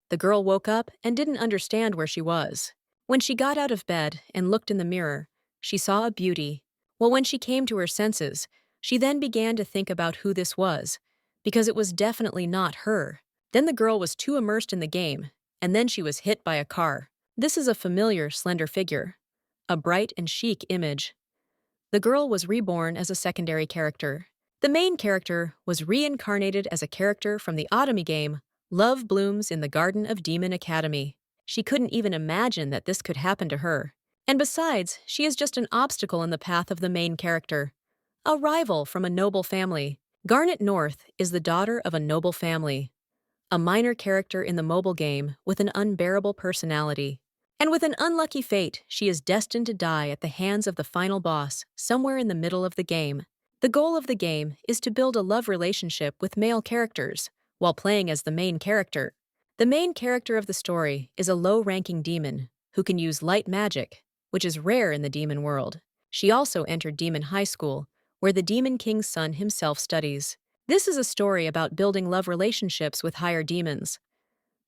The girl woke up and didn't understand where she was. When she got out of bed and looked in the mirror, she saw a beauty. Well, when she came to her senses, she then began to think about who this was, because it was definitely not her. Then the girl was too immersed in the game, and then she was hit by a car. This is a familiar, slender figure. A bright and chic image. The girl was reborn as a secondary character. The main character was reincarnated as a character from the Autumn game, Love Blooms in the Garden of Demon Academy. She couldn't even imagine that this could happen to her. And besides, she is just an obstacle in the path of the main character. A rival from a noble family. Garnet North is the daughter of a noble family. A minor character in the mobile game with an unbearable personality. And with an unlucky fate, she is destined to die at the hands of the final boss, somewhere in the middle of the game. The goal of the game is to build a love relationship with male characters, while playing as the main character. The main character of the story is a low-ranking demon, who can use light magic, which is rare in the demon world. She also entered Demon High School, where the Demon King's son himself studies. This is a story about building love relationships with higher demons.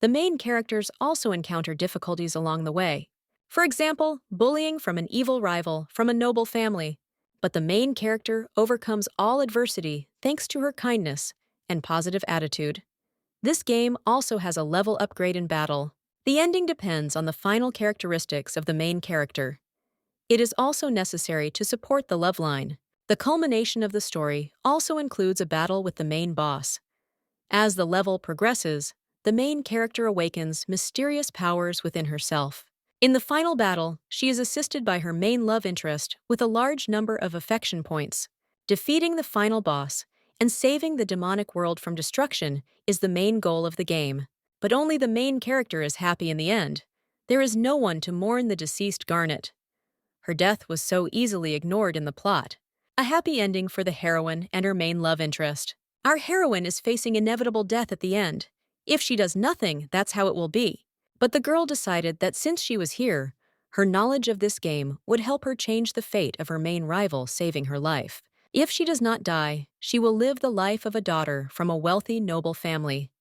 The main characters also encounter difficulties along the way. For example, bullying from an evil rival from a noble family. But the main character overcomes all adversity thanks to her kindness and positive attitude. This game also has a level upgrade in battle. The ending depends on the final characteristics of the main character. It is also necessary to support the love line. The culmination of the story also includes a battle with the main boss. As the level progresses, the main character awakens mysterious powers within herself. In the final battle, she is assisted by her main love interest with a large number of affection points. Defeating the final boss and saving the demonic world from destruction is the main goal of the game. But only the main character is happy in the end. There is no one to mourn the deceased Garnet. Her death was so easily ignored in the plot. A happy ending for the heroine and her main love interest. Our heroine is facing inevitable death at the end. If she does nothing, that's how it will be. But the girl decided that since she was here, her knowledge of this game would help her change the fate of her main rival, saving her life. If she does not die, she will live the life of a daughter from a wealthy, noble family.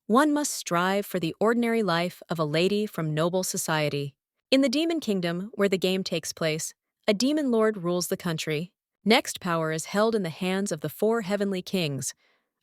One must strive for the ordinary life of a lady from noble society. In the Demon Kingdom, where the game takes place, a demon lord rules the country. Next power is held in the hands of the 4 heavenly kings,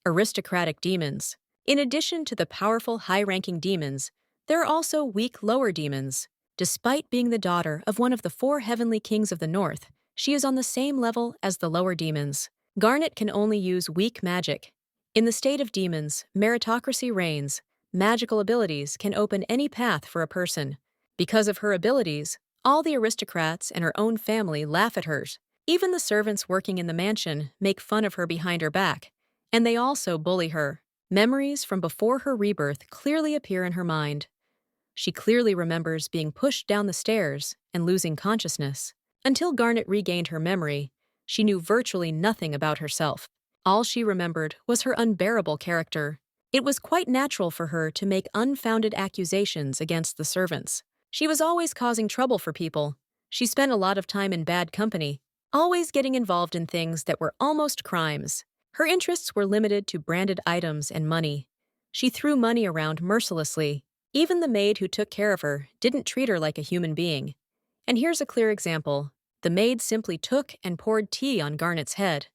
aristocratic demons. In addition to the powerful high-ranking demons, there are also weak lower demons. Despite being the daughter of one of the 4 heavenly kings of the north, she is on the same level as the lower demons. Garnet can only use weak magic. In the state of demons, meritocracy reigns. Magical abilities can open any path for a person. Because of her abilities, all the aristocrats and her own family laugh at her. Even the servants working in the mansion make fun of her behind her back, and they also bully her. Memories from before her rebirth clearly appear in her mind. She clearly remembers being pushed down the stairs and losing consciousness. Until Garnet regained her memory, she knew virtually nothing about herself. All she remembered was her unbearable character. It was quite natural for her to make unfounded accusations against the servants. She was always causing trouble for people. She spent a lot of time in bad company, always getting involved in things that were almost crimes. Her interests were limited to branded items and money. She threw money around mercilessly. Even the maid who took care of her didn't treat her like a human being. And here's a clear example. The maid simply took and poured tea on Garnet's head.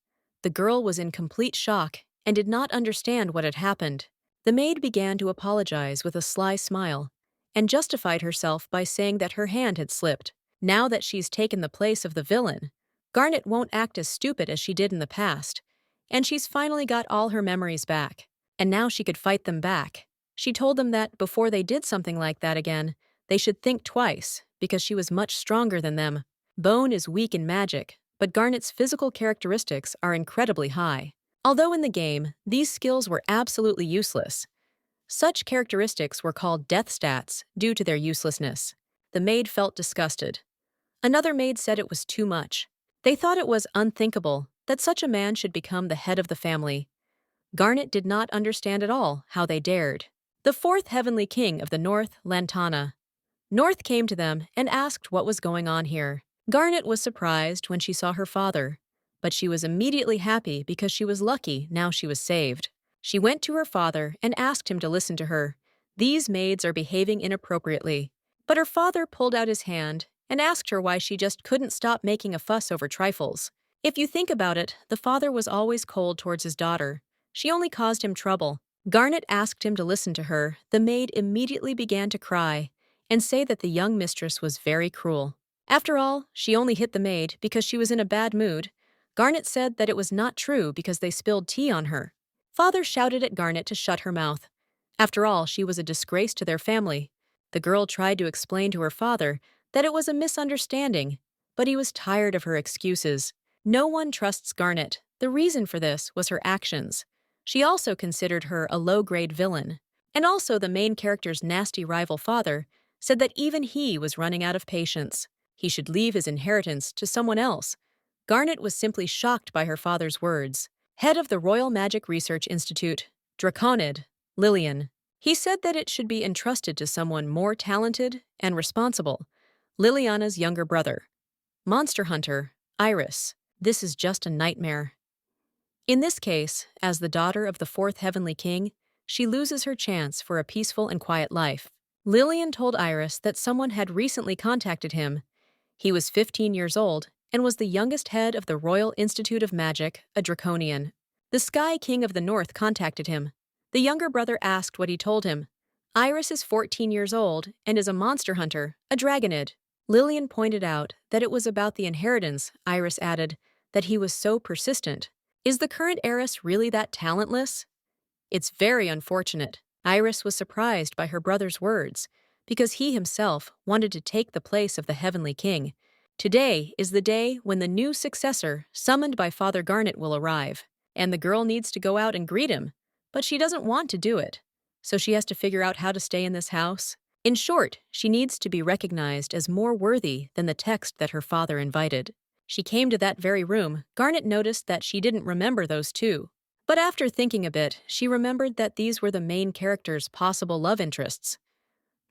The girl was in complete shock and did not understand what had happened. The maid began to apologize with a sly smile and justified herself by saying that her hand had slipped. Now that she's taken the place of the villain, Garnet won't act as stupid as she did in the past. And she's finally got all her memories back. And now she could fight them back. She told them that before they did something like that again, they should think twice, because she was much stronger than them. Bone is weak in magic, but Garnet's physical characteristics are incredibly high. Although in the game, these skills were absolutely useless. Such characteristics were called death stats due to their uselessness. The maid felt disgusted. Another maid said it was too much. They thought it was unthinkable that such a man should become the head of the family. Garnet did not understand at all how they dared. The 4th heavenly king of the north, Lantana. North came to them and asked what was going on here. Garnet was surprised when she saw her father, but she was immediately happy because she was lucky now she was saved. She went to her father and asked him to listen to her. These maids are behaving inappropriately. But her father pulled out his hand and asked her why she just couldn't stop making a fuss over trifles. If you think about it, the father was always cold towards his daughter. She only caused him trouble. Garnet asked him to listen to her. The maid immediately began to cry and say that the young mistress was very cruel. After all, she only hit the maid because she was in a bad mood. Garnet said that it was not true because they spilled tea on her. Father shouted at Garnet to shut her mouth. After all, she was a disgrace to their family. The girl tried to explain to her father that it was a misunderstanding, but he was tired of her excuses. No one trusts Garnet. The reason for this was her actions. She also considered her a low-grade villain. And also the main character's nasty rival father said that even he was running out of patience. He should leave his inheritance to someone else. Garnet was simply shocked by her father's words. Head of the Royal Magic Research Institute, Draconid, Lillian. He said that it should be entrusted to someone more talented and responsible. Liliana's younger brother. Monster Hunter, Iris. This is just a nightmare. In this case, as the daughter of the fourth heavenly king, she loses her chance for a peaceful and quiet life. Lillian told Iris that someone had recently contacted him. He was 15 years old and was the youngest head of the Royal Institute of Magic, a draconian. The Sky King of the North contacted him. The younger brother asked what he told him. Iris is 14 years old and is a monster hunter, a dragonid. Lillian pointed out that it was about the inheritance. Iris added that he was so persistent. Is the current heiress really that talentless? It's very unfortunate. Iris was surprised by her brother's words because he himself wanted to take the place of the heavenly king. Today is the day when the new successor, summoned by Father Garnet, will arrive, and the girl needs to go out and greet him, but she doesn't want to do it. So she has to figure out how to stay in this house. In short, she needs to be recognized as more worthy than the text that her father invited. She came to that very room. Garnet noticed that she didn't remember those two. But after thinking a bit, she remembered that these were the main character's possible love interests.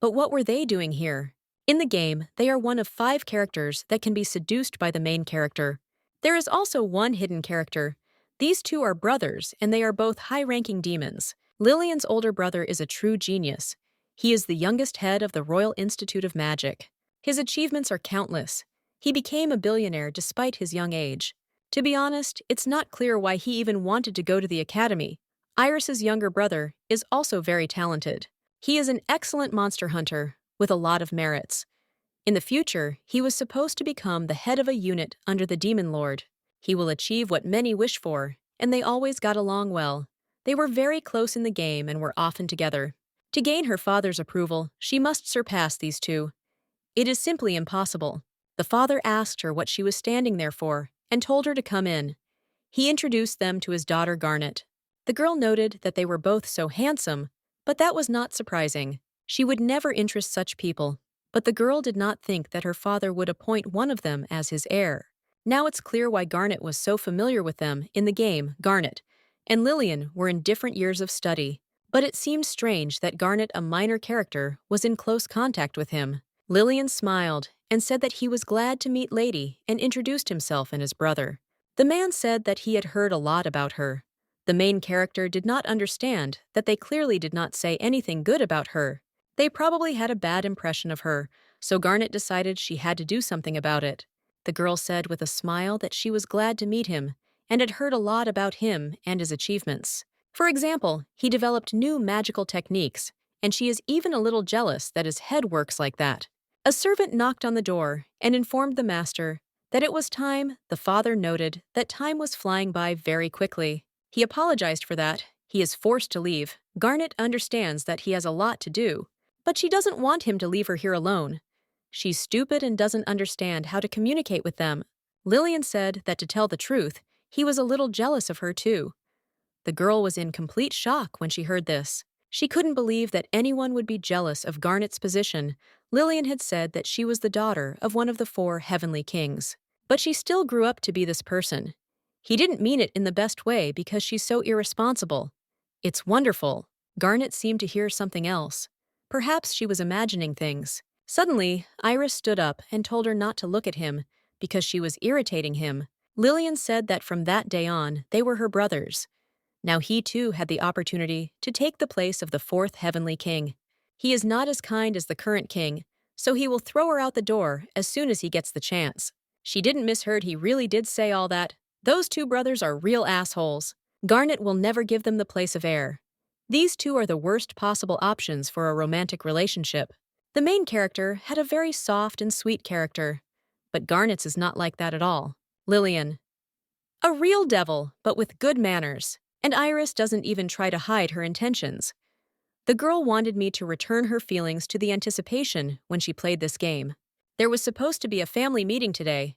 But what were they doing here? In the game, they are one of 5 characters that can be seduced by the main character. There is also one hidden character. These two are brothers, and they are both high-ranking demons. Lillian's older brother is a true genius. He is the youngest head of the Royal Institute of Magic. His achievements are countless. He became a billionaire despite his young age. To be honest, it's not clear why he even wanted to go to the academy. Iris's younger brother is also very talented. He is an excellent monster hunter with a lot of merits. In the future, he was supposed to become the head of a unit under the Demon Lord. He will achieve what many wish for, and they always got along well. They were very close in the game and were often together. To gain her father's approval, she must surpass these two. It is simply impossible. The father asked her what she was standing there for and told her to come in. He introduced them to his daughter Garnet. The girl noted that they were both so handsome, but that was not surprising. She would never interest such people. But the girl did not think that her father would appoint one of them as his heir. Now it's clear why Garnet was so familiar with them. In the game, Garnet and Lillian were in different years of study, but it seemed strange that Garnet, a minor character, was in close contact with him. Lillian smiled and said that he was glad to meet Lady and introduced himself and his brother. The man said that he had heard a lot about her. The main character did not understand that they clearly did not say anything good about her. They probably had a bad impression of her, so Garnet decided she had to do something about it. The girl said with a smile that she was glad to meet him and had heard a lot about him and his achievements. For example, he developed new magical techniques, and she is even a little jealous that his head works like that. A servant knocked on the door and informed the master that it was time. The father noted that time was flying by very quickly. He apologized for that. He is forced to leave. Garnet understands that he has a lot to do, but she doesn't want him to leave her here alone. She's stupid and doesn't understand how to communicate with them. Lillian said that to tell the truth, he was a little jealous of her too. The girl was in complete shock when she heard this. She couldn't believe that anyone would be jealous of Garnet's position. Lillian had said that she was the daughter of one of the 4 heavenly kings. But she still grew up to be this person. He didn't mean it in the best way because she's so irresponsible. It's wonderful. Garnet seemed to hear something else. Perhaps she was imagining things. Suddenly, Iris stood up and told her not to look at him because she was irritating him. Lillian said that from that day on, they were her brothers. Now he too had the opportunity to take the place of the 4th heavenly king. He is not as kind as the current king, so he will throw her out the door as soon as he gets the chance. She didn't misheard, he really did say all that. Those two brothers are real assholes. Garnet will never give them the place of heir. These two are the worst possible options for a romantic relationship. The main character had a very soft and sweet character, but Garnet's is not like that at all. Lillian. A real devil, but with good manners. And Iris doesn't even try to hide her intentions. The girl wanted me to return her feelings to the anticipation when she played this game. There was supposed to be a family meeting today.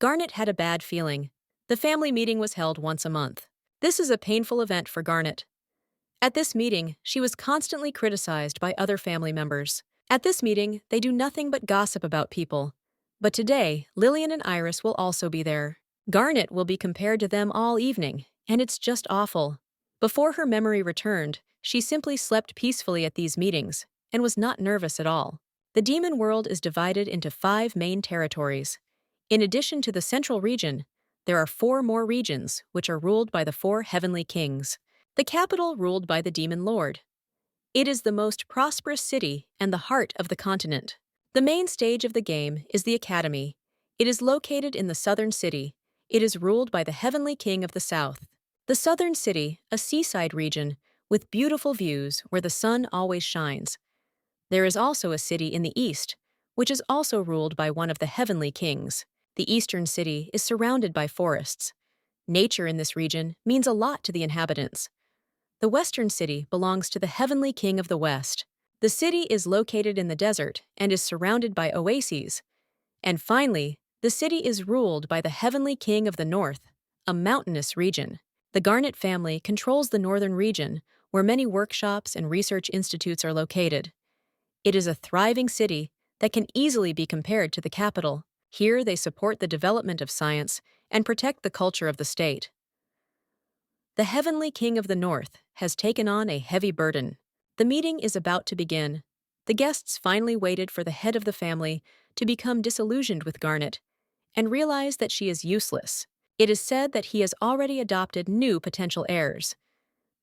Garnet had a bad feeling. The family meeting was held once a month. This is a painful event for Garnet. At this meeting, she was constantly criticized by other family members. At this meeting, they do nothing but gossip about people. But today, Lillian and Iris will also be there. Garnet will be compared to them all evening, and it's just awful. Before her memory returned, she simply slept peacefully at these meetings and was not nervous at all. The demon world is divided into 5 main territories. In addition to the central region, there are 4 more regions which are ruled by the 4 heavenly kings. The capital ruled by the demon lord. It is the most prosperous city and the heart of the continent. The main stage of the game is the academy. It is located in the southern city. It is ruled by the heavenly king of the south. The southern city, a seaside region, with beautiful views where the sun always shines. There is also a city in the east, which is also ruled by one of the heavenly kings. The eastern city is surrounded by forests. Nature in this region means a lot to the inhabitants. The western city belongs to the heavenly king of the west. The city is located in the desert and is surrounded by oases. And finally, the city is ruled by the heavenly king of the north, a mountainous region. The Garnet family controls the northern region, where many workshops and research institutes are located. It is a thriving city that can easily be compared to the capital. Here they support the development of science and protect the culture of the state. The heavenly king of the north has taken on a heavy burden. The meeting is about to begin. The guests finally waited for the head of the family to become disillusioned with Garnet and realize that she is useless. It is said that he has already adopted new potential heirs.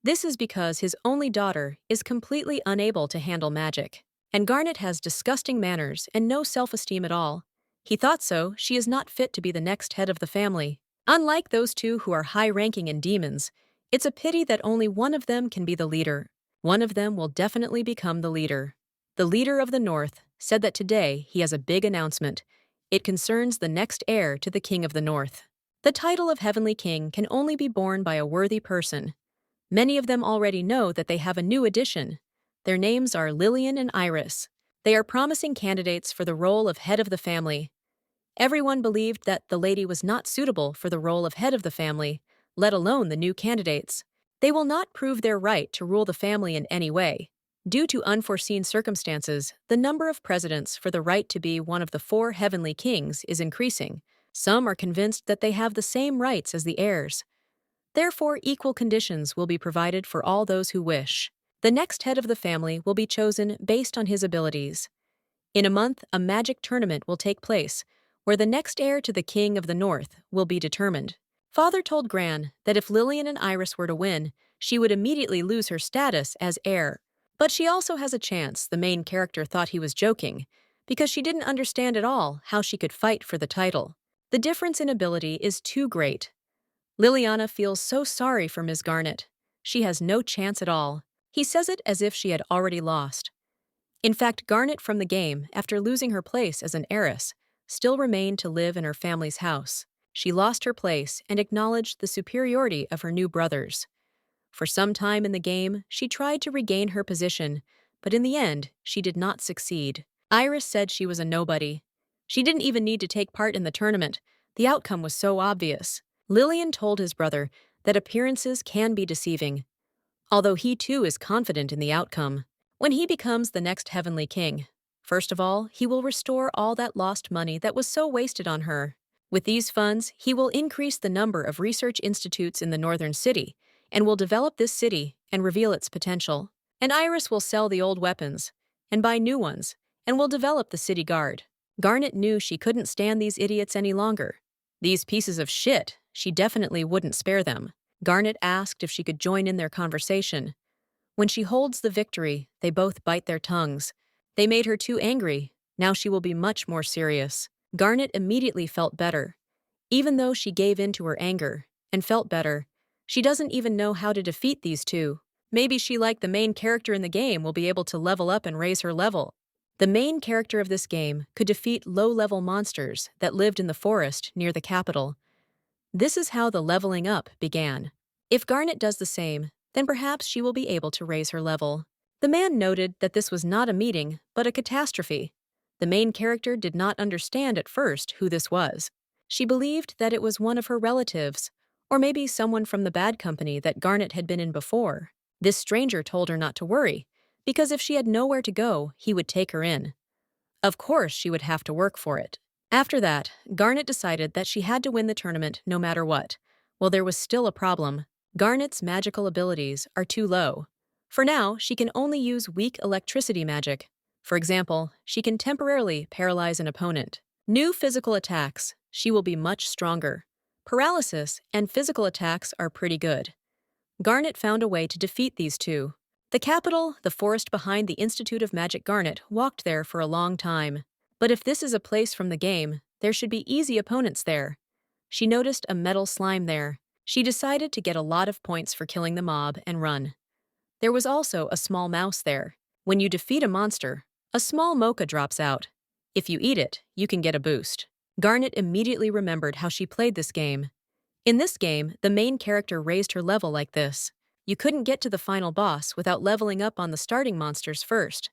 This is because his only daughter is completely unable to handle magic. And Garnet has disgusting manners and no self-esteem at all. He thought so, she is not fit to be the next head of the family. Unlike those two who are high-ranking in demons, it's a pity that only one of them can be the leader. One of them will definitely become the leader. The leader of the North said that today he has a big announcement. It concerns the next heir to the King of the North. The title of Heavenly King can only be borne by a worthy person. Many of them already know that they have a new addition. Their names are Lillian and Iris. They are promising candidates for the role of head of the family. Everyone believed that the lady was not suitable for the role of head of the family, let alone the new candidates. They will not prove their right to rule the family in any way. Due to unforeseen circumstances, the number of presidents for the right to be one of the 4 heavenly kings is increasing. Some are convinced that they have the same rights as the heirs. Therefore, equal conditions will be provided for all those who wish. The next head of the family will be chosen based on his abilities. In a month, a magic tournament will take place, where the next heir to the King of the North will be determined. Father told Gran that if Lillian and Iris were to win, she would immediately lose her status as heir. But she also has a chance. The main character thought he was joking, because she didn't understand at all how she could fight for the title. The difference in ability is too great. Liliana feels so sorry for Ms. Garnet. She has no chance at all. He says it as if she had already lost. In fact, Garnet from the game, after losing her place as an heiress, still remained to live in her family's house. She lost her place and acknowledged the superiority of her new brothers. For some time in the game, she tried to regain her position, but in the end, she did not succeed. Iris said she was a nobody. She didn't even need to take part in the tournament. The outcome was so obvious. Lillian told his brother that appearances can be deceiving, although he too is confident in the outcome. When he becomes the next heavenly king, first of all, he will restore all that lost money that was so wasted on her. With these funds, he will increase the number of research institutes in the northern city and will develop this city and reveal its potential. And Iris will sell the old weapons and buy new ones and will develop the city guard. Garnet knew she couldn't stand these idiots any longer. These pieces of shit, she definitely wouldn't spare them. Garnet asked if she could join in their conversation. When she holds the victory, they both bite their tongues. They made her too angry. Now she will be much more serious. Garnet immediately felt better. Even though she gave in to her anger and felt better, she doesn't even know how to defeat these two. Maybe she, like the main character in the game, will be able to level up and raise her level. The main character of this game could defeat low-level monsters that lived in the forest near the capital. This is how the leveling up began. If Garnet does the same, then perhaps she will be able to raise her level. The man noted that this was not a meeting, but a catastrophe. The main character did not understand at first who this was. She believed that it was one of her relatives, or maybe someone from the bad company that Garnet had been in before. This stranger told her not to worry, because if she had nowhere to go, he would take her in. Of course, she would have to work for it. After that, Garnet decided that she had to win the tournament no matter what. Well, there was still a problem. Garnet's magical abilities are too low. For now, she can only use weak electricity magic. For example, she can temporarily paralyze an opponent. New physical attacks, she will be much stronger. Paralysis and physical attacks are pretty good. Garnet found a way to defeat these two. The capital, the forest behind the Institute of Magic. Garnet walked there for a long time. But if this is a place from the game, there should be easy opponents there. She noticed a metal slime there. She decided to get a lot of points for killing the mob and run. There was also a small mouse there. When you defeat a monster, a small mocha drops out. If you eat it, you can get a boost. Garnet immediately remembered how she played this game. In this game, the main character raised her level like this. You couldn't get to the final boss without leveling up on the starting monsters first.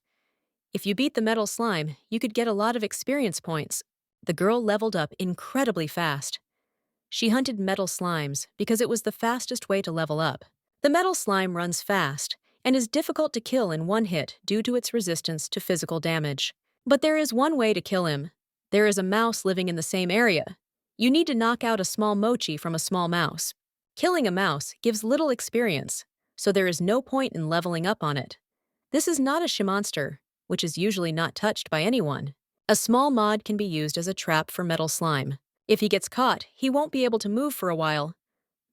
If you beat the metal slime, you could get a lot of experience points. The girl leveled up incredibly fast. She hunted metal slimes because it was the fastest way to level up. The metal slime runs fast and is difficult to kill in one hit due to its resistance to physical damage. But there is one way to kill him. There is a mouse living in the same area. You need to knock out a small mochi from a small mouse. Killing a mouse gives little experience, so there is no point in leveling up on it. This is not a shimonster, which is usually not touched by anyone. A small mod can be used as a trap for metal slime. If he gets caught, he won't be able to move for a while.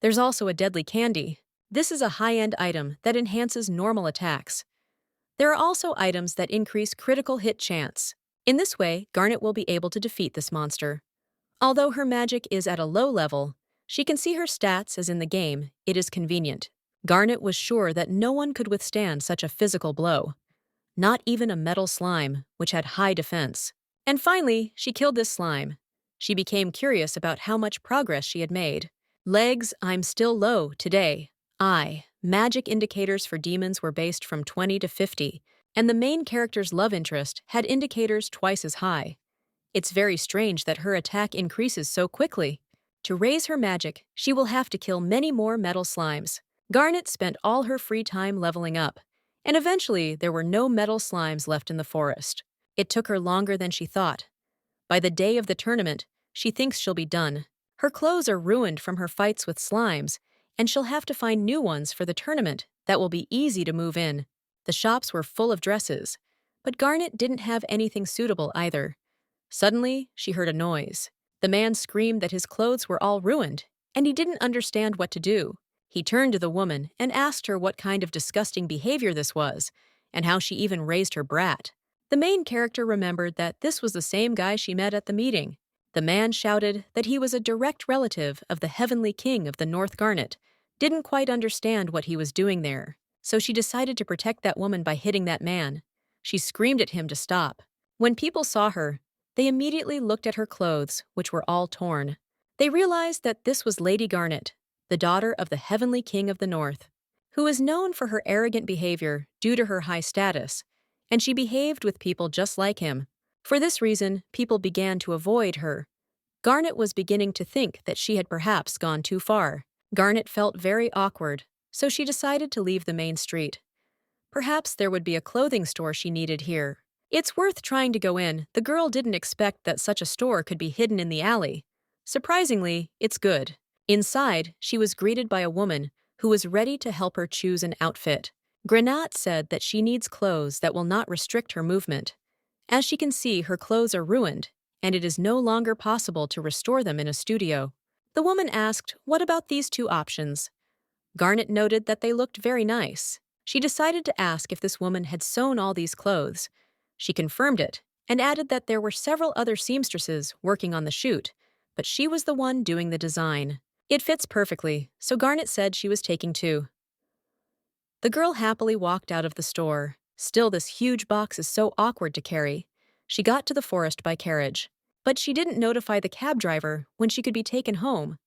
There's also a deadly candy. This is a high-end item that enhances normal attacks. There are also items that increase critical hit chance. In this way, Garnet will be able to defeat this monster. Although her magic is at a low level, she can see her stats as in the game. It is convenient. Garnet was sure that no one could withstand such a physical blow. Not even a metal slime, which had high defense. And finally, she killed this slime. She became curious about how much progress she had made. Legs, I'm still low today. Magic indicators for demons were based from 20 to 50, and the main character's love interest had indicators twice as high. It's very strange that her attack increases so quickly. To raise her magic, she will have to kill many more metal slimes. Garnet spent all her free time leveling up, and eventually there were no metal slimes left in the forest. It took her longer than she thought. By the day of the tournament, she thinks she'll be done. Her clothes are ruined from her fights with slimes, and she'll have to find new ones for the tournament that will be easy to move in. The shops were full of dresses, but Garnet didn't have anything suitable either. Suddenly, she heard a noise. The man screamed that his clothes were all ruined, and he didn't understand what to do. He turned to the woman and asked her what kind of disgusting behavior this was, and how she even raised her brat. The main character remembered that this was the same guy she met at the meeting. The man shouted that he was a direct relative of the Heavenly King of the North. Garnet didn't quite understand what he was doing there, so she decided to protect that woman by hitting that man. She screamed at him to stop. When people saw her, they immediately looked at her clothes, which were all torn. They realized that this was Lady Garnet, the daughter of the Heavenly King of the North, who is known for her arrogant behavior due to her high status, and she behaved with people just like him. For this reason, people began to avoid her. Garnet was beginning to think that she had perhaps gone too far. Garnet felt very awkward, so she decided to leave the main street. Perhaps there would be a clothing store she needed here. It's worth trying to go in. The girl didn't expect that such a store could be hidden in the alley. Surprisingly, it's good. Inside, she was greeted by a woman who was ready to help her choose an outfit. Granat said that she needs clothes that will not restrict her movement. As she can see, her clothes are ruined, and it is no longer possible to restore them in a studio. The woman asked, "What about these two options?" Garnet noted that they looked very nice. She decided to ask if this woman had sewn all these clothes. She confirmed it and added that there were several other seamstresses working on the shoot, but she was the one doing the design. It fits perfectly, so Garnet said she was taking two. The girl happily walked out of the store. Still, this huge box is so awkward to carry. She got to the forest by carriage, but she didn't notify the cab driver when she could be taken home.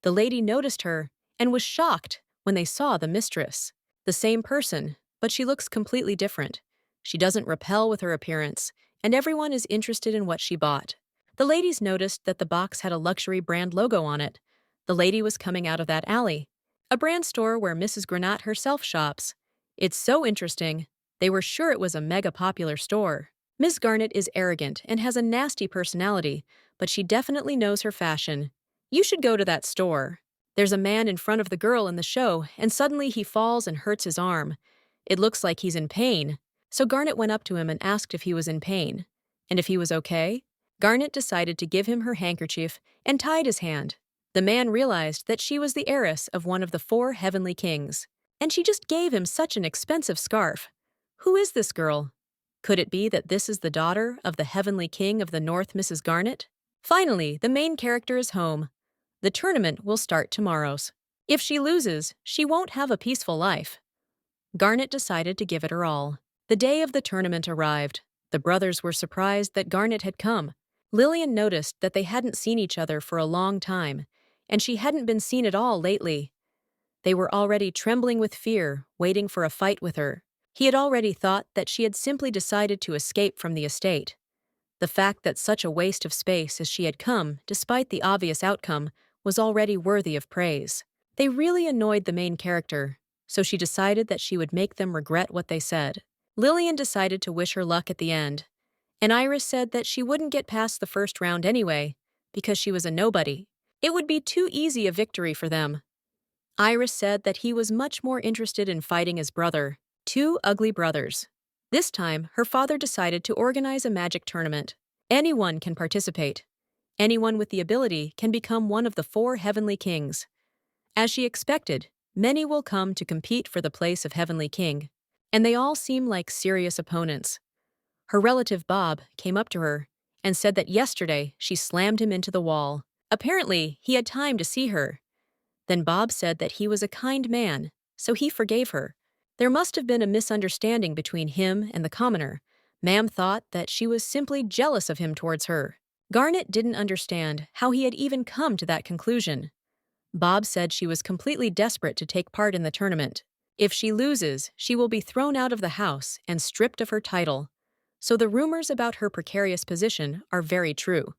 The lady noticed her and was shocked when they saw the mistress. The same person, but she looks completely different. She doesn't repel with her appearance, and everyone is interested in what she bought. The ladies noticed that the box had a luxury brand logo on it. The lady was coming out of that alley, a brand store where Mrs. Granat herself shops. It's so interesting. They were sure it was a mega popular store. Miss Garnet is arrogant and has a nasty personality, but she definitely knows her fashion. You should go to that store. There's a man in front of the girl in the show, and suddenly he falls and hurts his arm. It looks like he's in pain. So Garnet went up to him and asked if he was in pain. And if he was okay? Garnet decided to give him her handkerchief and tied his hand. The man realized that she was the heiress of one of the 4 heavenly kings. And she just gave him such an expensive scarf. Who is this girl? Could it be that this is the daughter of the heavenly king of the north, Mrs. Garnet? Finally, the main character is home. The tournament will start tomorrow. If she loses, she won't have a peaceful life. Garnet decided to give it her all. The day of the tournament arrived. The brothers were surprised that Garnet had come. Lillian noticed that they hadn't seen each other for a long time, and she hadn't been seen at all lately. They were already trembling with fear, waiting for a fight with her. He had already thought that she had simply decided to escape from the estate. The fact that such a waste of space as she had come, despite the obvious outcome, was already worthy of praise. They really annoyed the main character, so she decided that she would make them regret what they said. Lillian decided to wish her luck at the end, and Iris said that she wouldn't get past the first round anyway, because she was a nobody. It would be too easy a victory for them. Iris said that he was much more interested in fighting his brother. 2 ugly brothers. This time, her father decided to organize a magic tournament. Anyone can participate. Anyone with the ability can become one of the 4 heavenly kings. As she expected, many will come to compete for the place of heavenly king, and they all seem like serious opponents. Her relative Bob came up to her and said that yesterday she slammed him into the wall. Apparently, he had time to see her. Then Bob said that he was a kind man, so he forgave her. There must have been a misunderstanding between him and the commoner. Ma'am thought that she was simply jealous of him towards her. Garnet didn't understand how he had even come to that conclusion. Bob said she was completely desperate to take part in the tournament. If she loses, she will be thrown out of the house and stripped of her title. So the rumors about her precarious position are very true.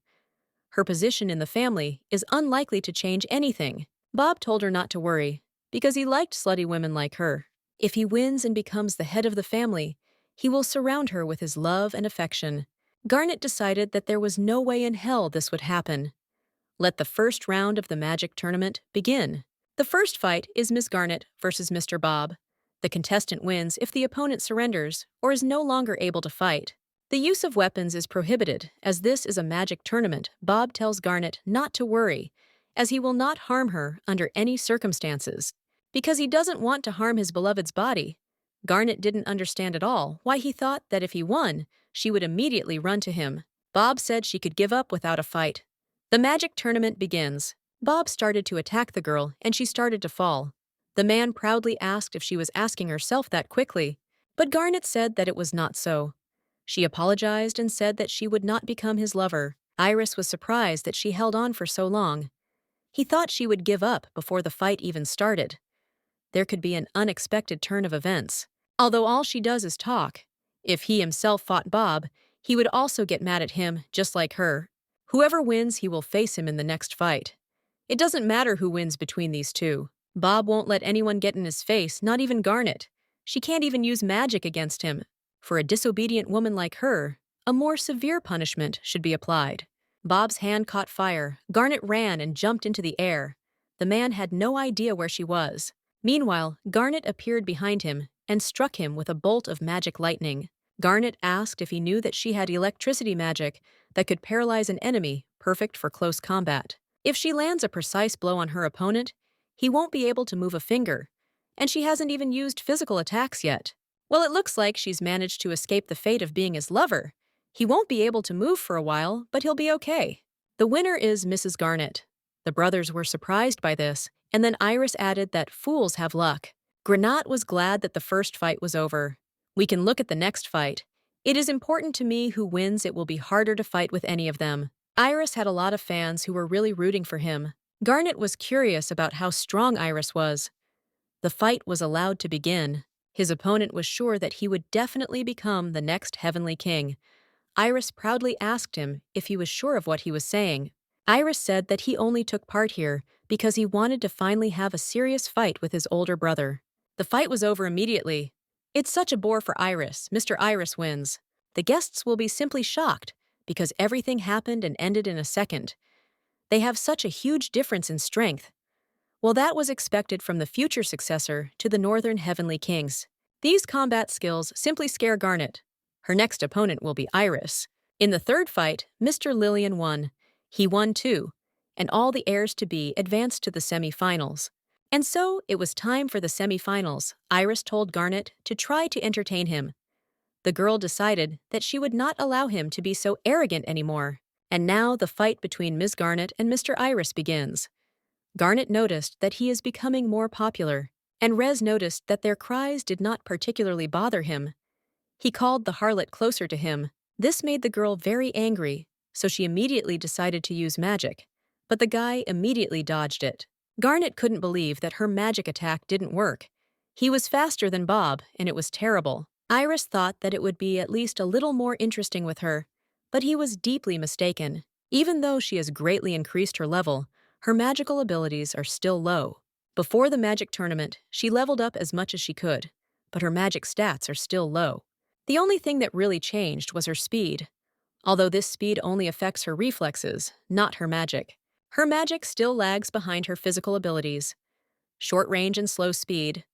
Her position in the family is unlikely to change anything. Bob told her not to worry, because he liked slutty women like her. If he wins and becomes the head of the family, he will surround her with his love and affection. Garnet decided that there was no way in hell this would happen. Let the first round of the magic tournament begin. The first fight is Miss Garnet versus Mr. Bob. The contestant wins if the opponent surrenders or is no longer able to fight. The use of weapons is prohibited, as this is a magic tournament. Bob tells Garnet not to worry, as he will not harm her under any circumstances. Because he doesn't want to harm his beloved's body. Garnet didn't understand at all why he thought that if he won, she would immediately run to him. Bob said she could give up without a fight. The magic tournament begins. Bob started to attack the girl, and she started to fall. The man proudly asked if she was asking herself that quickly, but Garnet said that it was not so. She apologized and said that she would not become his lover. Iris was surprised that she held on for so long. He thought she would give up before the fight even started. There could be an unexpected turn of events. Although all she does is talk. If he himself fought Bob, he would also get mad at him, just like her. Whoever wins, he will face him in the next fight. It doesn't matter who wins between these two. Bob won't let anyone get in his face, not even Garnet. She can't even use magic against him. For a disobedient woman like her, a more severe punishment should be applied. Bob's hand caught fire. Garnet ran and jumped into the air. The man had no idea where she was. Meanwhile, Garnet appeared behind him and struck him with a bolt of magic lightning. Garnet asked if he knew that she had electricity magic that could paralyze an enemy, perfect for close combat. If she lands a precise blow on her opponent, he won't be able to move a finger, and she hasn't even used physical attacks yet. Well, it looks like she's managed to escape the fate of being his lover. He won't be able to move for a while, but he'll be okay. The winner is Mrs. Garnet. The brothers were surprised by this, and then Iris added that fools have luck. Granat was glad that the first fight was over. We can look at the next fight. It is important to me who wins. It will be harder to fight with any of them. Iris had a lot of fans who were really rooting for him. Garnet was curious about how strong Iris was. The fight was allowed to begin. His opponent was sure that he would definitely become the next Heavenly King. Iris proudly asked him if he was sure of what he was saying. Iris said that he only took part here because he wanted to finally have a serious fight with his older brother. The fight was over immediately. It's such a bore for Iris. Mr. Iris wins. The guests will be simply shocked because everything happened and ended in a second. They have such a huge difference in strength. Well, that was expected from the future successor to the Northern Heavenly Kings. These combat skills simply scare Garnet. Her next opponent will be Iris. In the third fight, Mr. Lillian won. He won too, and all the heirs-to-be advanced to the semi-finals. And so, it was time for the semi-finals. Iris told Garnet to try to entertain him. The girl decided that she would not allow him to be so arrogant anymore. And now the fight between Ms. Garnet and Mr. Iris begins. Garnet noticed that he is becoming more popular, and Rez noticed that their cries did not particularly bother him. He called the harlot closer to him. This made the girl very angry, so she immediately decided to use magic. But the guy immediately dodged it. Garnet couldn't believe that her magic attack didn't work. He was faster than Bob, and it was terrible. Iris thought that it would be at least a little more interesting with her, but he was deeply mistaken. Even though she has greatly increased her level, her magical abilities are still low. Before the magic tournament, she leveled up as much as she could, but her magic stats are still low. The only thing that really changed was her speed, although this speed only affects her reflexes, not her magic. Her magic still lags behind her physical abilities. Short range and slow speed.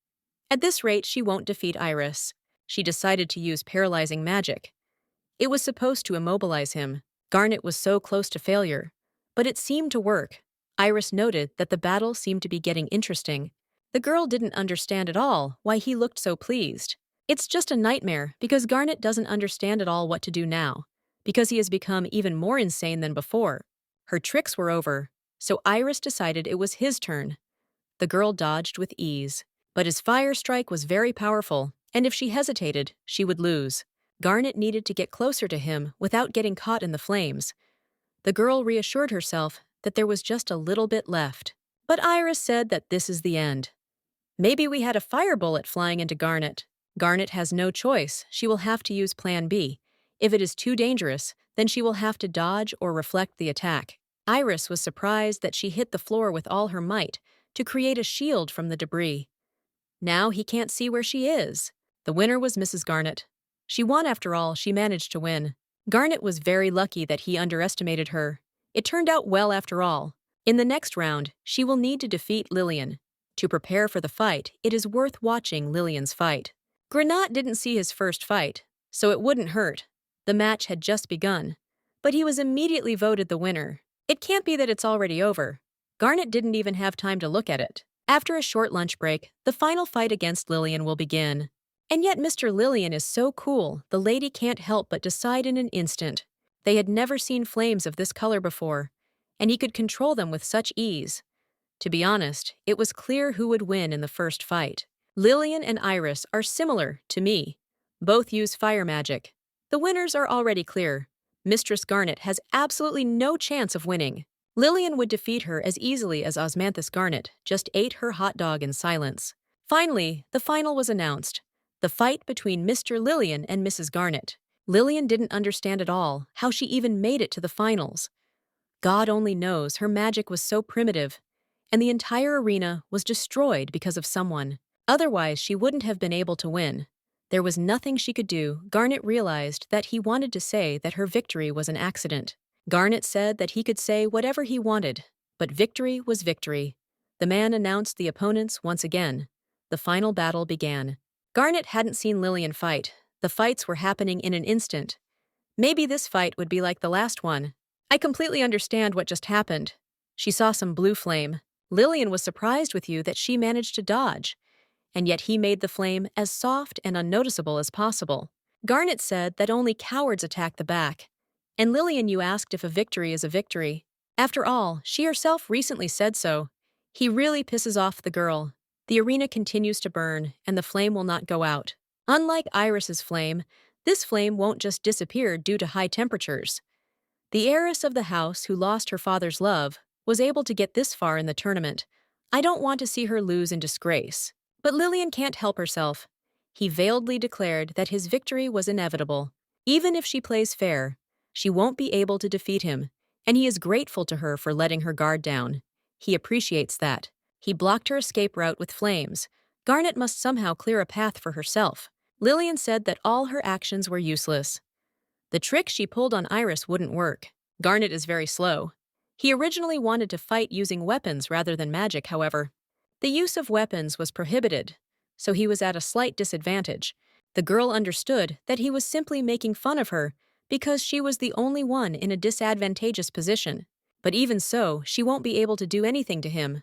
At this rate, she won't defeat Iris. She decided to use paralyzing magic. It was supposed to immobilize him. Garnet was so close to failure, but it seemed to work. Iris noted that the battle seemed to be getting interesting. The girl didn't understand at all why he looked so pleased. It's just a nightmare because Garnet doesn't understand at all what to do now, because he has become even more insane than before. Her tricks were over, so Iris decided it was his turn. The girl dodged with ease, but his fire strike was very powerful, and if she hesitated, she would lose. Garnet needed to get closer to him without getting caught in the flames. The girl reassured herself that there was just a little bit left. But Iris said that this is the end. Maybe we had a fire bullet flying into Garnet. Garnet has no choice. She will have to use Plan B. If it is too dangerous, then she will have to dodge or reflect the attack. Iris was surprised that she hit the floor with all her might to create a shield from the debris. Now he can't see where she is. The winner was Mrs. Garnet. She won after all. She managed to win. Garnet was very lucky that he underestimated her. It turned out well after all. In the next round, she will need to defeat Lillian. To prepare for the fight, it is worth watching Lillian's fight. Granat didn't see his first fight, so it wouldn't hurt. The match had just begun, but he was immediately voted the winner. It can't be that it's already over. Garnet didn't even have time to look at it. After a short lunch break, the final fight against Lillian will begin. And yet Mr. Lillian is so cool, the lady can't help but decide in an instant. They had never seen flames of this color before, and he could control them with such ease. To be honest, it was clear who would win in the first fight. Lillian and Iris are similar to me. Both use fire magic. The winners are already clear. Mistress Garnet has absolutely no chance of winning. Lillian would defeat her as easily as Osmanthus Garnet just ate her hot dog in silence. Finally, the final was announced. The fight between Mr. Lillian and Mrs. Garnet. Lillian didn't understand at all how she even made it to the finals. God only knows her magic was so primitive, and the entire arena was destroyed because of someone. Otherwise, she wouldn't have been able to win. There was nothing she could do. Garnet realized that he wanted to say that her victory was an accident. Garnet said that he could say whatever he wanted, but victory was victory. The man announced the opponents once again. The final battle began. Garnet hadn't seen Lillian fight. The fights were happening in an instant. Maybe this fight would be like the last one. I completely understand what just happened. She saw some blue flame. Lillian was surprised with you that she managed to dodge. and yet he made the flame as soft and unnoticeable as possible. Garnet said that only cowards attack the back. And Lillian, you asked if a victory is a victory. After all, she herself recently said so. He really pisses off the girl. The arena continues to burn, and the flame will not go out. Unlike Iris's flame, this flame won't just disappear due to high temperatures. The heiress of the house who lost her father's love was able to get this far in the tournament. I don't want to see her lose in disgrace. But Lillian can't help herself. He veiledly declared that his victory was inevitable. Even if she plays fair, she won't be able to defeat him, and he is grateful to her for letting her guard down. He appreciates that. He blocked her escape route with flames. Garnet must somehow clear a path for herself. Lillian said that all her actions were useless. The trick she pulled on Iris wouldn't work. Garnet is very slow. He originally wanted to fight using weapons rather than magic, however. The use of weapons was prohibited, so he was at a slight disadvantage. The girl understood that he was simply making fun of her because she was the only one in a disadvantageous position. But even so, she won't be able to do anything to him.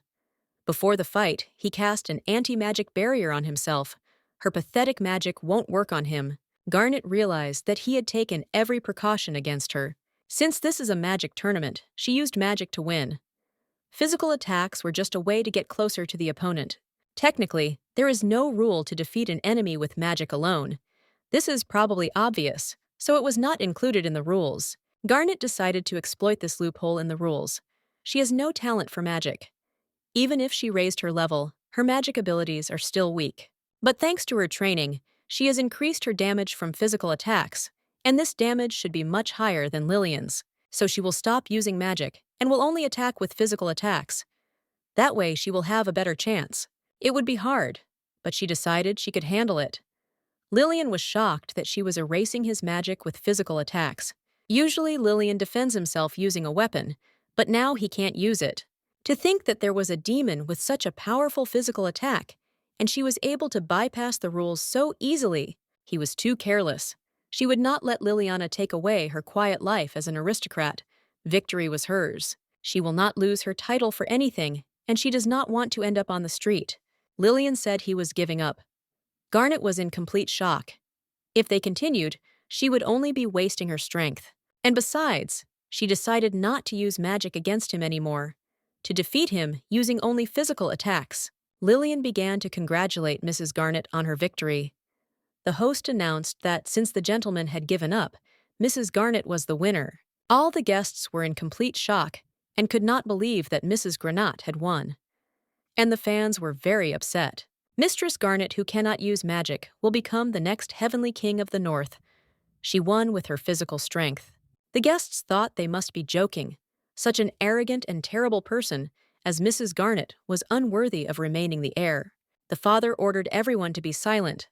Before the fight, he cast an anti-magic barrier on himself. Her pathetic magic won't work on him. Garnet realized that he had taken every precaution against her. Since this is a magic tournament, she used magic to win. Physical attacks were just a way to get closer to the opponent. Technically, there is no rule to defeat an enemy with magic alone. This is probably obvious, so it was not included in the rules. Garnet decided to exploit this loophole in the rules. She has no talent for magic. Even if she raised her level, her magic abilities are still weak. But thanks to her training, she has increased her damage from physical attacks, and this damage should be much higher than Lillian's, so she will stop using magic and will only attack with physical attacks. That way she will have a better chance. It would be hard, but she decided she could handle it. Lillian was shocked that she was erasing his magic with physical attacks. Usually Lillian defends himself using a weapon, but now he can't use it. To think that there was a demon with such a powerful physical attack, and she was able to bypass the rules so easily. He was too careless. She would not let Liliana take away her quiet life as an aristocrat. Victory was hers. She will not lose her title for anything, and she does not want to end up on the street. Lillian said he was giving up. Garnet was in complete shock. If they continued, she would only be wasting her strength. And besides, she decided not to use magic against him anymore, to defeat him using only physical attacks. Lillian began to congratulate Mrs. Garnet on her victory. The host announced that since the gentleman had given up, Mrs. Garnet was the winner. All the guests were in complete shock and could not believe that Mrs. Granat had won. And the fans were very upset. Mistress Garnet, who cannot use magic, will become the next heavenly king of the north. She won with her physical strength. The guests thought they must be joking. Such an arrogant and terrible person as Mrs. Garnet was unworthy of remaining the heir. The father ordered everyone to be silent.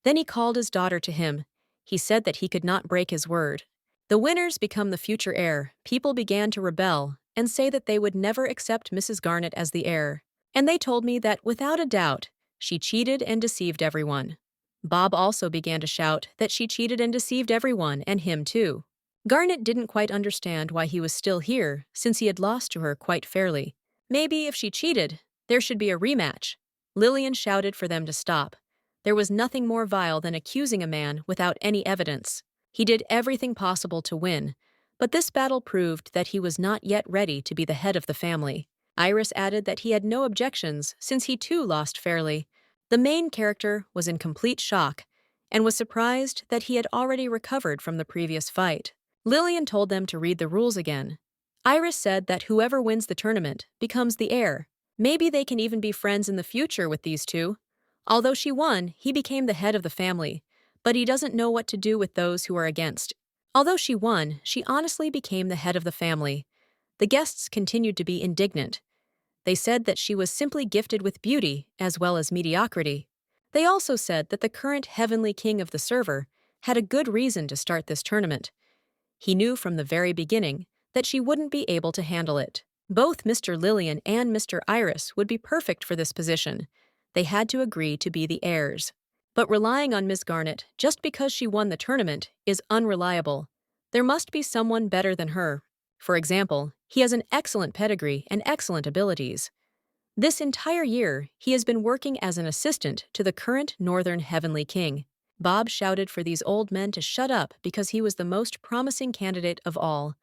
Then he called his daughter to him. He said that he could not break his word. The winners become the future heir. People began to rebel and say that they would never accept Mrs. Garnet as the heir. And they told me that, without a doubt, she cheated and deceived everyone. Bob also began to shout that she cheated and deceived everyone, and him too. Garnet didn't quite understand why he was still here, since he had lost to her quite fairly. Maybe if she cheated, there should be a rematch. Lillian shouted for them to stop. There was nothing more vile than accusing a man without any evidence. He did everything possible to win, but this battle proved that he was not yet ready to be the head of the family. Iris added that he had no objections since he too lost fairly. The main character was in complete shock and was surprised that he had already recovered from the previous fight. Lillian told them to read the rules again. Iris said that whoever wins the tournament becomes the heir. Maybe they can even be friends in the future with these two. Although she won, he became the head of the family, but he doesn't know what to do with those who are against. Although she won, she honestly became the head of the family. The guests continued to be indignant. They said that she was simply gifted with beauty as well as mediocrity. They also said that the current heavenly king of the server had a good reason to start this tournament. He knew from the very beginning that she wouldn't be able to handle it. Both Mr. Lillian and Mr. Iris would be perfect for this position. They had to agree to be the heirs. But relying on Miss Garnet just because she won the tournament is unreliable. There must be someone better than her. For example, he has an excellent pedigree and excellent abilities. This entire year, he has been working as an assistant to the current Northern Heavenly King. Bob shouted for these old men to shut up because he was the most promising candidate of all,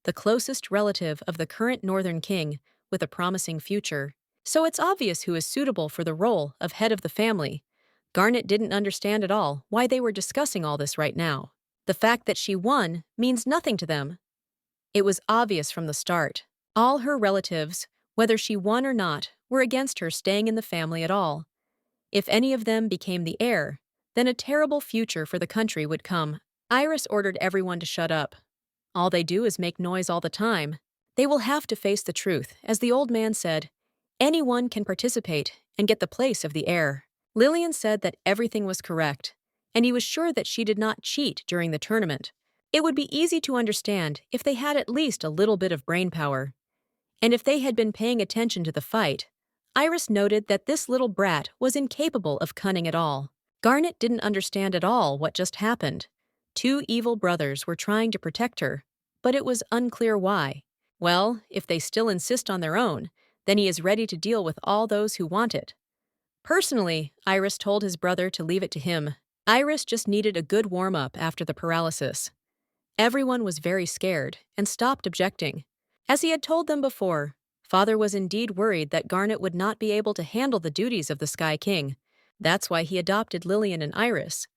the closest relative of the current Northern King with a promising future. So it's obvious who is suitable for the role of head of the family. Garnet didn't understand at all why they were discussing all this right now. The fact that she won means nothing to them. It was obvious from the start. All her relatives, whether she won or not, were against her staying in the family at all. If any of them became the heir, then a terrible future for the country would come. Iris ordered everyone to shut up. All they do is make noise all the time. They will have to face the truth, as the old man said. Anyone can participate and get the place of the heir. Lillian said that everything was correct, and he was sure that she did not cheat during the tournament. It would be easy to understand if they had at least a little bit of brain power. And if they had been paying attention to the fight, Iris noted that this little brat was incapable of cunning at all. Garnet didn't understand at all what just happened. Two evil brothers were trying to protect her, but it was unclear why. Well, if they still insist on their own, then he is ready to deal with all those who want it. Personally, Iris told his brother to leave it to him. Iris just needed a good warm-up after the paralysis. Everyone was very scared and stopped objecting. As he had told them before, Father was indeed worried that Garnet would not be able to handle the duties of the Sky King. That's why he adopted Lillian and Iris.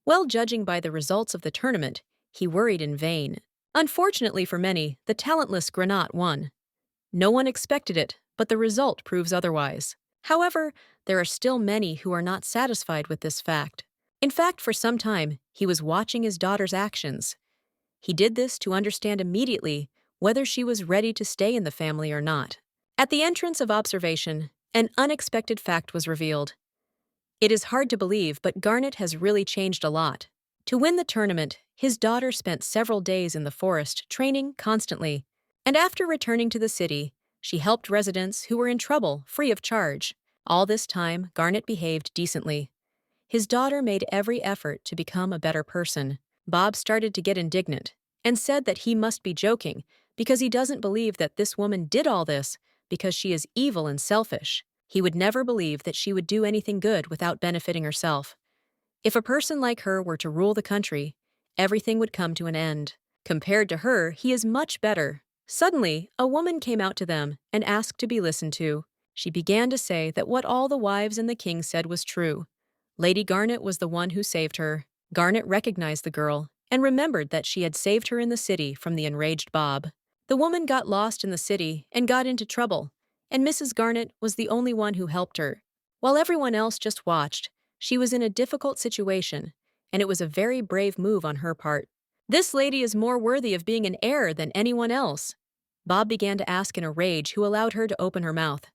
Well, judging by the results of the tournament, he worried in vain. Unfortunately for many, the talentless Granat won. No one expected it, but the result proves otherwise. However, there are still many who are not satisfied with this fact. In fact, for some time, he was watching his daughter's actions. He did this to understand immediately whether she was ready to stay in the family or not. At the entrance of observation, an unexpected fact was revealed. It is hard to believe, but Garnet has really changed a lot. To win the tournament, his daughter spent several days in the forest training constantly, and after returning to the city, she helped residents who were in trouble free of charge. All this time, Garnet behaved decently. His daughter made every effort to become a better person. Bob started to get indignant and said that he must be joking because he doesn't believe that this woman did all this because she is evil and selfish. He would never believe that she would do anything good without benefiting herself. If a person like her were to rule the country, everything would come to an end. Compared to her, he is much better. Suddenly, a woman came out to them and asked to be listened to. She began to say that what all the wives and the king said was true. Lady Garnet was the one who saved her. Garnet recognized the girl and remembered that she had saved her in the city from the enraged Bob. The woman got lost in the city and got into trouble, and Mrs. Garnet was the only one who helped her. While everyone else just watched, she was in a difficult situation, and it was a very brave move on her part. This lady is more worthy of being an heir than anyone else. Bob began to ask in a rage who allowed her to open her mouth.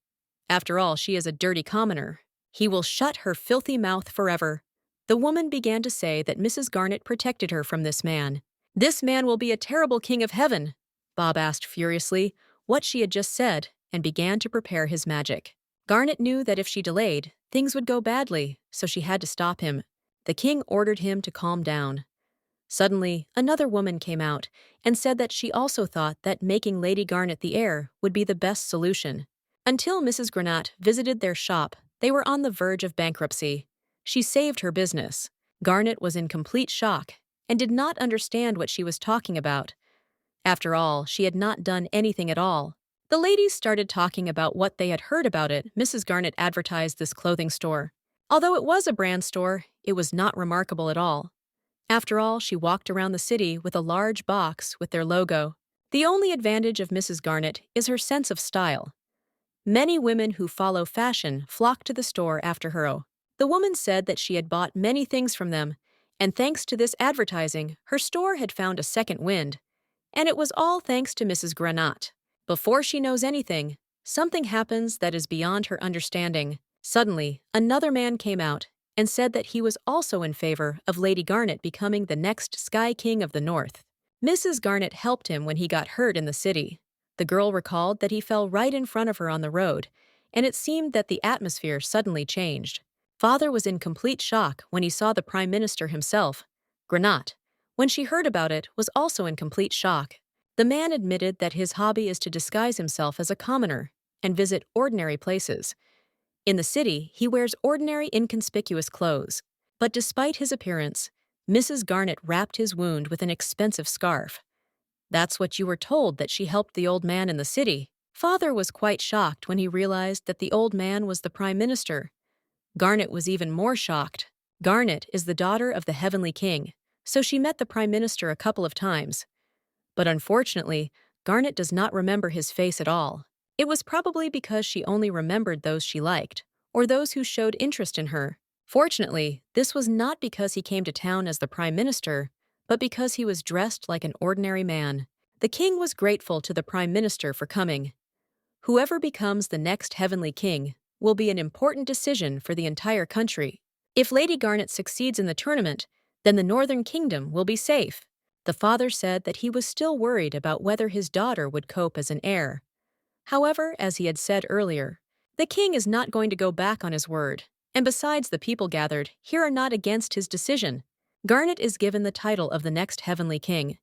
After all, she is a dirty commoner. He will shut her filthy mouth forever. The woman began to say that Mrs. Garnet protected her from this man. This man will be a terrible king of heaven. Bob asked furiously what she had just said and began to prepare his magic. Garnet knew that if she delayed, things would go badly, so she had to stop him. The king ordered him to calm down. Suddenly, another woman came out and said that she also thought that making Lady Garnet the heir would be the best solution. Until Mrs. Granat visited their shop, they were on the verge of bankruptcy. She saved her business. Garnet was in complete shock and did not understand what she was talking about. After all, she had not done anything at all. The ladies started talking about what they had heard about it. Mrs. Garnet advertised this clothing store. Although it was a brand store, it was not remarkable at all. After all, she walked around the city with a large box with their logo. The only advantage of Mrs. Garnet is her sense of style. Many women who follow fashion flock to the store after her. The woman said that she had bought many things from them, and thanks to this advertising, her store had found a second wind. And it was all thanks to Mrs. Granat. Before she knows anything, something happens that is beyond her understanding. Suddenly, another man came out and said that he was also in favor of Lady Garnet becoming the next Sky King of the North. Mrs. Garnet helped him when he got hurt in the city. The girl recalled that he fell right in front of her on the road, and it seemed that the atmosphere suddenly changed. Father was in complete shock when he saw the Prime Minister himself. Granat, when she heard about it, was also in complete shock. The man admitted that his hobby is to disguise himself as a commoner. and visit ordinary places. In the city, he wears ordinary, inconspicuous clothes. But despite his appearance, Mrs. Garnet wrapped his wound with an expensive scarf. That's what you were told, that she helped the old man in the city. Father was quite shocked when he realized that the old man was the Prime Minister. Garnet was even more shocked. Garnet is the daughter of the Heavenly King, so she met the Prime Minister a couple of times. But unfortunately, Garnet does not remember his face at all. It was probably because she only remembered those she liked, or those who showed interest in her. Fortunately, this was not because he came to town as the Prime Minister, but because he was dressed like an ordinary man. The king was grateful to the Prime Minister for coming. Whoever becomes the next Heavenly King will be an important decision for the entire country. If Lady Garnet succeeds in the tournament, then the Northern Kingdom will be safe. The father said that he was still worried about whether his daughter would cope as an heir. However, as he had said earlier, the king is not going to go back on his word, and besides, the people gathered here are not against his decision. Garnet is given the title of the next Heavenly King.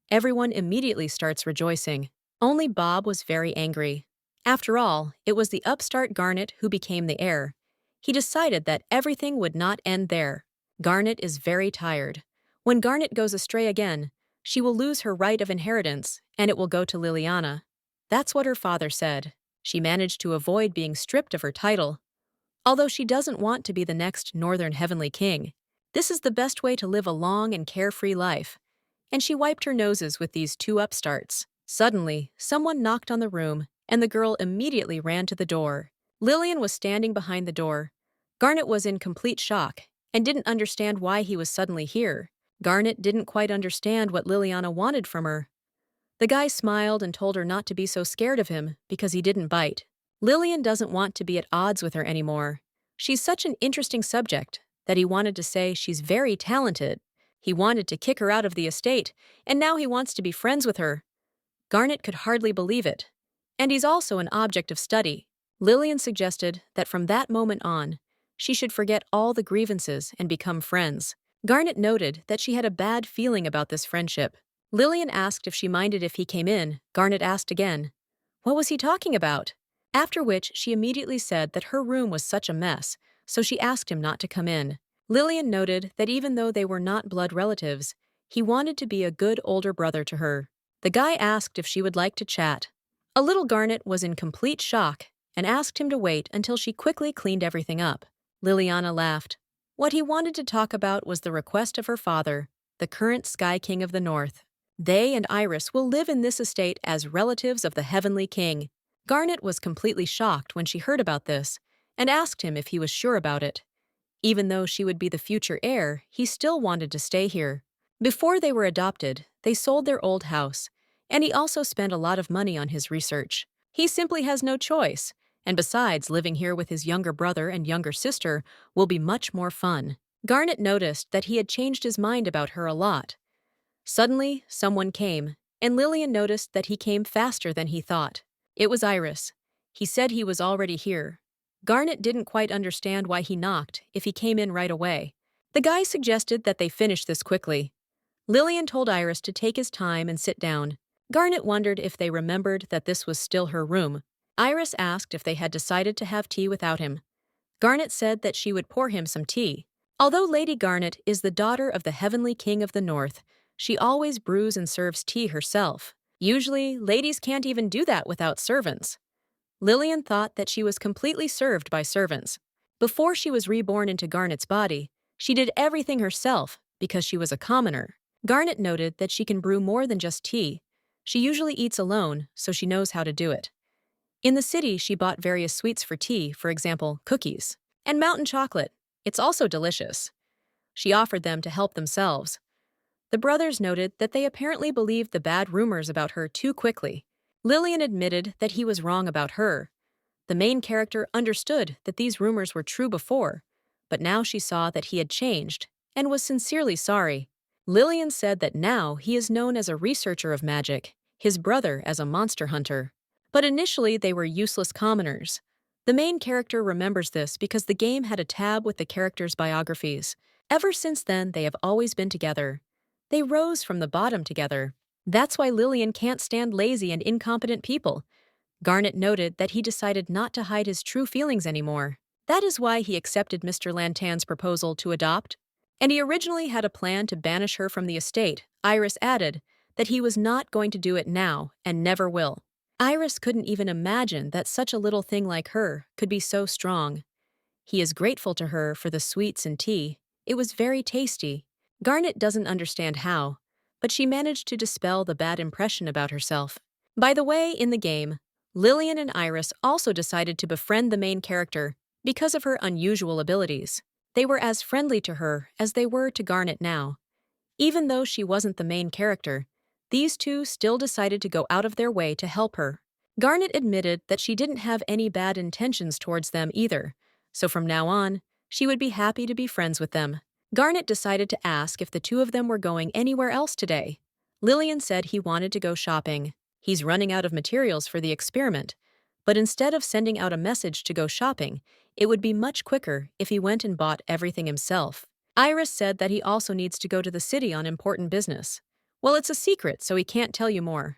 Everyone immediately starts rejoicing. Only Bob was very angry. After all, it was the upstart Garnet who became the heir. He decided that everything would not end there. Garnet is very tired. When Garnet goes astray again, she will lose her right of inheritance, and it will go to Liliana. That's what her father said. She managed to avoid being stripped of her title. Although she doesn't want to be the next Northern Heavenly King, this is the best way to live a long and carefree life. And she wiped her noses with these two upstarts. Suddenly, someone knocked on the room, and the girl immediately ran to the door. Lillian was standing behind the door. Garnet was in complete shock and didn't understand why he was suddenly here. Garnet didn't quite understand what Liliana wanted from her. The guy smiled and told her not to be so scared of him because he didn't bite. Lillian doesn't want to be at odds with her anymore. She's such an interesting subject that he wanted to say she's very talented. He wanted to kick her out of the estate, and now he wants to be friends with her. Garnet could hardly believe it. And he's also an object of study. Lillian suggested that from that moment on, she should forget all the grievances and become friends. Garnet noted that she had a bad feeling about this friendship. Lillian asked if she minded if he came in. Garnet asked again, what was he talking about? After which she immediately said that her room was such a mess, so she asked him not to come in. Lillian noted that even though they were not blood relatives, he wanted to be a good older brother to her. The guy asked if she would like to chat. A little Garnet was in complete shock and asked him to wait until she quickly cleaned everything up. Liliana laughed. What he wanted to talk about was the request of her father, the current Sky King of the North. They and Iris will live in this estate as relatives of the Heavenly King. Garnet was completely shocked when she heard about this and asked him if he was sure about it. Even though she would be the future heir, he still wanted to stay here. Before they were adopted, they sold their old house, and he also spent a lot of money on his research. He simply has no choice, and besides, living here with his younger brother and younger sister will be much more fun. Garnet noticed that he had changed his mind about her a lot. Suddenly, someone came, and Lillian noticed that he came faster than he thought. It was Iris. He said he was already here. Garnet didn't quite understand why he knocked if he came in right away. The guy suggested that they finish this quickly. Lillian told Iris to take his time and sit down. Garnet wondered if they remembered that this was still her room. Iris asked if they had decided to have tea without him. Garnet said that she would pour him some tea. Although Lady Garnet is the daughter of the Heavenly King of the North, she always brews and serves tea herself. Usually, ladies can't even do that without servants. Lillian thought that she was completely served by servants. Before she was reborn into Garnet's body, she did everything herself because she was a commoner. Garnet noted that she can brew more than just tea. She usually eats alone, so she knows how to do it. In the city, she bought various sweets for tea, for example, cookies, and mountain chocolate. It's also delicious. She offered them to help themselves. The brothers noted that they apparently believed the bad rumors about her too quickly. Lillian admitted that he was wrong about her. The main character understood that these rumors were true before, but now she saw that he had changed and was sincerely sorry. Lillian said that now he is known as a researcher of magic, his brother as a monster hunter. But initially they were useless commoners. The main character remembers this because the game had a tab with the characters' biographies. Ever since then, they have always been together. They rose from the bottom together. That's why Lillian can't stand lazy and incompetent people. Garnet noted that he decided not to hide his true feelings anymore. That is why he accepted Mr. Lantan's proposal to adopt. And he originally had a plan to banish her from the estate. Iris added that he was not going to do it now and never will. Iris couldn't even imagine that such a little thing like her could be so strong. He is grateful to her for the sweets and tea. It was very tasty. Garnet doesn't understand how, but she managed to dispel the bad impression about herself. By the way, in the game, Lillian and Iris also decided to befriend the main character because of her unusual abilities. They were as friendly to her as they were to Garnet now. Even though she wasn't the main character, these two still decided to go out of their way to help her. Garnet admitted that she didn't have any bad intentions towards them either, so from now on, she would be happy to be friends with them. Garnet decided to ask if the two of them were going anywhere else today. Lillian said he wanted to go shopping. He's running out of materials for the experiment, but instead of sending out a message to go shopping, it would be much quicker if he went and bought everything himself. Iris said that he also needs to go to the city on important business. Well, it's a secret, so he can't tell you more.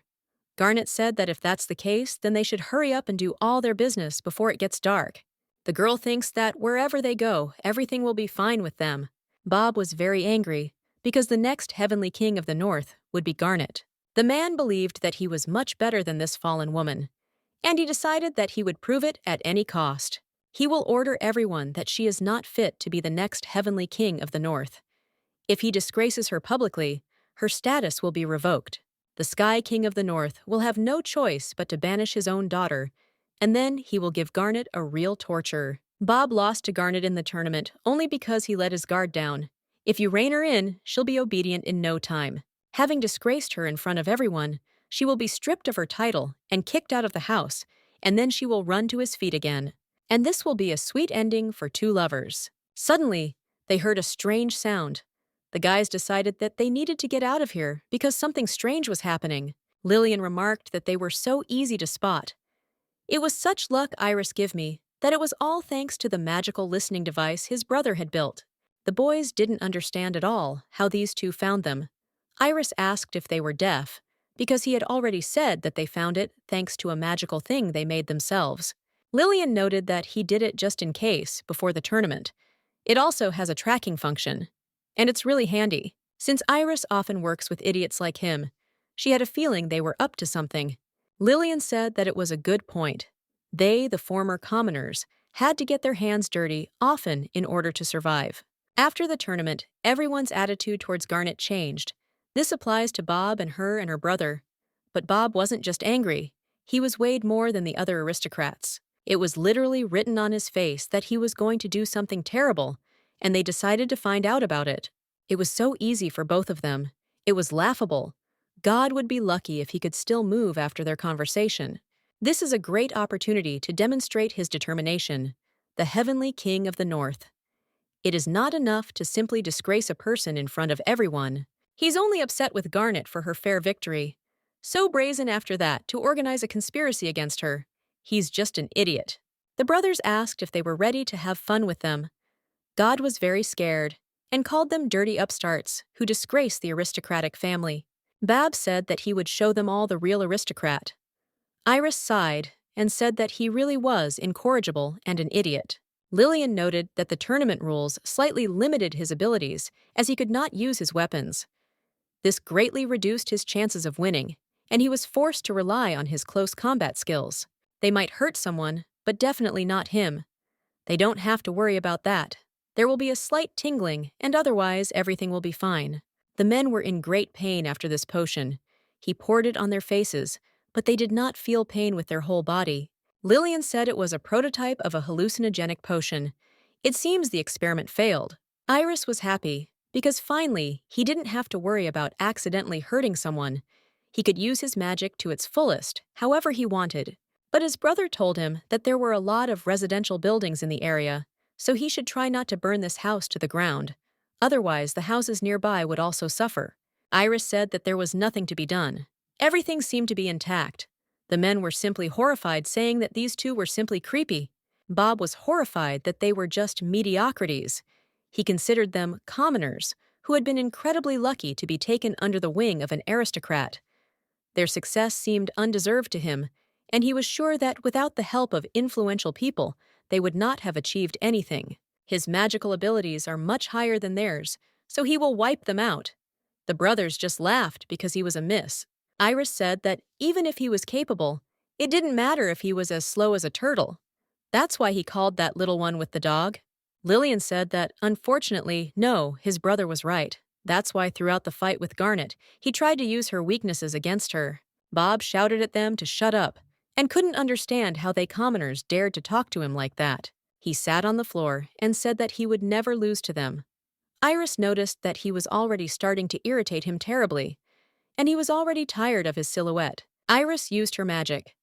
Garnet said that if that's the case, then they should hurry up and do all their business before it gets dark. The girl thinks that wherever they go, everything will be fine with them. Bob was very angry because the next Heavenly King of the North would be Garnet. The man believed that he was much better than this fallen woman, and he decided that he would prove it at any cost. He will order everyone that she is not fit to be the next Heavenly King of the North. If he disgraces her publicly, her status will be revoked. The Sky King of the North will have no choice but to banish his own daughter, and then he will give Garnet a real torture. Bob lost to Garnet in the tournament only because he let his guard down. If you rein her in, she'll be obedient in no time. Having disgraced her in front of everyone, she will be stripped of her title and kicked out of the house, and then she will run to his feet again. And this will be a sweet ending for two lovers. Suddenly, they heard a strange sound. The guys decided that they needed to get out of here because something strange was happening. Lillian remarked that they were so easy to spot. It was such luck Iris give me that it was all thanks to the magical listening device his brother had built. The boys didn't understand at all how these two found them. Iris asked if they were deaf, because he had already said that they found it thanks to a magical thing they made themselves. Lillian noted that he did it just in case, before the tournament. It also has a tracking function, and it's really handy. Since Iris often works with idiots like him, she had a feeling they were up to something. Lillian said that it was a good point. They, the former commoners, had to get their hands dirty often in order to survive. After the tournament, everyone's attitude towards Garnet changed. This applies to Bob and her brother. But Bob wasn't just angry. He was weighed more than the other aristocrats. It was literally written on his face that he was going to do something terrible, and they decided to find out about it. It was so easy for both of them. It was laughable. God would be lucky if he could still move after their conversation. This is a great opportunity to demonstrate his determination, the Heavenly King of the North. It is not enough to simply disgrace a person in front of everyone. He's only upset with Garnet for her fair victory. So brazen after that to organize a conspiracy against her. He's just an idiot. The brothers asked if they were ready to have fun with them. God was very scared and called them dirty upstarts who disgrace the aristocratic family. Bab said that he would show them all the real aristocrat. Iris sighed and said that he really was incorrigible and an idiot. Lillian noted that the tournament rules slightly limited his abilities as he could not use his weapons. This greatly reduced his chances of winning, and he was forced to rely on his close combat skills. They might hurt someone, but definitely not him. They don't have to worry about that. There will be a slight tingling, and otherwise everything will be fine. The men were in great pain after this potion. He poured it on their faces, but they did not feel pain with their whole body. Lillian said it was a prototype of a hallucinogenic potion. It seems the experiment failed. Iris was happy, because finally, he didn't have to worry about accidentally hurting someone. He could use his magic to its fullest, however he wanted. But his brother told him that there were a lot of residential buildings in the area, so he should try not to burn this house to the ground. Otherwise, the houses nearby would also suffer. Iris said that there was nothing to be done. Everything seemed to be intact. The men were simply horrified, saying that these two were simply creepy. Bob was horrified that they were just mediocrities. He considered them commoners who had been incredibly lucky to be taken under the wing of an aristocrat. Their success seemed undeserved to him, and he was sure that without the help of influential people, they would not have achieved anything. His magical abilities are much higher than theirs, so he will wipe them out. The brothers just laughed because he was a miss. Iris said that even if he was capable, it didn't matter if he was as slow as a turtle. That's why he called that little one with the dog. Lillian said that, unfortunately, no, his brother was right. That's why throughout the fight with Garnet, he tried to use her weaknesses against her. Bob shouted at them to shut up, and couldn't understand how they commoners dared to talk to him like that. He sat on the floor and said that he would never lose to them. Iris noticed that he was already starting to irritate him terribly, and he was already tired of his silhouette. Iris used her magic.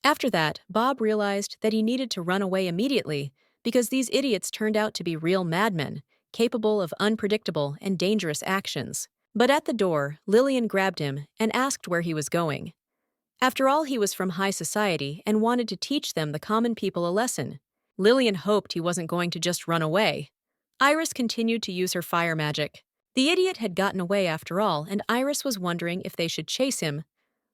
After that, Bob realized that he needed to run away immediately because these idiots turned out to be real madmen, capable of unpredictable and dangerous actions. But at the door, Lillian grabbed him and asked where he was going. After all, he was from high society and wanted to teach them the common people a lesson. Lillian hoped he wasn't going to just run away. Iris continued to use her fire magic. The idiot had gotten away after all, and Iris was wondering if they should chase him.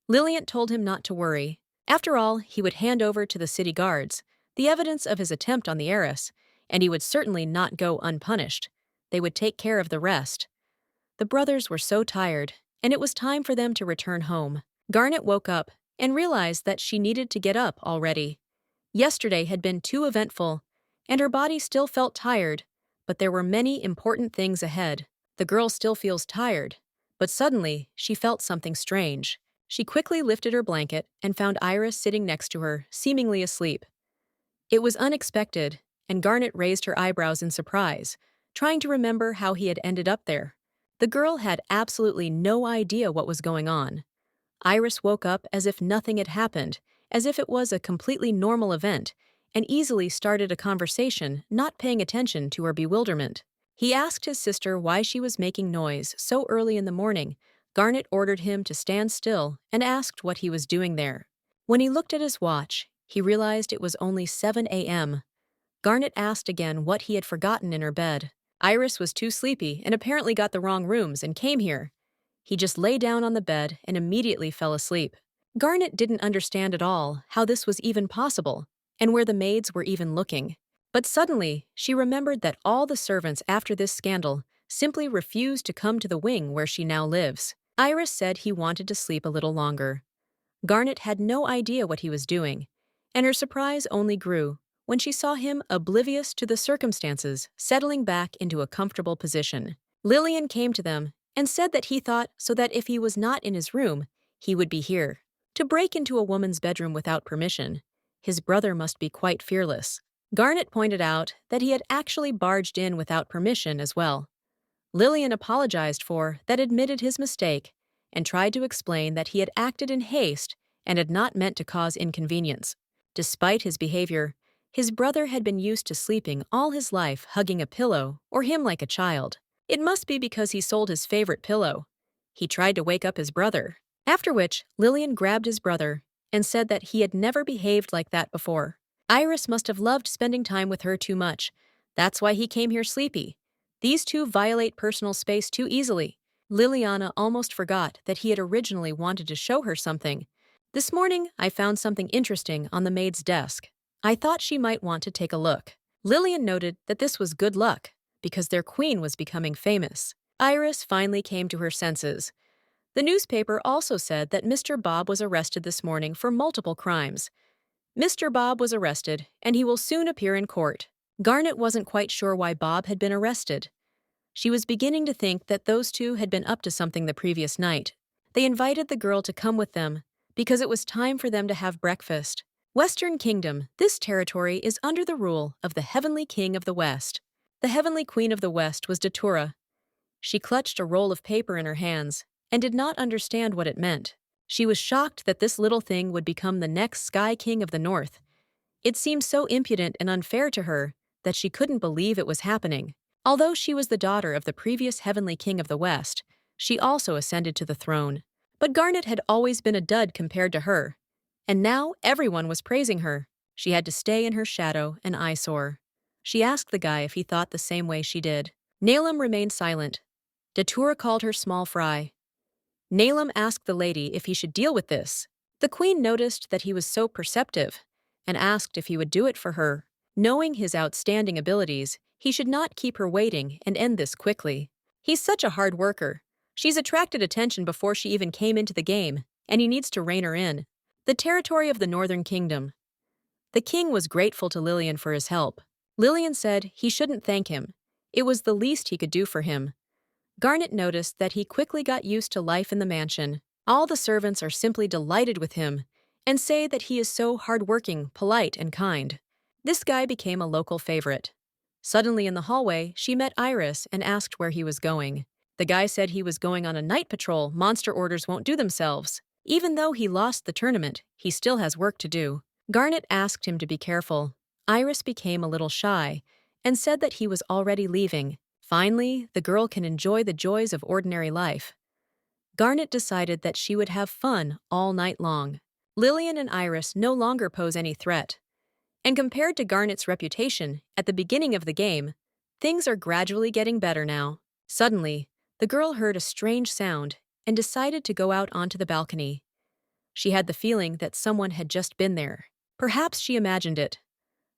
Lillian told him not to worry. After all, he would hand over to the city guards the evidence of his attempt on the heiress, and he would certainly not go unpunished. They would take care of the rest. The brothers were so tired, and it was time for them to return home. Garnet woke up and realized that she needed to get up already. Yesterday had been too eventful, and her body still felt tired, but there were many important things ahead. The girl still feels tired, but suddenly she felt something strange. She quickly lifted her blanket and found Iris sitting next to her, seemingly asleep. It was unexpected, and Garnet raised her eyebrows in surprise, trying to remember how he had ended up there. The girl had absolutely no idea what was going on. Iris woke up as if nothing had happened, as if it was a completely normal event, and easily started a conversation, not paying attention to her bewilderment. He asked his sister why she was making noise so early in the morning. Garnet ordered him to stand still and asked what he was doing there. When he looked at his watch, he realized it was only 7 a.m. Garnet asked again what he had forgotten in her bed. Iris was too sleepy and apparently got the wrong rooms and came here. He just lay down on the bed and immediately fell asleep. Garnet didn't understand at all how this was even possible, and where the maids were even looking. But suddenly, she remembered that all the servants after this scandal simply refused to come to the wing where she now lives. Iris said he wanted to sleep a little longer. Garnet had no idea what he was doing, and her surprise only grew when she saw him, oblivious to the circumstances, settling back into a comfortable position. Lillian came to them and said that he thought so that if he was not in his room, he would be here. To break into a woman's bedroom without permission, his brother must be quite fearless. Garnet pointed out that he had actually barged in without permission as well. Lillian apologized for that, admitted his mistake, and tried to explain that he had acted in haste and had not meant to cause inconvenience. Despite his behavior, his brother had been used to sleeping all his life hugging a pillow or him like a child. It must be because he sold his favorite pillow. He tried to wake up his brother, after which Lillian grabbed his brother and said that he had never behaved like that before. Iris must have loved spending time with her too much. That's why he came here sleepy. These two violate personal space too easily. Liliana almost forgot that he had originally wanted to show her something. This morning, I found something interesting on the maid's desk. I thought she might want to take a look. Lillian noted that this was good luck, because their queen was becoming famous. Iris finally came to her senses. The newspaper also said that Mr. Bob was arrested this morning for multiple crimes. Mr. Bob was arrested, and he will soon appear in court. Garnet wasn't quite sure why Bob had been arrested. She was beginning to think that those two had been up to something the previous night. They invited the girl to come with them, because it was time for them to have breakfast. Western Kingdom, this territory is under the rule of the Heavenly King of the West. The Heavenly Queen of the West was Datura. She clutched a roll of paper in her hands and did not understand what it meant. She was shocked that this little thing would become the next Sky King of the North. It seemed so impudent and unfair to her that she couldn't believe it was happening. Although she was the daughter of the previous Heavenly King of the West, she also ascended to the throne. But Garnet had always been a dud compared to her, and now everyone was praising her. She had to stay in her shadow, an eyesore. She asked the guy if he thought the same way she did. Nalem remained silent. Datura called her small fry. Nalem asked the lady if he should deal with this. The queen noticed that he was so perceptive and asked if he would do it for her. Knowing his outstanding abilities, he should not keep her waiting and end this quickly. He's such a hard worker. She's attracted attention before she even came into the game, and he needs to rein her in. The territory of the Northern Kingdom. The king was grateful to Lillian for his help. Lillian said he shouldn't thank him. It was the least he could do for him. Garnet noticed that he quickly got used to life in the mansion. All the servants are simply delighted with him and say that he is so hardworking, polite, and kind. This guy became a local favorite. Suddenly in the hallway, she met Iris and asked where he was going. The guy said he was going on a night patrol. Monster orders won't do themselves. Even though he lost the tournament, he still has work to do. Garnet asked him to be careful. Iris became a little shy and said that he was already leaving. Finally, the girl can enjoy the joys of ordinary life. Garnet decided that she would have fun all night long. Lillian and Iris no longer pose any threat. And compared to Garnet's reputation at the beginning of the game, things are gradually getting better now. Suddenly, the girl heard a strange sound and decided to go out onto the balcony. She had the feeling that someone had just been there. Perhaps she imagined it.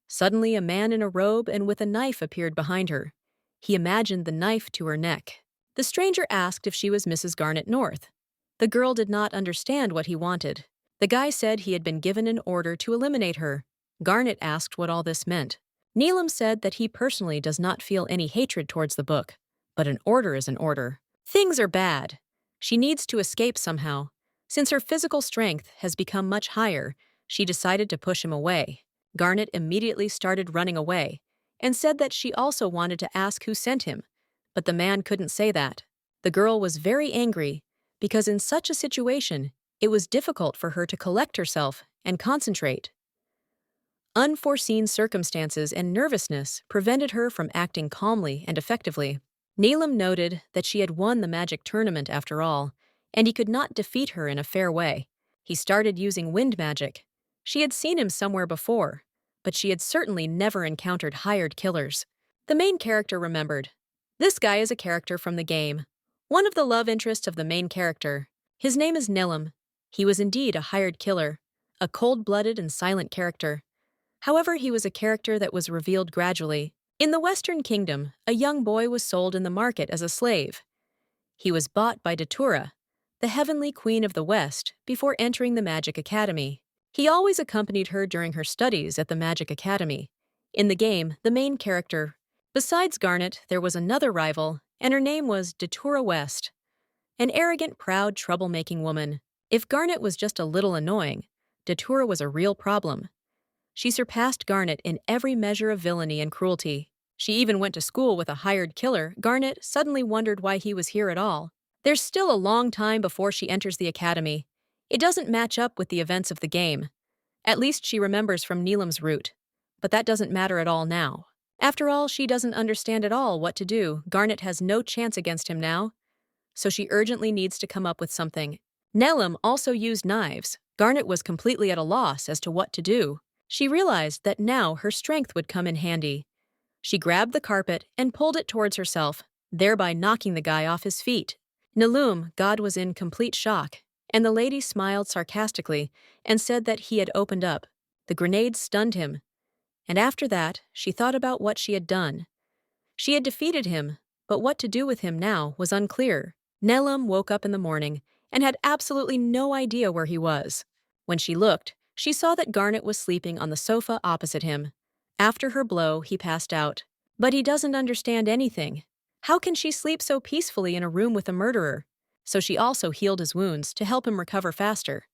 Suddenly, a man in a robe and with a knife appeared behind her. He imagined the knife to her neck. The stranger asked if she was Mrs. Garnet North. The girl did not understand what he wanted. The guy said he had been given an order to eliminate her. Garnet asked what all this meant. Neelam said that he personally does not feel any hatred towards the book, but an order is an order. Things are bad. She needs to escape somehow. Since her physical strength has become much higher, she decided to push him away. Garnet immediately started running away and said that she also wanted to ask who sent him, but the man couldn't say that. The girl was very angry because in such a situation, it was difficult for her to collect herself and concentrate. Unforeseen circumstances and nervousness prevented her from acting calmly and effectively. Neelam noted that she had won the magic tournament after all, and he could not defeat her in a fair way. He started using wind magic. She had seen him somewhere before, but she had certainly never encountered hired killers. The main character remembered. This guy is a character from the game, one of the love interests of the main character. His name is Neelam. He was indeed a hired killer, a cold-blooded and silent character. However, he was a character that was revealed gradually. In the Western Kingdom, a young boy was sold in the market as a slave. He was bought by Datura, the heavenly queen of the West, before entering the Magic Academy. He always accompanied her during her studies at the Magic Academy. In the game, the main character. Besides Garnet, there was another rival, and her name was Datura West, an arrogant, proud, troublemaking woman. If Garnet was just a little annoying, Datura was a real problem. She surpassed Garnet in every measure of villainy and cruelty. She even went to school with a hired killer. Garnet suddenly wondered why he was here at all. There's still a long time before she enters the academy. It doesn't match up with the events of the game. At least she remembers from Neelam's route. But that doesn't matter at all now. After all, she doesn't understand at all what to do. Garnet has no chance against him now, so she urgently needs to come up with something. Neelam also used knives. Garnet was completely at a loss as to what to do. She realized that now her strength would come in handy. She grabbed the carpet and pulled it towards herself, thereby knocking the guy off his feet. Neelam, God, was in complete shock, and the lady smiled sarcastically and said that he had opened up. The grenade stunned him, and after that, she thought about what she had done. She had defeated him, but what to do with him now was unclear. Neelam woke up in the morning and had absolutely no idea where he was. When she looked, she saw that Garnet was sleeping on the sofa opposite him. After her blow, he passed out. But he doesn't understand anything. How can she sleep so peacefully in a room with a murderer? So she also healed his wounds to help him recover faster.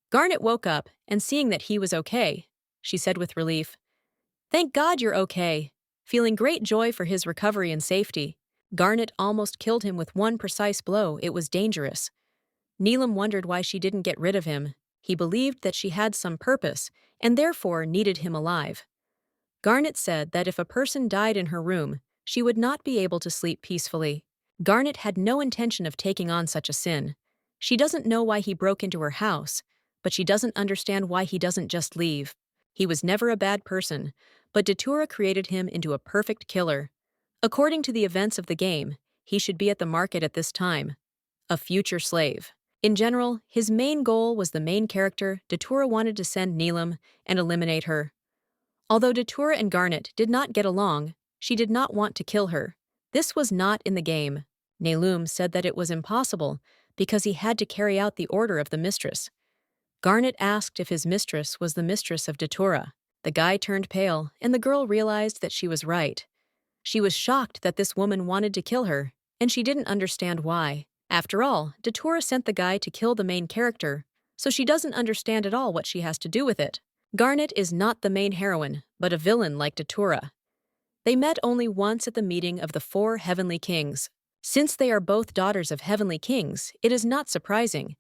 Garnet woke up, and seeing that he was okay, she said with relief, "Thank God you're okay." Feeling great joy for his recovery and safety, Garnet almost killed him with one precise blow. It was dangerous. Neelam wondered why she didn't get rid of him. He believed that she had some purpose, and therefore needed him alive. Garnet said that if a person died in her room, she would not be able to sleep peacefully. Garnet had no intention of taking on such a sin. She doesn't know why he broke into her house, but she doesn't understand why he doesn't just leave. He was never a bad person, but Datura created him into a perfect killer. According to the events of the game, he should be at the market at this time. A future slave. In general, his main goal was the main character. Datura wanted to send Neelam and eliminate her. Although Datura and Garnet did not get along, she did not want to kill her. This was not in the game. Neelam said that it was impossible because he had to carry out the order of the mistress. Garnet asked if his mistress was the mistress of Datura. The guy turned pale, and the girl realized that she was right. She was shocked that this woman wanted to kill her, and she didn't understand why. After all, Datura sent the guy to kill the main character, so she doesn't understand at all what she has to do with it. Garnet is not the main heroine, but a villain like Datura. They met only once at the meeting of the 4 heavenly kings. Since they are both daughters of heavenly kings, it is not surprising,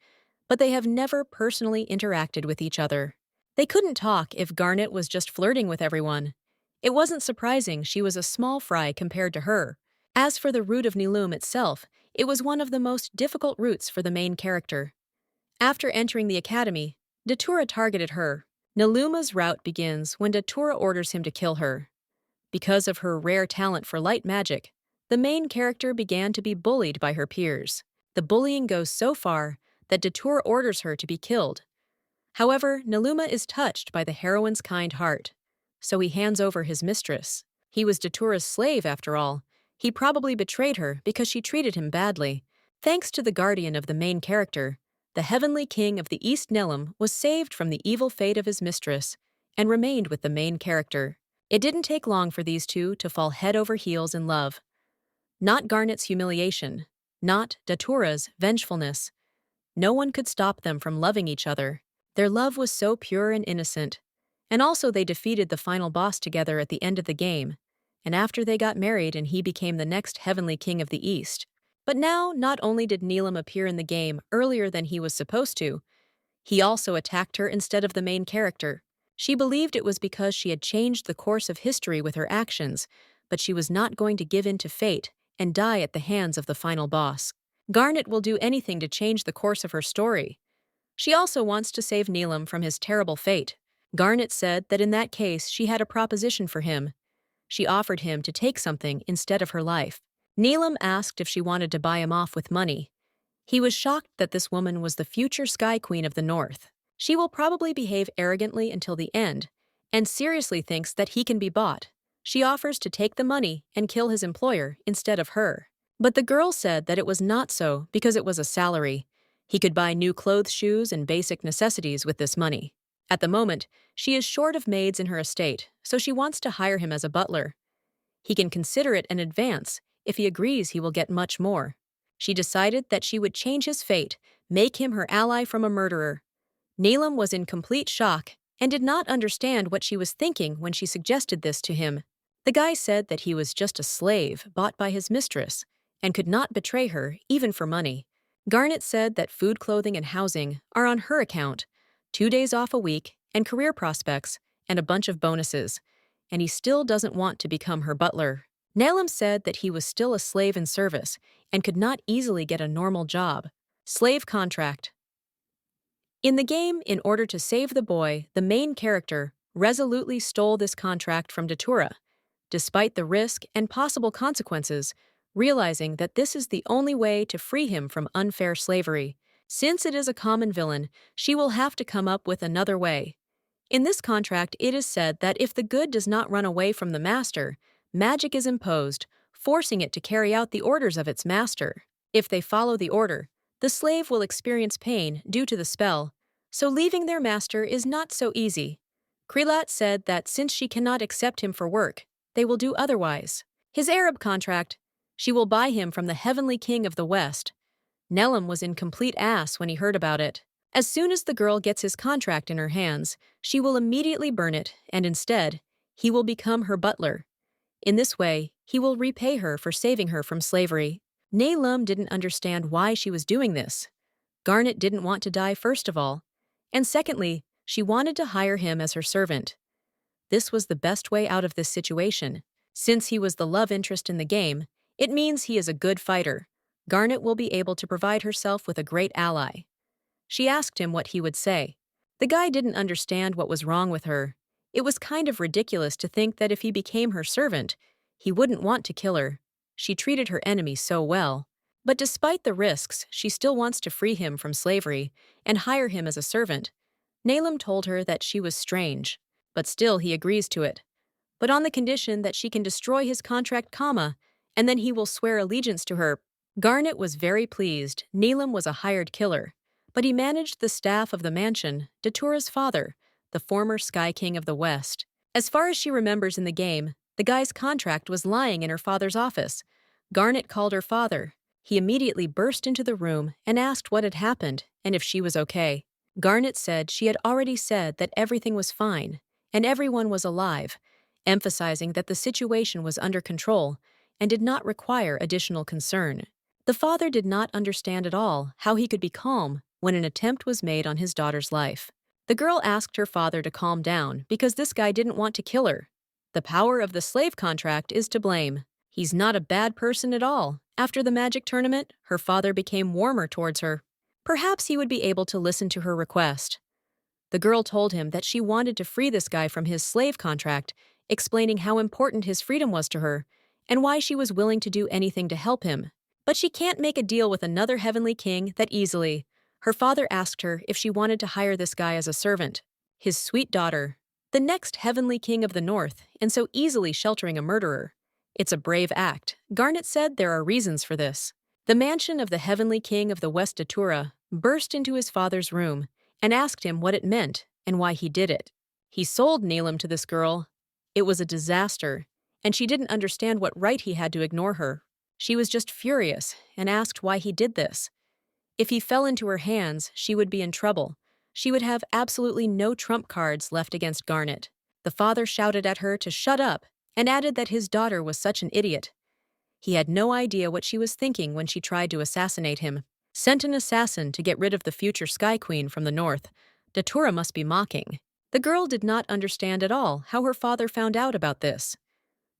but they have never personally interacted with each other. They couldn't talk if Garnet was just flirting with everyone. It wasn't surprising she was a small fry compared to her. As for the route of Neelam itself, it was one of the most difficult routes for the main character. After entering the academy, Datura targeted her. Neelam's route begins when Datura orders him to kill her. Because of her rare talent for light magic, the main character began to be bullied by her peers. The bullying goes so far that Datura orders her to be killed. However, Neelam is touched by the heroine's kind heart, so he hands over his mistress. He was Datura's slave, after all. He probably betrayed her because she treated him badly. Thanks to the guardian of the main character, the heavenly king of the East Neelam was saved from the evil fate of his mistress and remained with the main character. It didn't take long for these two to fall head over heels in love. Not Garnet's humiliation, not Datura's vengefulness. No one could stop them from loving each other. Their love was so pure and innocent. And also they defeated the final boss together at the end of the game, and after they got married and he became the next heavenly king of the East. But now, not only did Neelam appear in the game earlier than he was supposed to, he also attacked her instead of the main character. She believed it was because she had changed the course of history with her actions, but she was not going to give in to fate and die at the hands of the final boss. Garnet will do anything to change the course of her story. She also wants to save Neelam from his terrible fate. Garnet said that in that case she had a proposition for him. She offered him to take something instead of her life. Neelam asked if she wanted to buy him off with money. He was shocked that this woman was the future Sky Queen of the North. She will probably behave arrogantly until the end, and seriously thinks that he can be bought. She offers to take the money and kill his employer instead of her. But the girl said that it was not so because it was a salary. He could buy new clothes, shoes, and basic necessities with this money. At the moment, she is short of maids in her estate, so she wants to hire him as a butler. He can consider it an advance. If he agrees, he will get much more. She decided that she would change his fate, make him her ally from a murderer. Neelam was in complete shock and did not understand what she was thinking when she suggested this to him. The guy said that he was just a slave bought by his mistress and could not betray her, even for money. Garnet said that food, clothing, and housing are on her account, 2 days off a week, and career prospects, and a bunch of bonuses, and he still doesn't want to become her butler. Neelam said that he was still a slave in service and could not easily get a normal job. Slave contract. In the game, in order to save the boy, the main character resolutely stole this contract from Datura, despite the risk and possible consequences, realizing that this is the only way to free him from unfair slavery. Since it is a common villain, she will have to come up with another way. In this contract, it is said that if the good does not run away from the master, magic is imposed, forcing it to carry out the orders of its master. If they follow the order, the slave will experience pain due to the spell, so leaving their master is not so easy. Krelat said that since she cannot accept him for work, they will do otherwise. His Arab contract, she will buy him from the heavenly king of the West. Neelam was in complete ass when he heard about it. As soon as the girl gets his contract in her hands, she will immediately burn it, and instead, he will become her butler. In this way, he will repay her for saving her from slavery. Neelam didn't understand why she was doing this. Garnet didn't want to die, first of all, and secondly, she wanted to hire him as her servant. This was the best way out of this situation. Since he was the love interest in the game, it means he is a good fighter. Garnet will be able to provide herself with a great ally. She asked him what he would say. The guy didn't understand what was wrong with her. It was kind of ridiculous to think that if he became her servant, he wouldn't want to kill her. She treated her enemy so well. But despite the risks, she still wants to free him from slavery and hire him as a servant. Nalem told her that she was strange, but still he agrees to it. But on the condition that she can destroy his contract, and then he will swear allegiance to her. Garnet was very pleased. Nalem was a hired killer, but he managed the staff of the mansion, Datura's father, the former Sky King of the West. As far as she remembers in the game, the guy's contract was lying in her father's office. Garnet called her father. He immediately burst into the room and asked what had happened and if she was okay. Garnet said she had already said that everything was fine and everyone was alive, emphasizing that the situation was under control and did not require additional concern. The father did not understand at all how he could be calm when an attempt was made on his daughter's life. The girl asked her father to calm down because this guy didn't want to kill her. The power of the slave contract is to blame. He's not a bad person at all. After the magic tournament, her father became warmer towards her. Perhaps he would be able to listen to her request. The girl told him that she wanted to free this guy from his slave contract, explaining how important his freedom was to her and why she was willing to do anything to help him. But she can't make a deal with another heavenly king that easily. Her father asked her if she wanted to hire this guy as a servant. His sweet daughter, the next heavenly king of the north, and so easily sheltering a murderer. It's a brave act. Garnet said there are reasons for this. The mansion of the heavenly king of the West Datura burst into his father's room and asked him what it meant and why he did it. He sold Nalem to this girl. It was a disaster, and she didn't understand what right he had to ignore her. She was just furious and asked why he did this. If he fell into her hands, she would be in trouble. She would have absolutely no trump cards left against Garnet. The father shouted at her to shut up and added that his daughter was such an idiot. He had no idea what she was thinking when she tried to assassinate him. Sent an assassin to get rid of the future Sky Queen from the north. Datura must be mocking. The girl did not understand at all how her father found out about this.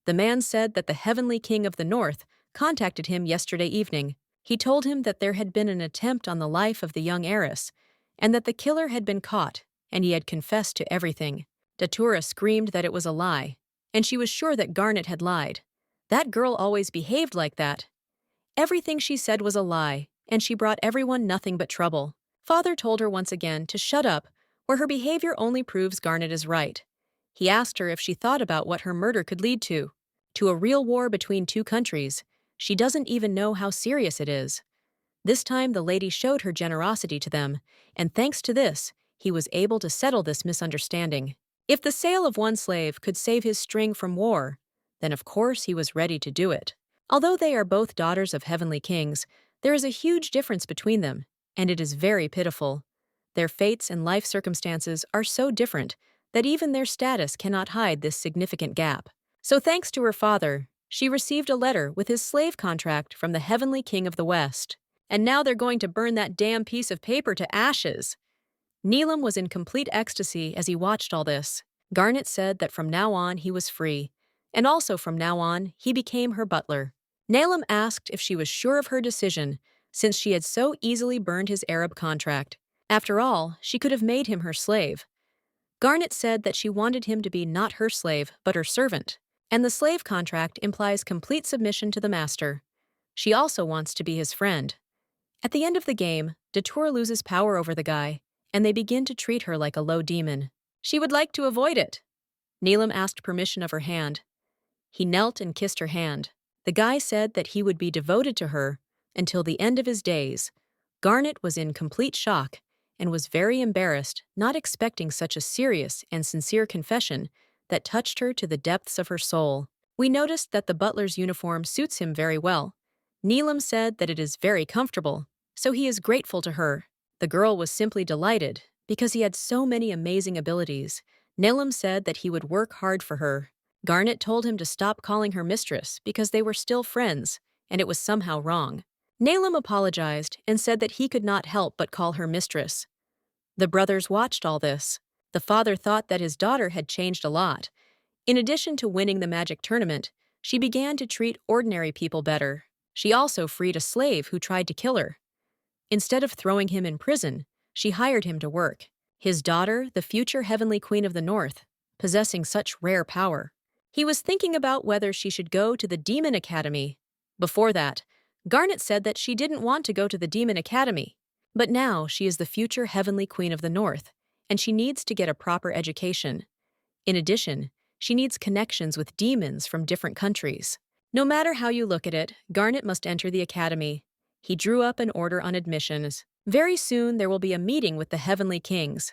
The man said that the heavenly king of the north contacted him yesterday evening. He told him that there had been an attempt on the life of the young heiress, and that the killer had been caught, and he had confessed to everything. Datura screamed that it was a lie, and she was sure that Garnet had lied. That girl always behaved like that. Everything she said was a lie, and she brought everyone nothing but trouble. Father told her once again to shut up, or her behavior only proves Garnet is right. He asked her if she thought about what her murder could lead to a real war between two countries. She doesn't even know how serious it is. This time the lady showed her generosity to them, and thanks to this, he was able to settle this misunderstanding. If the sale of one slave could save his string from war, then of course he was ready to do it. Although they are both daughters of heavenly kings, there is a huge difference between them, and it is very pitiful. Their fates and life circumstances are so different that even their status cannot hide this significant gap. So thanks to her father, she received a letter with his slave contract from the heavenly king of the West. And now they're going to burn that damn piece of paper to ashes. Nalem was in complete ecstasy as he watched all this. Garnet said that from now on he was free, and also from now on he became her butler. Nalem asked if she was sure of her decision, since she had so easily burned his Arab contract. After all, she could have made him her slave. Garnet said that she wanted him to be not her slave, but her servant, and the slave contract implies complete submission to the master. She also wants to be his friend. At the end of the game, Datura loses power over the guy, and they begin to treat her like a low demon. She would like to avoid it. Nalem asked permission of her hand. He knelt and kissed her hand. The guy said that he would be devoted to her until the end of his days. Garnet was in complete shock and was very embarrassed, not expecting such a serious and sincere confession that touched her to the depths of her soul. We noticed that the butler's uniform suits him very well. Nalem said that it is very comfortable, so he is grateful to her. The girl was simply delighted because he had so many amazing abilities. Nalem said that he would work hard for her. Garnet told him to stop calling her mistress because they were still friends, and it was somehow wrong. Nalem apologized and said that he could not help but call her mistress. The brothers watched all this. The father thought that his daughter had changed a lot. In addition to winning the magic tournament, she began to treat ordinary people better. She also freed a slave who tried to kill her. Instead of throwing him in prison, she hired him to work. His daughter, the future heavenly queen of the north, possessing such rare power. He was thinking about whether she should go to the Demon Academy. Before that, Garnet said that she didn't want to go to the Demon Academy, but now she is the future Heavenly Queen of the North, and she needs to get a proper education. In addition, she needs connections with demons from different countries. No matter how you look at it, Garnet must enter the academy. He drew up an order on admissions. Very soon there will be a meeting with the Heavenly Kings.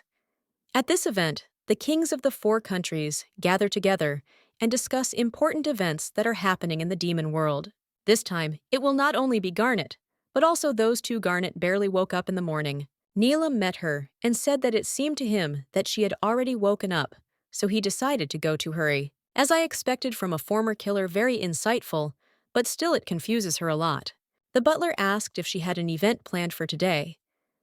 At this event, the kings of the 4 countries gather together and discuss important events that are happening in the demon world. This time, it will not only be Garnet, but also those 2 Garnet barely woke up in the morning. Neelam met her and said that it seemed to him that she had already woken up, so he decided to go to hurry. As I expected from a former killer, very insightful, but still it confuses her a lot. The butler asked if she had an event planned for today.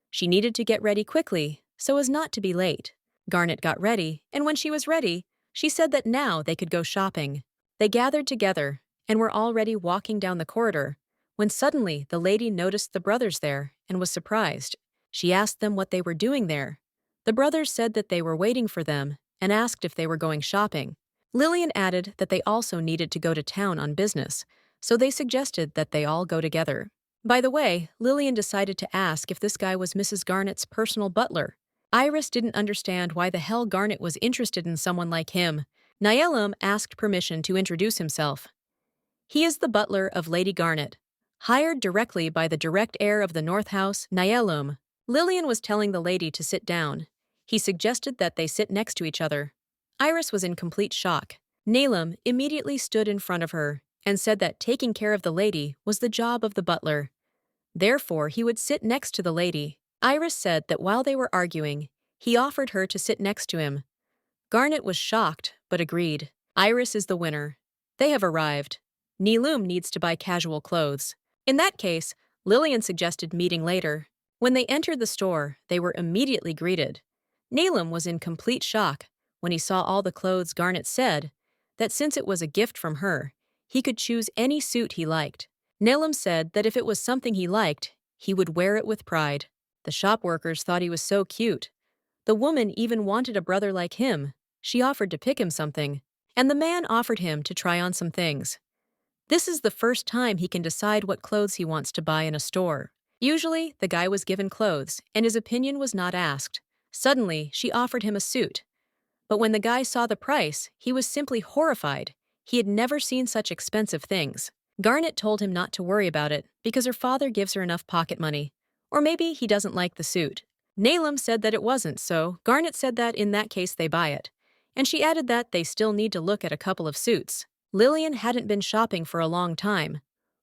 She needed to get ready quickly, so as not to be late. Garnet got ready, and when she was ready, she said that now they could go shopping. They gathered together and were already walking down the corridor, when suddenly the lady noticed the brothers there and was surprised. She asked them what they were doing there. The brothers said that they were waiting for them and asked if they were going shopping. Lillian added that they also needed to go to town on business, so they suggested that they all go together. By the way, Lillian decided to ask if this guy was Mrs. Garnet's personal butler. Iris didn't understand why the hell Garnet was interested in someone like him. Neelam asked permission to introduce himself. He is the butler of Lady Garnet, hired directly by the direct heir of the North House, Neelam. Lillian was telling the lady to sit down. He suggested that they sit next to each other. Iris was in complete shock. Neelam immediately stood in front of her and said that taking care of the lady was the job of the butler. Therefore, he would sit next to the lady. Iris said that while they were arguing, he offered her to sit next to him. Garnet was shocked, but agreed. Iris is the winner. They have arrived. Neelam needs to buy casual clothes. In that case, Lillian suggested meeting later. When they entered the store, they were immediately greeted. Neelam was in complete shock when he saw all the clothes. Garnet said that since it was a gift from her, he could choose any suit he liked. Neelam said that if it was something he liked, he would wear it with pride. The shop workers thought he was so cute. The woman even wanted a brother like him. She offered to pick him something, and the man offered him to try on some things. This is the first time he can decide what clothes he wants to buy in a store. Usually, the guy was given clothes, and his opinion was not asked. Suddenly, she offered him a suit. But when the guy saw the price, he was simply horrified. He had never seen such expensive things. Garnet told him not to worry about it because her father gives her enough pocket money. Or maybe he doesn't like the suit. Neelam said that it wasn't, so Garnet said that in that case they buy it. And she added that they still need to look at a couple of suits. Lillian hadn't been shopping for a long time,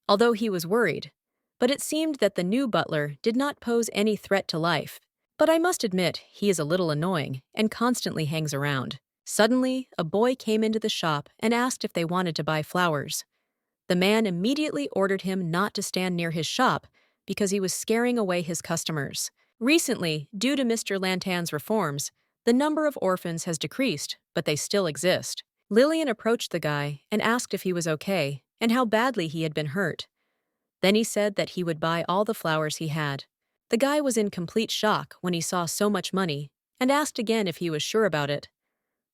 although he was worried. But it seemed that the new butler did not pose any threat to life. But I must admit, he is a little annoying and constantly hangs around. Suddenly, a boy came into the shop and asked if they wanted to buy flowers. The man immediately ordered him not to stand near his shop because he was scaring away his customers. Recently, due to Mr. Lantan's reforms, the number of orphans has decreased, but they still exist. Lillian approached the guy and asked if he was okay and how badly he had been hurt. Then he said that he would buy all the flowers he had. The guy was in complete shock when he saw so much money and asked again if he was sure about it.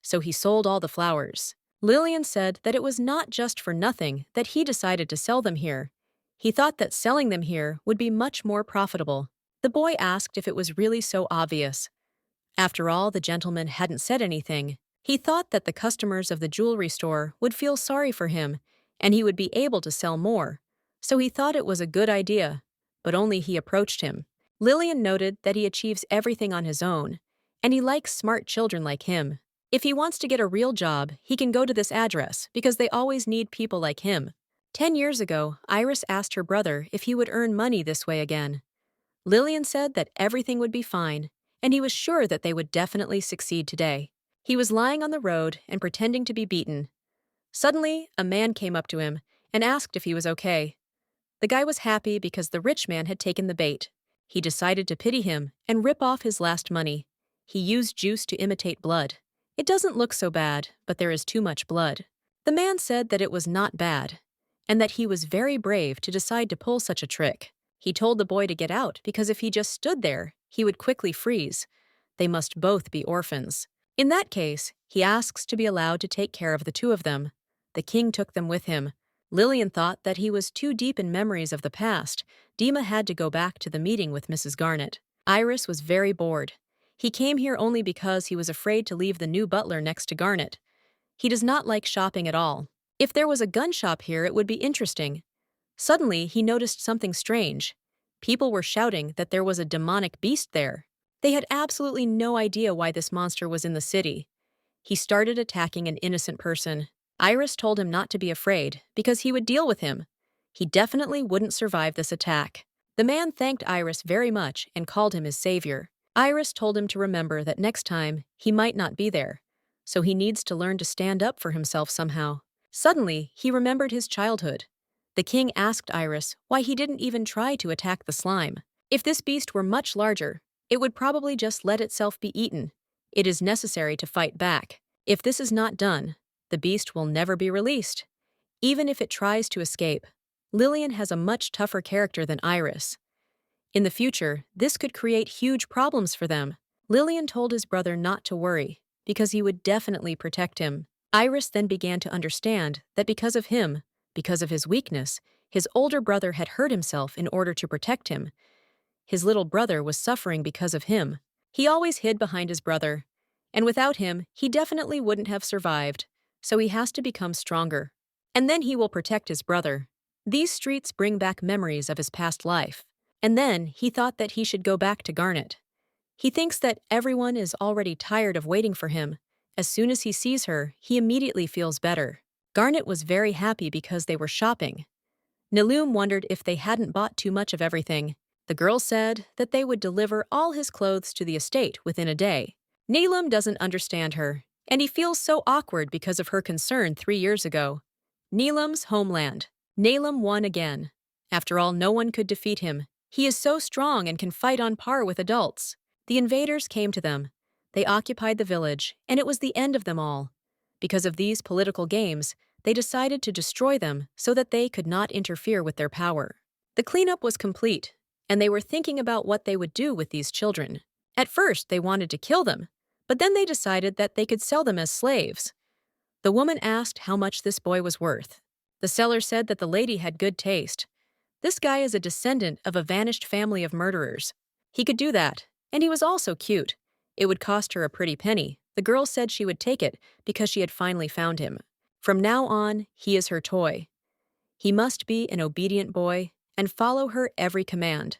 So he sold all the flowers. Lillian said that it was not just for nothing that he decided to sell them here. He thought that selling them here would be much more profitable. The boy asked if it was really so obvious. After all, the gentleman hadn't said anything. He thought that the customers of the jewelry store would feel sorry for him, and he would be able to sell more. So he thought it was a good idea, but only he approached him. Lillian noted that he achieves everything on his own, and he likes smart children like him. If he wants to get a real job, he can go to this address because they always need people like him. 10 years ago, Iris asked her brother if he would earn money this way again. Lillian said that everything would be fine, and he was sure that they would definitely succeed today. He was lying on the road and pretending to be beaten. Suddenly, a man came up to him and asked if he was okay. The guy was happy because the rich man had taken the bait. He decided to pity him and rip off his last money. He used juice to imitate blood. It doesn't look so bad, but there is too much blood. The man said that it was not bad, and that he was very brave to decide to pull such a trick. He told the boy to get out because if he just stood there, he would quickly freeze. They must both be orphans. In that case, he asks to be allowed to take care of the 2 of them. The king took them with him. Lillian thought that he was too deep in memories of the past. Dima had to go back to the meeting with Mrs. Garnet. Iris was very bored. He came here only because he was afraid to leave the new butler next to Garnet. He does not like shopping at all. If there was a gun shop here, it would be interesting. Suddenly, he noticed something strange. People were shouting that there was a demonic beast there. They had absolutely no idea why this monster was in the city. He started attacking an innocent person. Iris told him not to be afraid, because he would deal with him. He definitely wouldn't survive this attack. The man thanked Iris very much and called him his savior. Iris told him to remember that next time, he might not be there, so he needs to learn to stand up for himself somehow. Suddenly, he remembered his childhood. The king asked Iris why he didn't even try to attack the slime. If this beast were much larger, it would probably just let itself be eaten. It is necessary to fight back. If this is not done, the beast will never be released, even if it tries to escape. Lillian has a much tougher character than Iris. In the future, this could create huge problems for them. Lillian told his brother not to worry, because he would definitely protect him. Iris then began to understand that because of him, because of his weakness, his older brother had hurt himself in order to protect him. His little brother was suffering because of him. He always hid behind his brother, and without him, he definitely wouldn't have survived, so he has to become stronger. And then he will protect his brother. These streets bring back memories of his past life. And then he thought that he should go back to Garnet. He thinks that everyone is already tired of waiting for him. As soon as he sees her, he immediately feels better. Garnet was very happy because they were shopping. Niloom wondered if they hadn't bought too much of everything. The girl said that they would deliver all his clothes to the estate within a day. Niloom doesn't understand her, and he feels so awkward because of her concern 3 years ago. Niloom's homeland. Niloom won again. After all, no one could defeat him. He is so strong and can fight on par with adults. The invaders came to them. They occupied the village, and it was the end of them all. Because of these political games, they decided to destroy them so that they could not interfere with their power. The cleanup was complete, and they were thinking about what they would do with these children. At first, they wanted to kill them, but then they decided that they could sell them as slaves. The woman asked how much this boy was worth. The seller said that the lady had good taste. This guy is a descendant of a vanished family of murderers. He could do that, and he was also cute. It would cost her a pretty penny. The girl said she would take it because she had finally found him. From now on, he is her toy. He must be an obedient boy and follow her every command.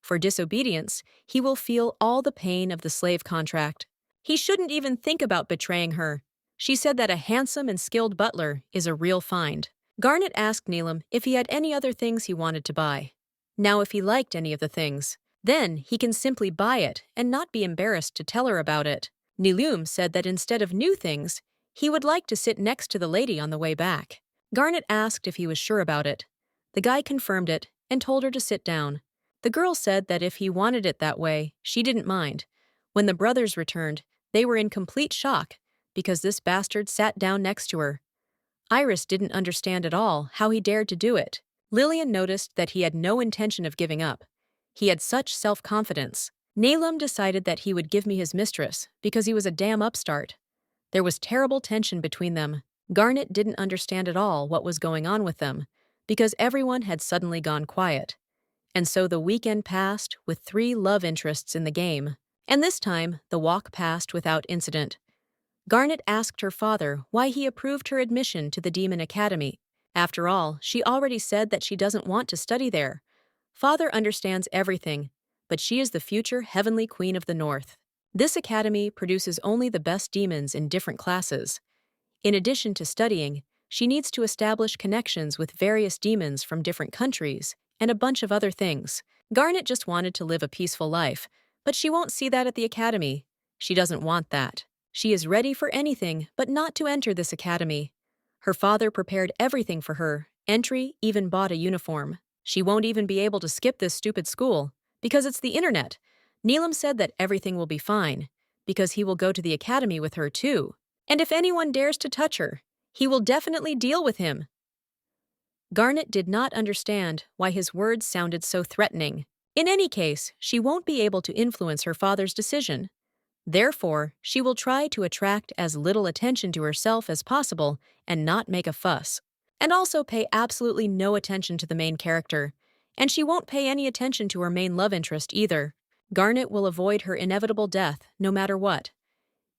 For disobedience, he will feel all the pain of the slave contract. He shouldn't even think about betraying her. She said that a handsome and skilled butler is a real find. Garnet asked Niloom if he had any other things he wanted to buy. Now if he liked any of the things, then he can simply buy it and not be embarrassed to tell her about it. Niloom said that instead of new things, he would like to sit next to the lady on the way back. Garnet asked if he was sure about it. The guy confirmed it and told her to sit down. The girl said that if he wanted it that way, she didn't mind. When the brothers returned, they were in complete shock because this bastard sat down next to her. Iris didn't understand at all how he dared to do it. Lillian noticed that he had no intention of giving up. He had such self-confidence. Niloom decided that he would give me his mistress because he was a damn upstart. There was terrible tension between them. Garnet didn't understand at all what was going on with them because everyone had suddenly gone quiet. And so the weekend passed with 3 love interests in the game. And this time, the walk passed without incident. Garnet asked her father why he approved her admission to the Demon Academy. After all, she already said that she doesn't want to study there. Father understands everything, but she is the future Heavenly Queen of the North. This academy produces only the best demons in different classes. In addition to studying, she needs to establish connections with various demons from different countries and a bunch of other things. Garnet just wanted to live a peaceful life, but she won't see that at the academy. She doesn't want that. She is ready for anything but not to enter this academy. Her father prepared everything for her. Entry even bought a uniform. She won't even be able to skip this stupid school because it's the internet. Niloom said that everything will be fine because he will go to the academy with her too. And if anyone dares to touch her, he will definitely deal with him. Garnet did not understand why his words sounded so threatening. In any case, she won't be able to influence her father's decision. Therefore, she will try to attract as little attention to herself as possible and not make a fuss. And also pay absolutely no attention to the main character. And she won't pay any attention to her main love interest either. Garnet will avoid her inevitable death, no matter what.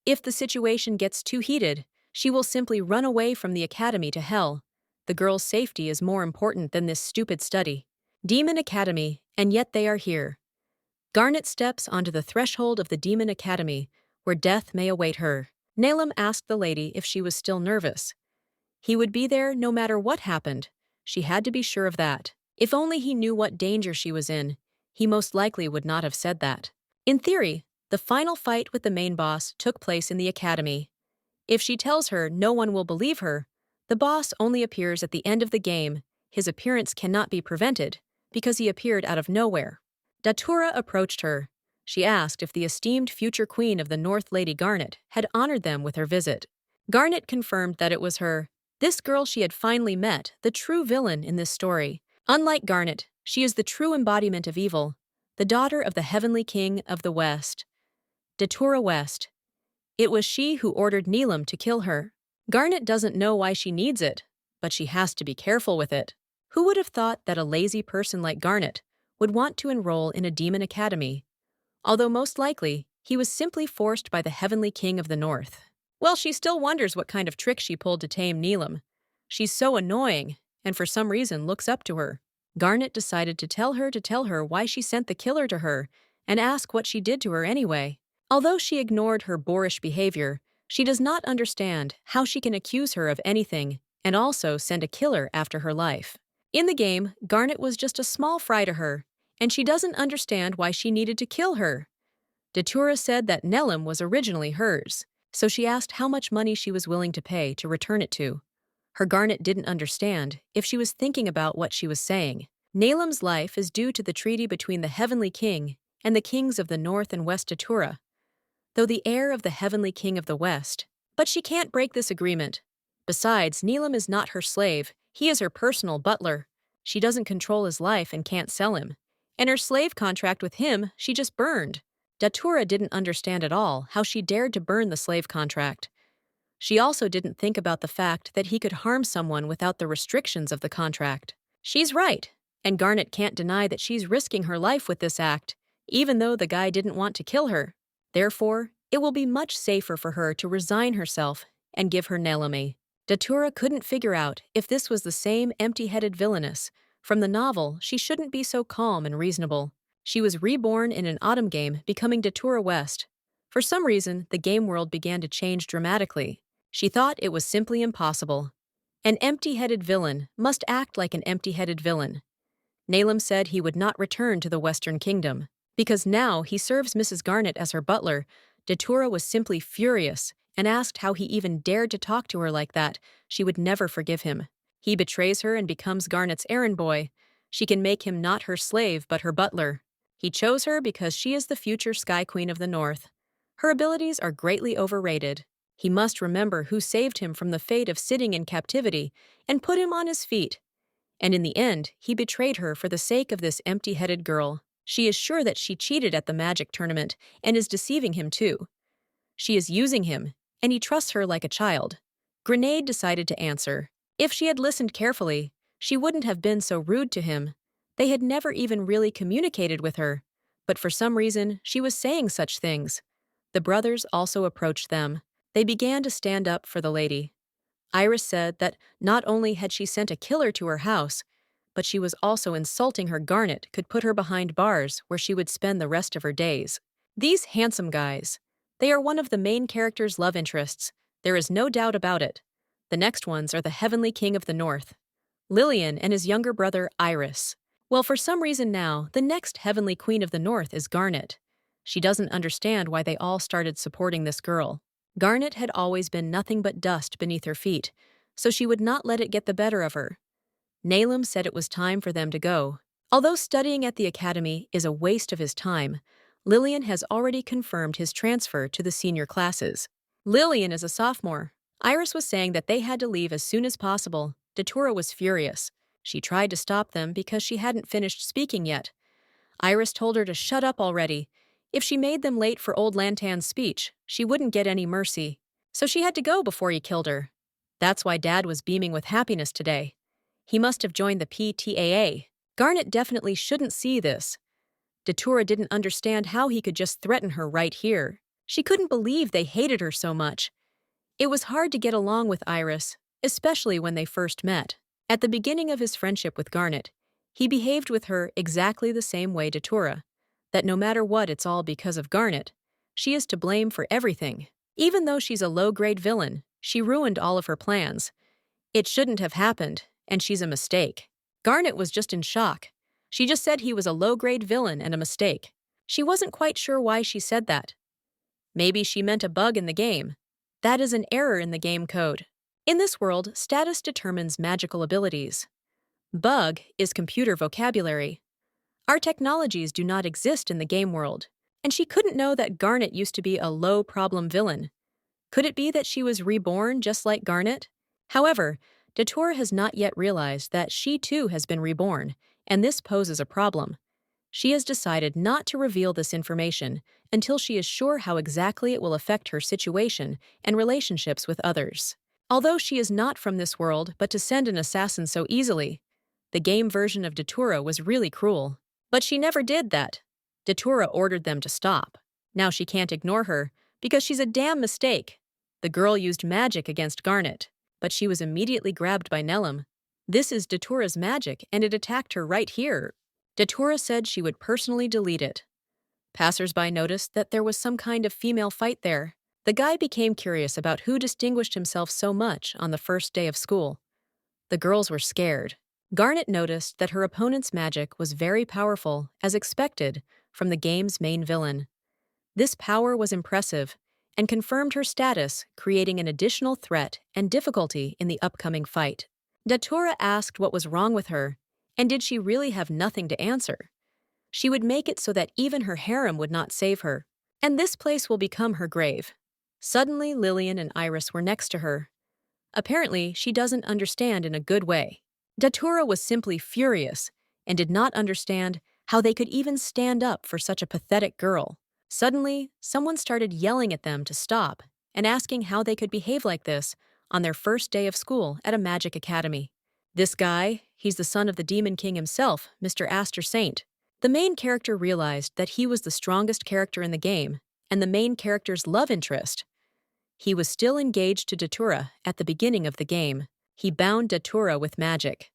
If the situation gets too heated, she will simply run away from the academy to hell. The girl's safety is more important than this stupid study. Demon Academy, and yet they are here. Garnet steps onto the threshold of the Demon Academy, where death may await her. Nalem asked the lady if she was still nervous. He would be there no matter what happened. She had to be sure of that. If only he knew what danger she was in, he most likely would not have said that. In theory, the final fight with the main boss took place in the academy. If she tells her no one will believe her, the boss only appears at the end of the game. His appearance cannot be prevented, because he appeared out of nowhere. Datura approached her. She asked if the esteemed future queen of the North, Lady Garnet, had honored them with her visit. Garnet confirmed that it was her. This girl she had finally met, the true villain in this story. Unlike Garnet, she is the true embodiment of evil, the daughter of the Heavenly King of the West. Datura West. It was she who ordered Neelam to kill her. Garnet doesn't know why she needs it, but she has to be careful with it. Who would have thought that a lazy person like Garnet would want to enroll in a demon academy? Although most likely, he was simply forced by the Heavenly King of the North. Well, she still wonders what kind of trick she pulled to tame Neelam. She's so annoying, and for some reason looks up to her. Garnet decided to tell her why she sent the killer to her, and ask what she did to her anyway. Although she ignored her boorish behavior, she does not understand how she can accuse her of anything and also send a killer after her life. In the game, Garnet was just a small fry to her, and she doesn't understand why she needed to kill her. Datura said that Neelam was originally hers, so she asked how much money she was willing to pay to return it to. Her Garnet didn't understand if she was thinking about what she was saying. Neelam's life is due to the treaty between the Heavenly King and the kings of the North and West Datura, though the heir of the Heavenly King of the West. But she can't break this agreement. Besides, Neelam is not her slave, he is her personal butler. She doesn't control his life and can't sell him. And her slave contract with him, she just burned. Datura didn't understand at all how she dared to burn the slave contract. She also didn't think about the fact that he could harm someone without the restrictions of the contract. She's right, and Garnet can't deny that she's risking her life with this act, even though the guy didn't want to kill her. Therefore, it will be much safer for her to resign herself and give her Neelami. Datura couldn't figure out if this was the same empty-headed villainess from the novel. She shouldn't be so calm and reasonable. She was reborn in an autumn game, becoming Datura West. For some reason, the game world began to change dramatically. She thought it was simply impossible. An empty-headed villain must act like an empty-headed villain. Neelam said he would not return to the Western Kingdom, because now he serves Mrs. Garnet as her butler. Datura was simply furious and asked how he even dared to talk to her like that. She would never forgive him. He betrays her and becomes Garnet's errand boy. She can make him not her slave but her butler. He chose her because she is the future Sky Queen of the North. Her abilities are greatly overrated. He must remember who saved him from the fate of sitting in captivity and put him on his feet. And in the end, he betrayed her for the sake of this empty-headed girl. She is sure that she cheated at the magic tournament and is deceiving him too. She is using him, and he trusts her like a child. Grenade decided to answer. If she had listened carefully, she wouldn't have been so rude to him. They had never even really communicated with her, but for some reason, she was saying such things. The brothers also approached them. They began to stand up for the lady. Iris said that not only had she sent a killer to her house, but she was also insulting her. Garnet could put her behind bars where she would spend the rest of her days. These handsome guys. They are one of the main character's love interests. There is no doubt about it. The next ones are the Heavenly King of the North, Lillian, and his younger brother, Iris. Well, for some reason now, the next Heavenly Queen of the North is Garnet. She doesn't understand why they all started supporting this girl. Garnet had always been nothing but dust beneath her feet, so she would not let it get the better of her. Neelam said it was time for them to go. Although studying at the academy is a waste of his time, Lillian has already confirmed his transfer to the senior classes. Lillian is a sophomore. Iris was saying that they had to leave as soon as possible. Datura was furious. She tried to stop them because she hadn't finished speaking yet. Iris told her to shut up already. If she made them late for old Lantan's speech, she wouldn't get any mercy. So she had to go before he killed her. That's why Dad was beaming with happiness today. He must have joined the PTAA. Garnet definitely shouldn't see this. Datura didn't understand how he could just threaten her right here. She couldn't believe they hated her so much. It was hard to get along with Iris, especially when they first met. At the beginning of his friendship with Garnet, he behaved with her exactly the same way Datura, that no matter what, it's all because of Garnet. She is to blame for everything. Even though she's a low-grade villain, she ruined all of her plans. It shouldn't have happened, and she's a mistake. Garnet was just in shock. She just said he was a low-grade villain and a mistake. She wasn't quite sure why she said that. Maybe she meant a bug in the game. That is an error in the game code. In this world, status determines magical abilities. Bug is computer vocabulary. Our technologies do not exist in the game world, and she couldn't know that Garnet used to be a low-problem villain. Could it be that she was reborn just like Garnet? However, Datura has not yet realized that she too has been reborn, and this poses a problem. She has decided not to reveal this information until she is sure how exactly it will affect her situation and relationships with others. Although she is not from this world but to send an assassin so easily, the game version of Datura was really cruel. But she never did that. Datura ordered them to stop. Now she can't ignore her because she's a damn mistake. The girl used magic against Garnet, but she was immediately grabbed by Nelim. This is Datura's magic, and it attacked her right here. Datura said she would personally delete it. Passers-by noticed that there was some kind of female fight there. The guy became curious about who distinguished himself so much on the first day of school. The girls were scared. Garnet noticed that her opponent's magic was very powerful, as expected, from the game's main villain. This power was impressive and confirmed her status, creating an additional threat and difficulty in the upcoming fight. Datura asked what was wrong with her, and did she really have nothing to answer? She would make it so that even her harem would not save her, and this place will become her grave. Suddenly, Lillian and Iris were next to her. Apparently, she doesn't understand in a good way. Datura was simply furious and did not understand how they could even stand up for such a pathetic girl. Suddenly, someone started yelling at them to stop and asking how they could behave like this on their first day of school at a magic academy. This guy, he's the son of the Demon King himself, Mr. Aster Saint. The main character realized that he was the strongest character in the game and the main character's love interest. He was still engaged to Datura at the beginning of the game. He bound Datura with magic.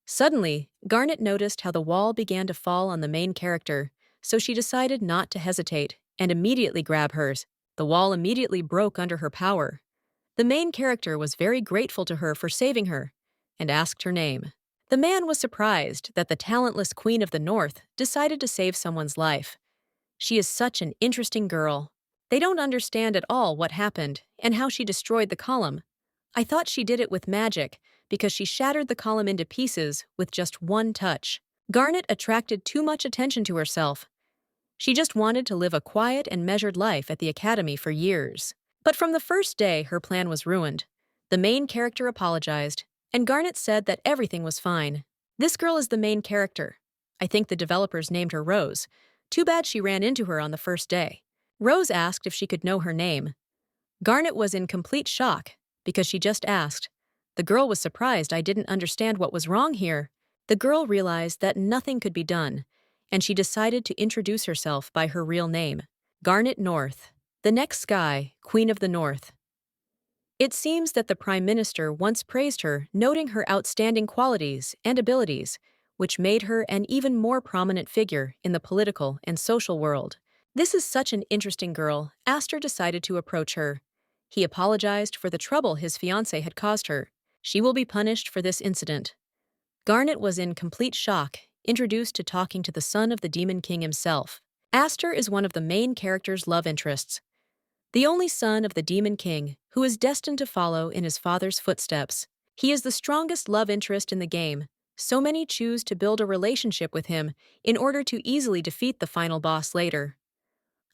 Suddenly, Garnet noticed how the wall began to fall on the main character, so she decided not to hesitate and immediately grab hers. The wall immediately broke under her power. The main character was very grateful to her for saving her and asked her name. The man was surprised that the talentless Queen of the North decided to save someone's life. She is such an interesting girl. They don't understand at all what happened and how she destroyed the column. I thought she did it with magic because she shattered the column into pieces with just one touch. Garnet attracted too much attention to herself. She just wanted to live a quiet and measured life at the academy for years. But from the first day, her plan was ruined. The main character apologized, and Garnet said that everything was fine. This girl is the main character. I think the developers named her Rose. Too bad she ran into her on the first day. Rose asked if she could know her name. Garnet was in complete shock because she just asked. The girl was surprised I didn't understand what was wrong here. The girl realized that nothing could be done, and she decided to introduce herself by her real name, Garnet North, the next Sky, Queen of the North. It seems that the Prime Minister once praised her, noting her outstanding qualities and abilities, which made her an even more prominent figure in the political and social world. This is such an interesting girl. Aster decided to approach her. He apologized for the trouble his fiancé had caused her. She will be punished for this incident. Garnet was in complete shock, introduced to talking to the son of the Demon King himself. Aster is one of the main character's love interests. The only son of the Demon King, who is destined to follow in his father's footsteps. He is the strongest love interest in the game. So many choose to build a relationship with him in order to easily defeat the final boss later.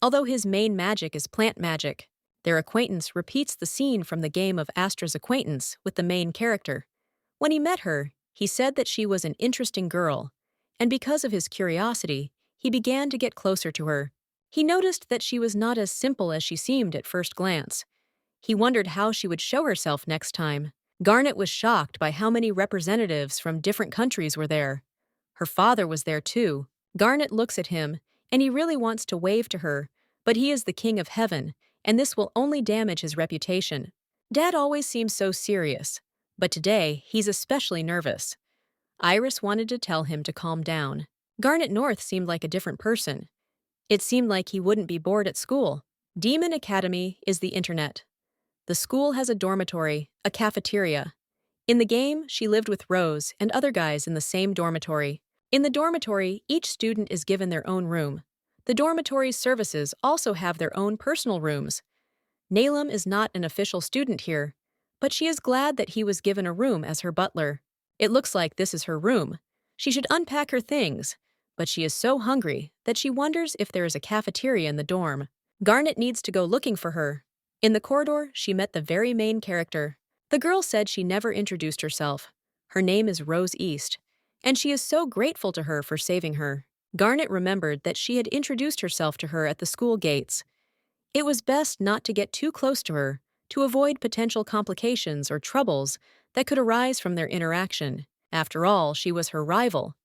Although his main magic is plant magic, their acquaintance repeats the scene from the game of Astra's acquaintance with the main character. When he met her, he said that she was an interesting girl, and because of his curiosity, he began to get closer to her. He noticed that she was not as simple as she seemed at first glance. He wondered how she would show herself next time. Garnet was shocked by how many representatives from different countries were there. Her father was there too. Garnet looks at him, and he really wants to wave to her, but he is the king of heaven, and this will only damage his reputation. Dad always seems so serious, but today he's especially nervous. Iris wanted to tell him to calm down. Garnet North seemed like a different person. It seemed like he wouldn't be bored at school. Demon Academy is the internet. The school has a dormitory, a cafeteria. In the game, she lived with Rose and other guys in the same dormitory. In the dormitory, each student is given their own room. The dormitory's services also have their own personal rooms. Nalem is not an official student here, but she is glad that he was given a room as her butler. It looks like this is her room. She should unpack her things, but she is so hungry that she wonders if there is a cafeteria in the dorm. Garnet needs to go looking for her. In the corridor, she met the very main character. The girl said she never introduced herself. Her name is Rose East, and she is so grateful to her for saving her. Garnet remembered that she had introduced herself to her at the school gates. It was best not to get too close to her, to avoid potential complications or troubles that could arise from their interaction. After all, she was her rival.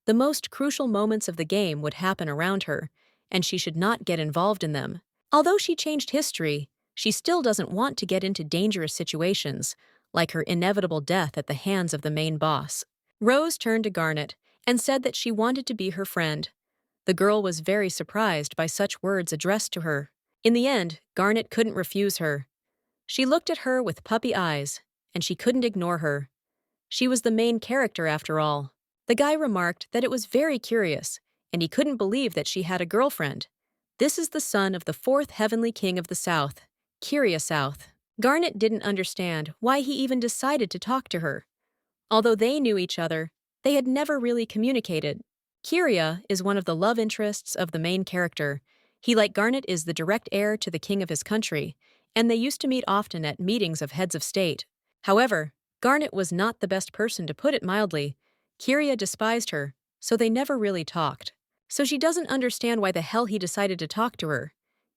The most crucial moments of the game would happen around her, and she should not get involved in them. Although she changed history, she still doesn't want to get into dangerous situations, like her inevitable death at the hands of the main boss. Rose turned to Garnet and said that she wanted to be her friend. The girl was very surprised by such words addressed to her. In the end, Garnet couldn't refuse her. She looked at her with puppy eyes, and she couldn't ignore her. She was the main character after all. The guy remarked that it was very curious, and he couldn't believe that she had a girlfriend. This is the son of the fourth heavenly king of the South, Kyria South. Garnet didn't understand why he even decided to talk to her. Although they knew each other, they had never really communicated. Kyria is one of the love interests of the main character. He, like Garnet, is the direct heir to the king of his country, and they used to meet often at meetings of heads of state. However, Garnet was not the best person, to put it mildly. Kyria despised her, so they never really talked. So she doesn't understand why the hell he decided to talk to her.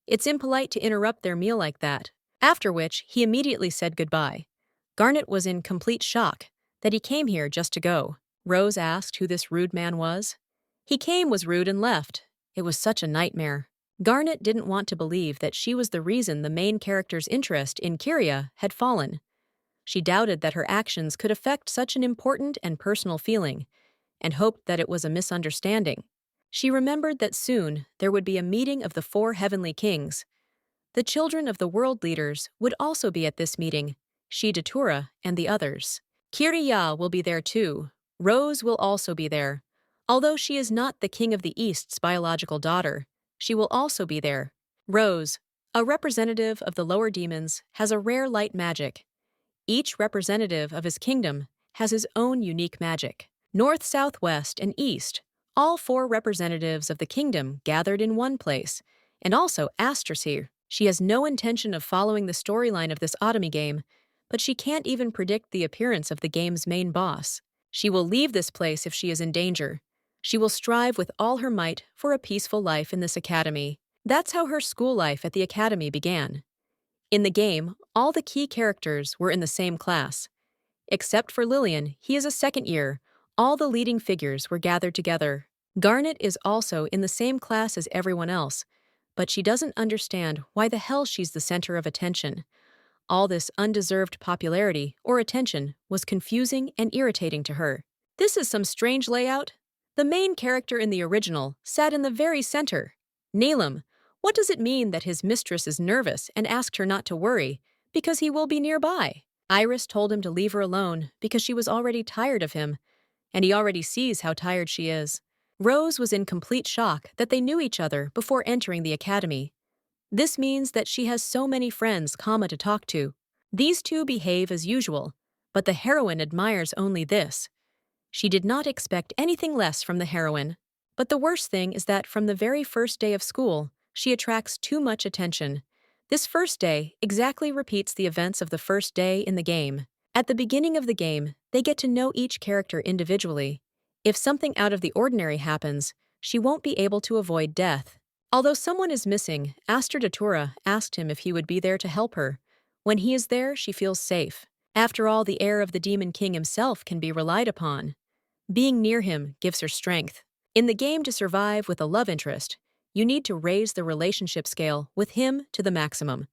It's impolite to interrupt their meal like that. After which, he immediately said goodbye. Garnet was in complete shock that he came here just to go. Rose asked who this rude man was. He came, was rude, and left. It was such a nightmare. Garnet didn't want to believe that she was the reason the main character's interest in Kyria had fallen. She doubted that her actions could affect such an important and personal feeling, and hoped that it was a misunderstanding. She remembered that soon there would be a meeting of the four heavenly kings. The children of the world leaders would also be at this meeting, she, Datura, and the others. Kyria will be there too. Rose will also be there. Although she is not the king of the East's biological daughter, she will also be there. Rose, a representative of the lower demons, has a rare light magic. Each representative of his kingdom has his own unique magic. North, south, west, and east, all four representatives of the kingdom gathered in one place, and also Astra's here. She has no intention of following the storyline of this Automy game, but she can't even predict the appearance of the game's main boss. She will leave this place if she is in danger. She will strive with all her might for a peaceful life in this academy. That's how her school life at the academy began. In the game, all the key characters were in the same class. Except for Lillian, he is a second year. All the leading figures were gathered together. Garnet is also in the same class as everyone else, but she doesn't understand why the hell she's the center of attention. All this undeserved popularity or attention was confusing and irritating to her. This is some strange layout. The main character in the original sat in the very center. Nalem, what does it mean that his mistress is nervous and asked her not to worry, because he will be nearby? Iris told him to leave her alone because she was already tired of him, and he already sees how tired she is. Rose was in complete shock that they knew each other before entering the academy. This means that she has so many friends, to talk to. These two behave as usual, but the heroine admires only this. She did not expect anything less from the heroine. But the worst thing is that from the very first day of school, she attracts too much attention. This first day exactly repeats the events of the first day in the game. At the beginning of the game, they get to know each character individually. If something out of the ordinary happens, she won't be able to avoid death. Although someone is missing, Astra Datura asked him if he would be there to help her. When he is there, she feels safe. After all, the heir of the Demon King himself can be relied upon. Being near him gives her strength. In the game to survive with a love interest, you need to raise the relationship scale with him to the maximum.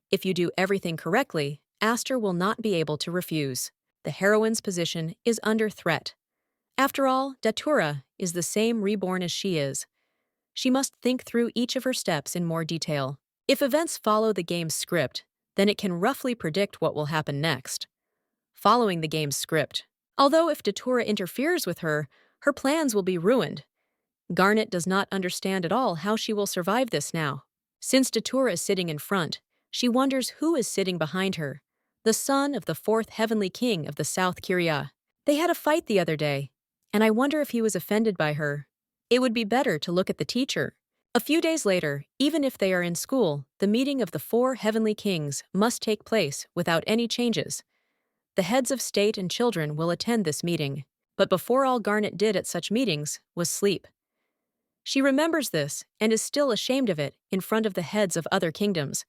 If you do everything correctly, Aster will not be able to refuse. The heroine's position is under threat. After all, Datura is the same reborn as she is. She must think through each of her steps in more detail. If events follow the game's script, then it can roughly predict what will happen next. Following the game's script. Although if Datura interferes with her, her plans will be ruined. Garnet does not understand at all how she will survive this now. Since Datura is sitting in front, she wonders who is sitting behind her. The son of the fourth heavenly king of the South Kyria. They had a fight the other day, and I wonder if he was offended by her. It would be better to look at the teacher. A few days later, even if they are in school, the meeting of the four heavenly kings must take place without any changes. The heads of state and children will attend this meeting, but before all Garnet did at such meetings was sleep. She remembers this and is still ashamed of it in front of the heads of other kingdoms,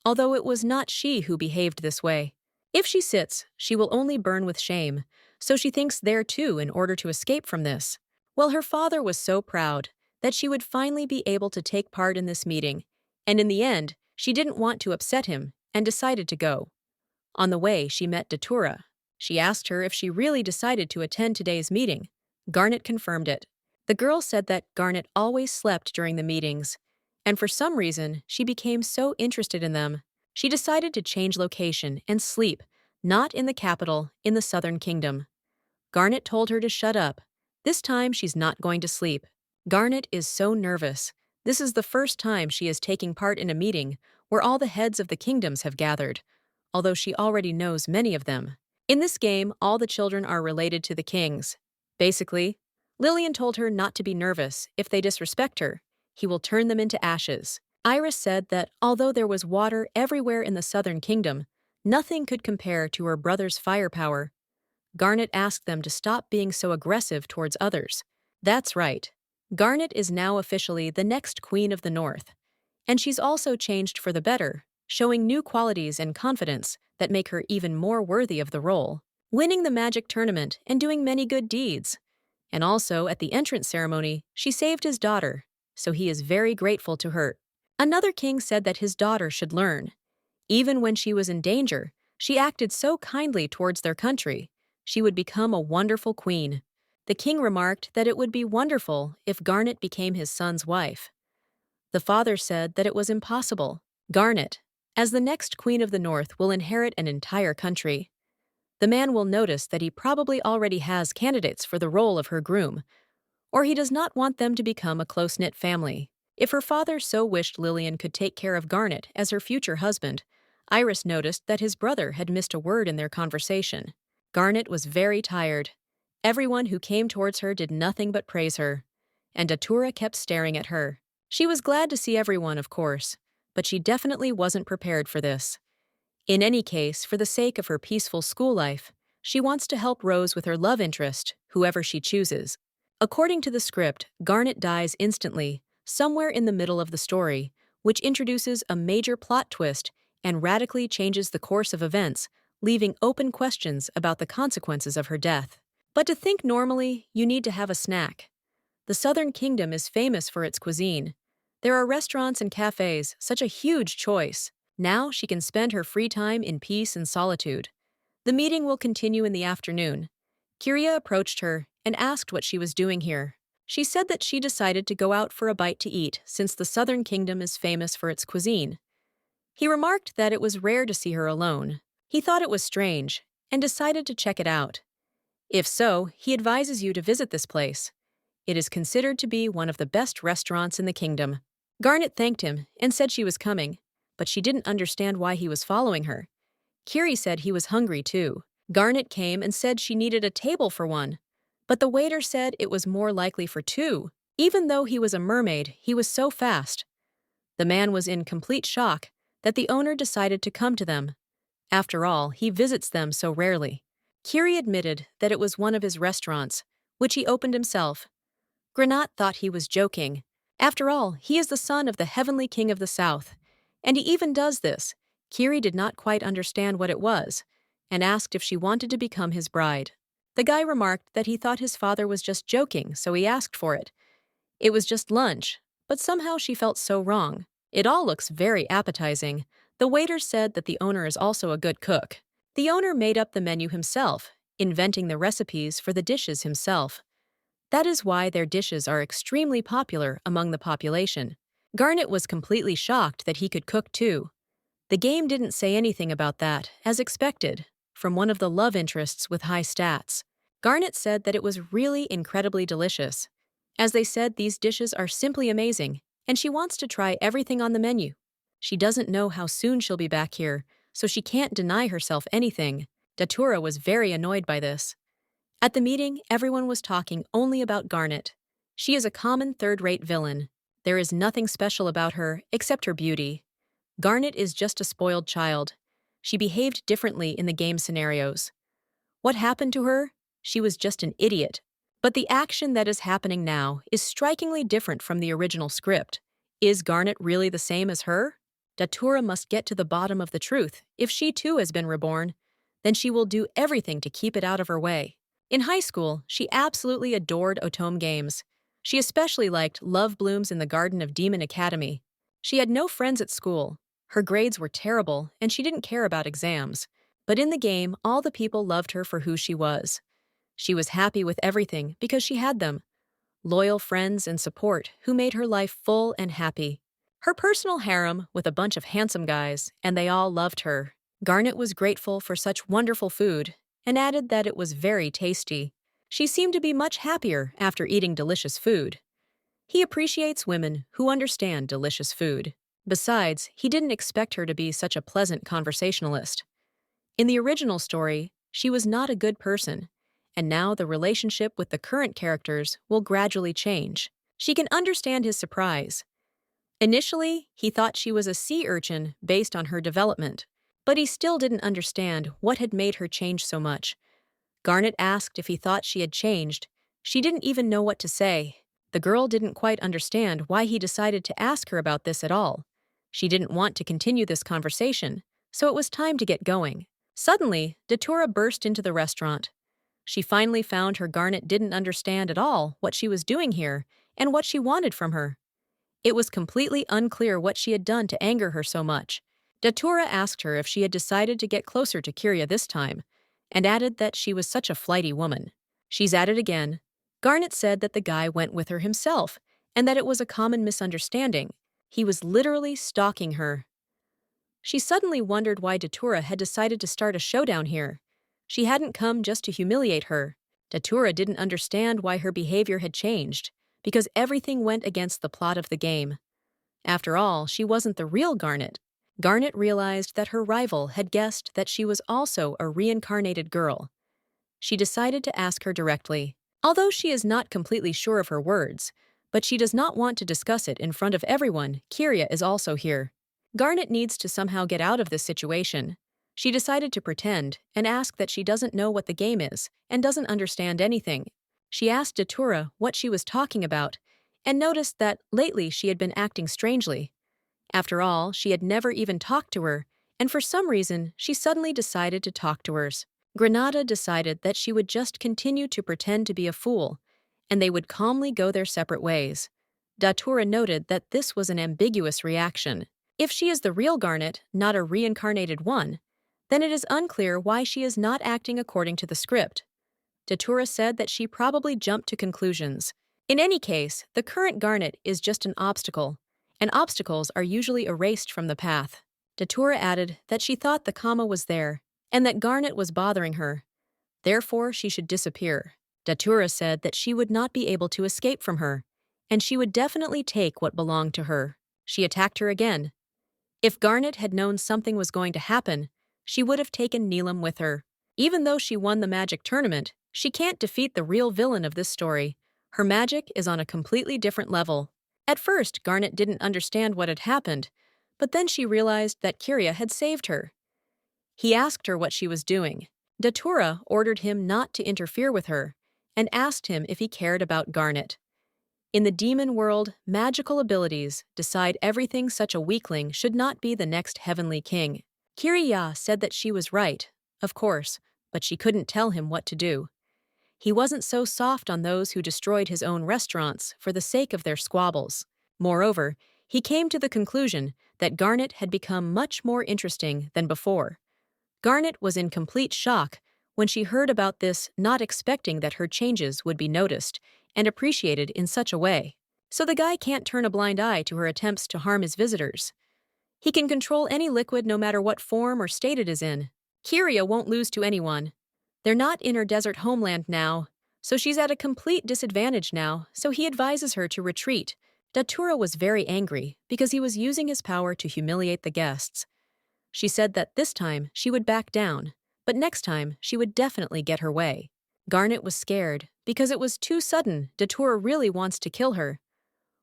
although it was not she who behaved this way. If she sits, she will only burn with shame, so she thinks there too in order to escape from this. Well, her father was so proud that she would finally be able to take part in this meeting, and in the end, she didn't want to upset him and decided to go. On the way, she met Datura. She asked her if she really decided to attend today's meeting. Garnet confirmed it. The girl said that Garnet always slept during the meetings, and for some reason, she became so interested in them. She decided to change location and sleep, not in the capital, in the Southern Kingdom. Garnet told her to shut up. This time, she's not going to sleep. Garnet is so nervous. This is the first time she is taking part in a meeting where all the heads of the kingdoms have gathered, although she already knows many of them. In this game, all the children are related to the kings. Basically, Lillian told her not to be nervous. If they disrespect her, he will turn them into ashes. Iris said that although there was water everywhere in the Southern Kingdom, nothing could compare to her brother's firepower. Garnet asked them to stop being so aggressive towards others. That's right. Garnet is now officially the next Queen of the North. And she's also changed for the better, showing new qualities and confidence that make her even more worthy of the role. Winning the magic tournament and doing many good deeds. And also, at the entrance ceremony, she saved his daughter, so he is very grateful to her. Another king said that his daughter should learn. Even when she was in danger, she acted so kindly towards their country. She would become a wonderful queen. The king remarked that it would be wonderful if Garnet became his son's wife. The father said that it was impossible. Garnet, as the next Queen of the North, will inherit an entire country. The man will notice that he probably already has candidates for the role of her groom, or he does not want them to become a close-knit family. If her father so wished, Lillian could take care of Garnet as her future husband. Iris noticed that his brother had missed a word in their conversation. Garnet was very tired. Everyone who came towards her did nothing but praise her, and Datura kept staring at her. She was glad to see everyone, of course, but she definitely wasn't prepared for this. In any case, for the sake of her peaceful school life, she wants to help Rose with her love interest, whoever she chooses. According to the script, Garnet dies instantly, somewhere in the middle of the story, which introduces a major plot twist and radically changes the course of events, leaving open questions about the consequences of her death. But to think normally, you need to have a snack. The Southern Kingdom is famous for its cuisine. There are restaurants and cafes, such a huge choice. Now she can spend her free time in peace and solitude. The meeting will continue in the afternoon. Kyria approached her and asked what she was doing here. She said that she decided to go out for a bite to eat since the Southern Kingdom is famous for its cuisine. He remarked that it was rare to see her alone. He thought it was strange and decided to check it out. If so, he advises you to visit this place. It is considered to be one of the best restaurants in the kingdom. Garnet thanked him and said she was coming, but she didn't understand why he was following her. Kiri said he was hungry too. Garnet came and said she needed a table for one, but the waiter said it was more likely for two. Even though he was a mermaid, he was so fast. The man was in complete shock that the owner decided to come to them. After all, he visits them so rarely. Kiri admitted that it was one of his restaurants, which he opened himself. Granat thought he was joking. After all, he is the son of the heavenly king of the south, and he even does this. Kiri did not quite understand what it was and asked if she wanted to become his bride. The guy remarked that he thought his father was just joking, so he asked for it. It was just lunch, but somehow she felt so wrong. It all looks very appetizing. The waiter said that the owner is also a good cook. The owner made up the menu himself, inventing the recipes for the dishes himself. That is why their dishes are extremely popular among the population. Garnet was completely shocked that he could cook too. The game didn't say anything about that, as expected, from one of the love interests with high stats. Garnet said that it was really incredibly delicious. As they said, these dishes are simply amazing, and she wants to try everything on the menu. She doesn't know how soon she'll be back here, so she can't deny herself anything. Datura was very annoyed by this. At the meeting, everyone was talking only about Garnet. She is a common third-rate villain. There is nothing special about her except her beauty. Garnet is just a spoiled child. She behaved differently in the game scenarios. What happened to her? She was just an idiot. But the action that is happening now is strikingly different from the original script. Is Garnet really the same as her? Datura must get to the bottom of the truth. If she too has been reborn, then she will do everything to keep it out of her way. In high school, she absolutely adored Otome games. She especially liked Love Blooms in the Garden of Demon Academy. She had no friends at school. Her grades were terrible, and she didn't care about exams. But in the game, all the people loved her for who she was. She was happy with everything because she had them. Loyal friends and support who made her life full and happy. Her personal harem with a bunch of handsome guys, and they all loved her. Garnet was grateful for such wonderful food and added that it was very tasty. She seemed to be much happier after eating delicious food. He appreciates women who understand delicious food. Besides, he didn't expect her to be such a pleasant conversationalist. In the original story, she was not a good person, and now the relationship with the current characters will gradually change. She can understand his surprise. Initially, he thought she was a sea urchin based on her development, but he still didn't understand what had made her change so much. Garnet asked if he thought she had changed. She didn't even know what to say. The girl didn't quite understand why he decided to ask her about this at all. She didn't want to continue this conversation, so it was time to get going. Suddenly, Datura burst into the restaurant. She finally found her Garnet didn't understand at all what she was doing here and what she wanted from her. It was completely unclear what she had done to anger her so much. Datura asked her if she had decided to get closer to Kiria this time, and added that she was such a flighty woman. She's at it again. Garnet said that the guy went with her himself, and that it was a common misunderstanding. He was literally stalking her. She suddenly wondered why Datura had decided to start a showdown here. She hadn't come just to humiliate her. Datura didn't understand why her behavior had changed, because everything went against the plot of the game. After all, she wasn't the real Garnet. Garnet realized that her rival had guessed that she was also a reincarnated girl. She decided to ask her directly, although she is not completely sure of her words, but she does not want to discuss it in front of everyone. Kiria is also here. Garnet needs to somehow get out of this situation. She decided to pretend and ask that she doesn't know what the game is and doesn't understand anything. She asked Datura what she was talking about and noticed that lately she had been acting strangely. After all, she had never even talked to her, and for some reason, she suddenly decided to talk to her. Granada decided that she would just continue to pretend to be a fool, and they would calmly go their separate ways. Datura noted that this was an ambiguous reaction. If she is the real Garnet, not a reincarnated one, then it is unclear why she is not acting according to the script. Datura said that she probably jumped to conclusions. In any case, the current Garnet is just an obstacle, and obstacles are usually erased from the path. Datura added that she thought the comma was there, and that Garnet was bothering her. Therefore, she should disappear. Datura said that she would not be able to escape from her, and she would definitely take what belonged to her. She attacked her again. If Garnet had known something was going to happen, she would have taken Neelam with her. Even though she won the magic tournament, she can't defeat the real villain of this story. Her magic is on a completely different level. At first, Garnet didn't understand what had happened, but then she realized that Kiria had saved her. He asked her what she was doing. Datura ordered him not to interfere with her and asked him if he cared about Garnet. In the demon world, magical abilities decide everything. Such a weakling should not be the next heavenly king. Kiriya said that she was right, of course, but she couldn't tell him what to do. He wasn't so soft on those who destroyed his own restaurants for the sake of their squabbles. Moreover, he came to the conclusion that Garnet had become much more interesting than before. Garnet was in complete shock when she heard about this, not expecting that her changes would be noticed and appreciated in such a way. So the guy can't turn a blind eye to her attempts to harm his visitors. He can control any liquid no matter what form or state it is in. Kiria won't lose to anyone. They're not in her desert homeland now, so she's at a complete disadvantage now, so he advises her to retreat. Datura was very angry because he was using his power to humiliate the guests. She said that this time she would back down, but next time she would definitely get her way. Garnet was scared because it was too sudden. Datura really wants to kill her.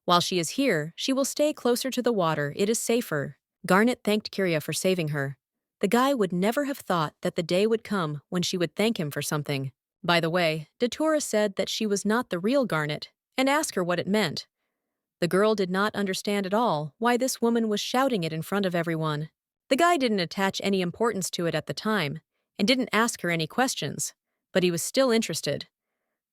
While she is here, she will stay closer to the water. It is safer. Garnet thanked Kiria for saving her. The guy would never have thought that the day would come when she would thank him for something. By the way, Datura said that she was not the real Garnet and asked her what it meant. The girl did not understand at all why this woman was shouting it in front of everyone. The guy didn't attach any importance to it at the time and didn't ask her any questions, but he was still interested.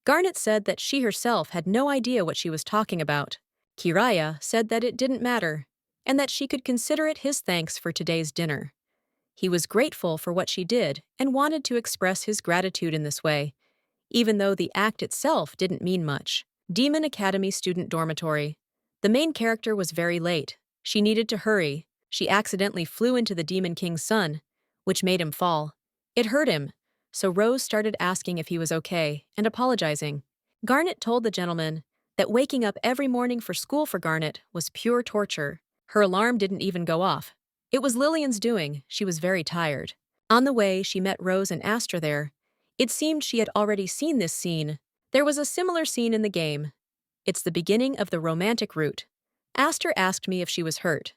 Garnet said that she herself had no idea what she was talking about. Kiraya said that it didn't matter and that she could consider it his thanks for today's dinner. He was grateful for what she did and wanted to express his gratitude in this way, even though the act itself didn't mean much. Demon Academy Student Dormitory. The main character was very late. She needed to hurry. She accidentally flew into the Demon King's son, which made him fall. It hurt him, so Rose started asking if he was okay and apologizing. Garnet told the gentleman that waking up every morning for school for Garnet was pure torture. Her alarm didn't even go off. It was Lillian's doing. She was very tired. On the way, she met Rose and Aster there. It seemed she had already seen this scene. There was a similar scene in the game. It's the beginning of the romantic route. Aster asked me if she was hurt.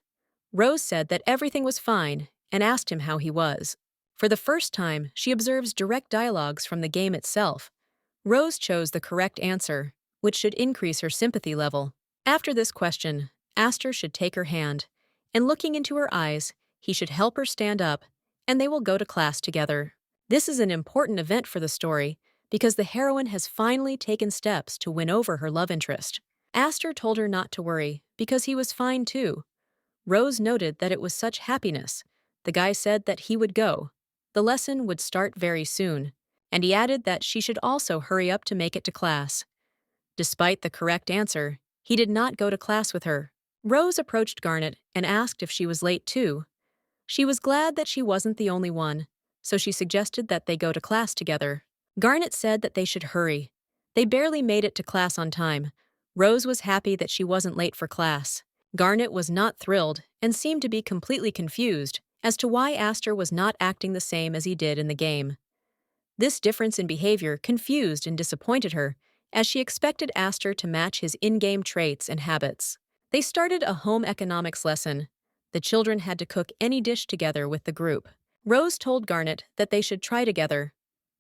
Rose said that everything was fine and asked him how he was. For the first time, she observes direct dialogues from the game itself. Rose chose the correct answer, which should increase her sympathy level. After this question, Aster should take her hand, and looking into her eyes, he should help her stand up, and they will go to class together. This is an important event for the story because the heroine has finally taken steps to win over her love interest. Aster told her not to worry because he was fine too. Rose noted that it was such happiness. The guy said that he would go. The lesson would start very soon, and he added that she should also hurry up to make it to class. Despite the correct answer, he did not go to class with her. Rose approached Garnet and asked if she was late too. She was glad that she wasn't the only one, so she suggested that they go to class together. Garnet said that they should hurry. They barely made it to class on time. Rose was happy that she wasn't late for class. Garnet was not thrilled and seemed to be completely confused as to why Aster was not acting the same as he did in the game. This difference in behavior confused and disappointed her, as she expected Aster to match his in-game traits and habits. They started a home economics lesson. The children had to cook any dish together with the group. Rose told Garnet that they should try together.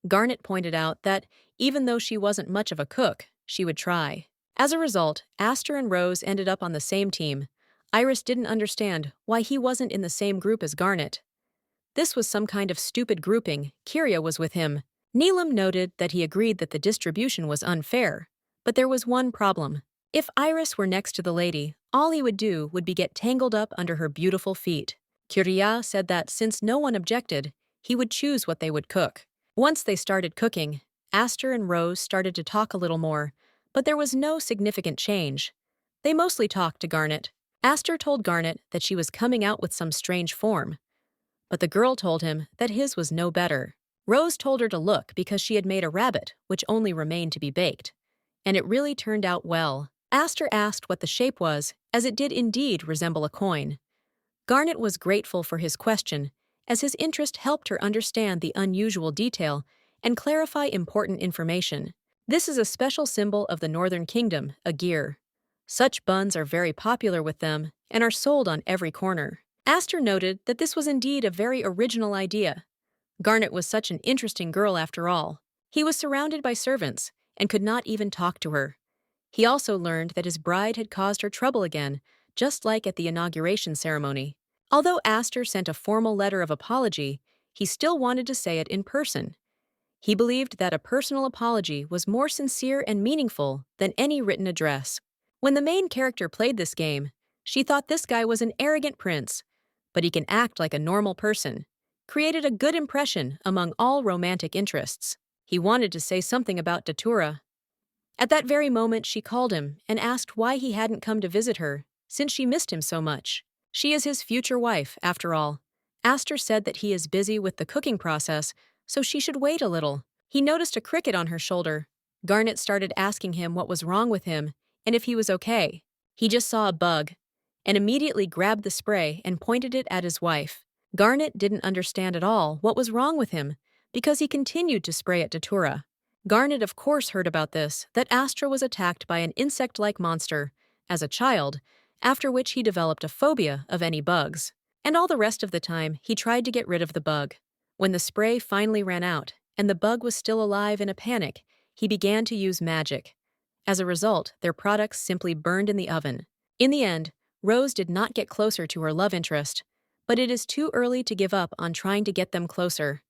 Garnet pointed out that, even though she wasn't much of a cook, she would try. As a result, Aster and Rose ended up on the same team. Iris didn't understand why he wasn't in the same group as Garnet. This was some kind of stupid grouping. Kiria was with him. Neelam noted that he agreed that the distribution was unfair, but there was one problem. If Iris were next to the lady, all he would do would be get tangled up under her beautiful feet. Kiria said that since no one objected, he would choose what they would cook. Once they started cooking, Aster and Rose started to talk a little more, but there was no significant change. They mostly talked to Garnet. Aster told Garnet that she was coming out with some strange form, but the girl told him that his was no better. Rose told her to look because she had made a rabbit, which only remained to be baked. And it really turned out well. Aster asked what the shape was, as it did indeed resemble a coin. Garnet was grateful for his question, as his interest helped her understand the unusual detail and clarify important information. This is a special symbol of the Northern Kingdom, a gear. Such buns are very popular with them and are sold on every corner. Aster noted that this was indeed a very original idea. Garnet was such an interesting girl after all. He was surrounded by servants and could not even talk to her. He also learned that his bride had caused her trouble again, just like at the inauguration ceremony. Although Aster sent a formal letter of apology, he still wanted to say it in person. He believed that a personal apology was more sincere and meaningful than any written address. When the main character played this game, she thought this guy was an arrogant prince, but he can act like a normal person. Created a good impression among all romantic interests. He wanted to say something about Datura. At that very moment, she called him and asked why he hadn't come to visit her, since she missed him so much. She is his future wife, after all. Aster said that he is busy with the cooking process, so she should wait a little. He noticed a cricket on her shoulder. Garnet started asking him what was wrong with him and if he was okay. He just saw a bug and immediately grabbed the spray and pointed it at his wife. Garnet didn't understand at all what was wrong with him because he continued to spray at Datura. Garnet of course heard about this, that Astra was attacked by an insect-like monster as a child, after which he developed a phobia of any bugs. And all the rest of the time, he tried to get rid of the bug. When the spray finally ran out, and the bug was still alive in a panic, he began to use magic. As a result, their products simply burned in the oven. In the end, Rose did not get closer to her love interest, but it is too early to give up on trying to get them closer.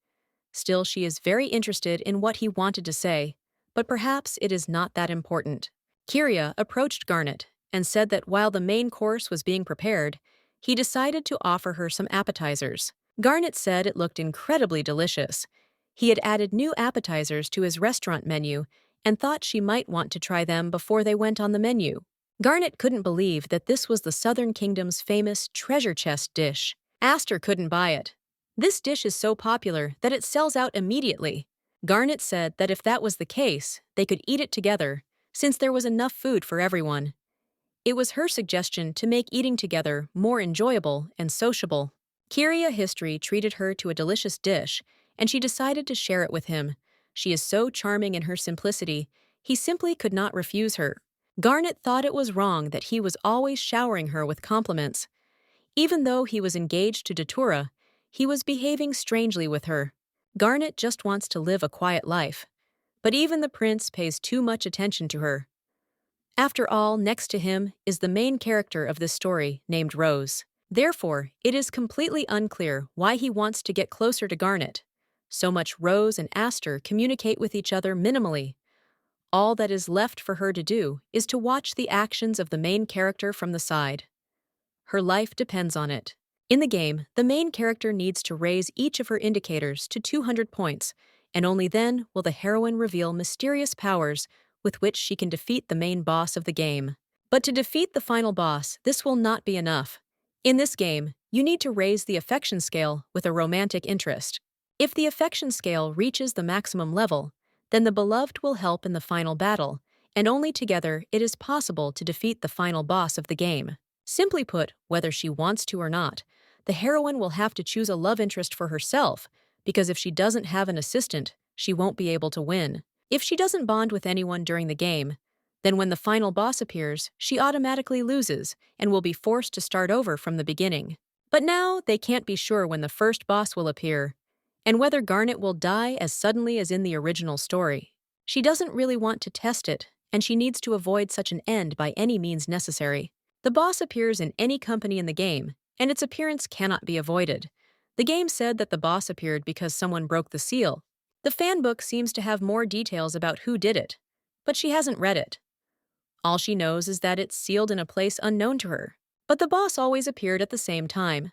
Still, she is very interested in what he wanted to say, but perhaps it is not that important. Kyria approached Garnet and said that while the main course was being prepared, he decided to offer her some appetizers. Garnet said it looked incredibly delicious. He had added new appetizers to his restaurant menu and thought she might want to try them before they went on the menu. Garnet couldn't believe that this was the Southern Kingdom's famous treasure chest dish. Aster couldn't buy it. This dish is so popular that it sells out immediately. Garnet said that if that was the case, they could eat it together, since there was enough food for everyone. It was her suggestion to make eating together more enjoyable and sociable. Kyria History treated her to a delicious dish, and she decided to share it with him. She is so charming in her simplicity, he simply could not refuse her. Garnet thought it was wrong that he was always showering her with compliments. Even though he was engaged to Datura, he was behaving strangely with her. Garnet just wants to live a quiet life, but even the prince pays too much attention to her. After all, next to him is the main character of this story, named Rose. Therefore, it is completely unclear why he wants to get closer to Garnet. So much Rose and Aster communicate with each other minimally. All that is left for her to do is to watch the actions of the main character from the side. Her life depends on it. In the game, the main character needs to raise each of her indicators to 200 points, and only then will the heroine reveal mysterious powers with which she can defeat the main boss of the game. But to defeat the final boss, this will not be enough. In this game, you need to raise the affection scale with a romantic interest. If the affection scale reaches the maximum level, then the beloved will help in the final battle, and only together it is possible to defeat the final boss of the game. Simply put, whether she wants to or not, the heroine will have to choose a love interest for herself, because if she doesn't have an assistant, she won't be able to win. If she doesn't bond with anyone during the game, then when the final boss appears, she automatically loses and will be forced to start over from the beginning. But now they can't be sure when the first boss will appear, and whether Garnet will die as suddenly as in the original story. She doesn't really want to test it, and she needs to avoid such an end by any means necessary. The boss appears in any company in the game, and its appearance cannot be avoided. The game said that the boss appeared because someone broke the seal. The fanbook seems to have more details about who did it, but she hasn't read it. All she knows is that it's sealed in a place unknown to her. But the boss always appeared at the same time.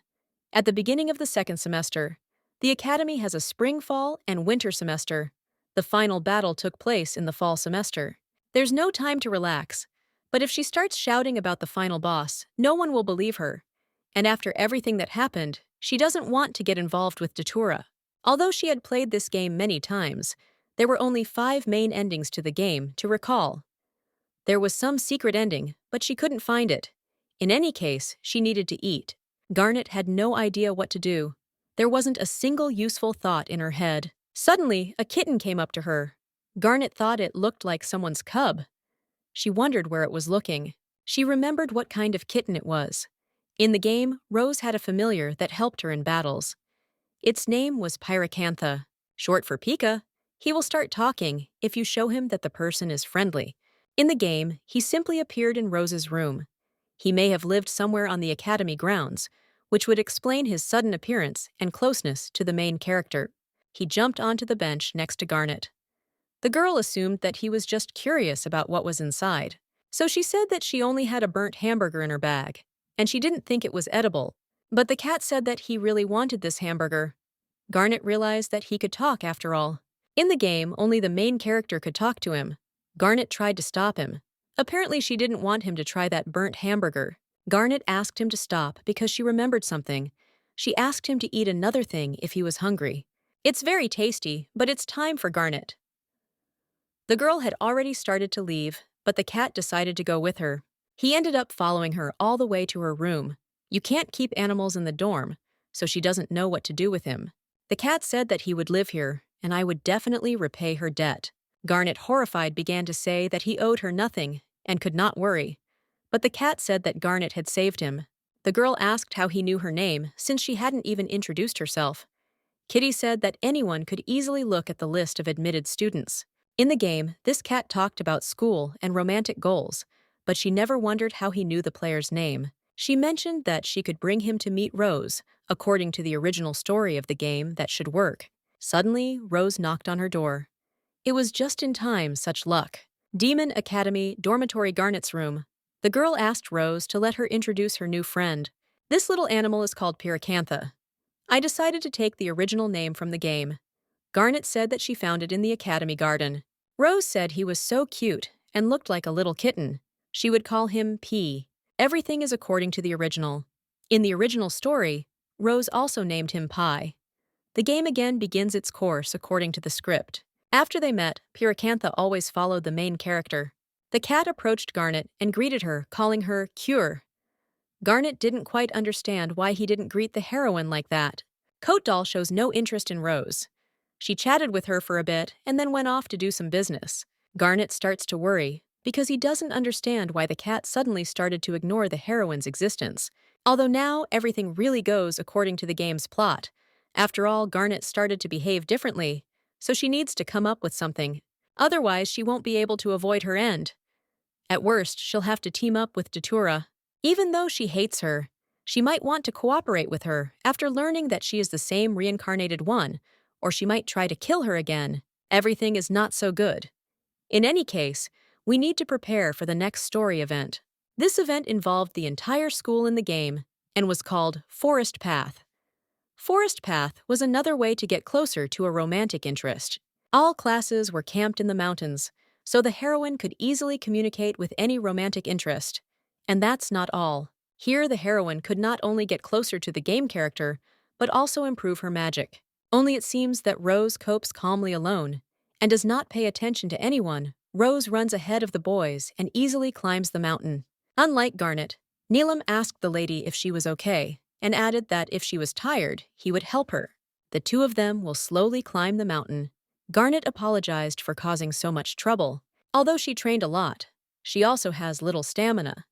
At the beginning of the second semester, the academy has a spring, fall, and winter semester. The final battle took place in the fall semester. There's no time to relax, but if she starts shouting about the final boss, no one will believe her. And after everything that happened, she doesn't want to get involved with Datura. Although she had played this game many times, there were only 5 main endings to the game to recall. There was some secret ending, but she couldn't find it. In any case, she needed to eat. Garnet had no idea what to do. There wasn't a single useful thought in her head. Suddenly, a kitten came up to her. Garnet thought it looked like someone's cub. She wondered where it was looking. She remembered what kind of kitten it was. In the game, Rose had a familiar that helped her in battles. Its name was Pyracantha, short for Pika. He will start talking if you show him that the person is friendly. In the game, he simply appeared in Rose's room. He may have lived somewhere on the academy grounds, which would explain his sudden appearance and closeness to the main character. He jumped onto the bench next to Garnet. The girl assumed that he was just curious about what was inside, so she said that she only had a burnt hamburger in her bag, and she didn't think it was edible. But the cat said that he really wanted this hamburger. Garnet realized that he could talk after all. In the game, only the main character could talk to him. Garnet tried to stop him. Apparently, she didn't want him to try that burnt hamburger. Garnet asked him to stop because she remembered something. She asked him to eat another thing if he was hungry. It's very tasty, but it's time for Garnet. The girl had already started to leave, but the cat decided to go with her. He ended up following her all the way to her room. You can't keep animals in the dorm, so she doesn't know what to do with him. The cat said that he would live here, and I would definitely repay her debt. Garnet, horrified, began to say that he owed her nothing and could not worry. But the cat said that Garnet had saved him. The girl asked how he knew her name, since she hadn't even introduced herself. Kitty said that anyone could easily look at the list of admitted students. In the game, this cat talked about school and romantic goals, but she never wondered how he knew the player's name. She mentioned that she could bring him to meet Rose, according to the original story of the game that should work. Suddenly, Rose knocked on her door. It was just in time, such luck. Demon Academy, dormitory, Garnet's room. The girl asked Rose to let her introduce her new friend. This little animal is called Piracantha. I decided to take the original name from the game. Garnet said that she found it in the academy garden. Rose said he was so cute and looked like a little kitten. She would call him P. Everything is according to the original. In the original story, Rose also named him Pie. The game again begins its course according to the script. After they met, Piracantha always followed the main character. The cat approached Garnet and greeted her, calling her Cure. Garnet didn't quite understand why he didn't greet the heroine like that. Coat Doll shows no interest in Rose. She chatted with her for a bit and then went off to do some business. Garnet starts to worry because he doesn't understand why the cat suddenly started to ignore the heroine's existence. Although now everything really goes according to the game's plot. After all, Garnet started to behave differently, so she needs to come up with something. Otherwise, she won't be able to avoid her end. At worst, she'll have to team up with Datura. Even though she hates her, she might want to cooperate with her after learning that she is the same reincarnated one, or she might try to kill her again. Everything is not so good. In any case, we need to prepare for the next story event. This event involved the entire school in the game and was called Forest Path. Forest Path was another way to get closer to a romantic interest. All classes were camped in the mountains, so the heroine could easily communicate with any romantic interest. And that's not all. Here, the heroine could not only get closer to the game character, but also improve her magic. Only it seems that Rose copes calmly alone and does not pay attention to anyone. Rose runs ahead of the boys and easily climbs the mountain. Unlike Garnet, Neelam asked the lady if she was okay and added that if she was tired, he would help her. The two of them will slowly climb the mountain. Garnet apologized for causing so much trouble. Although she trained a lot, she also has little stamina.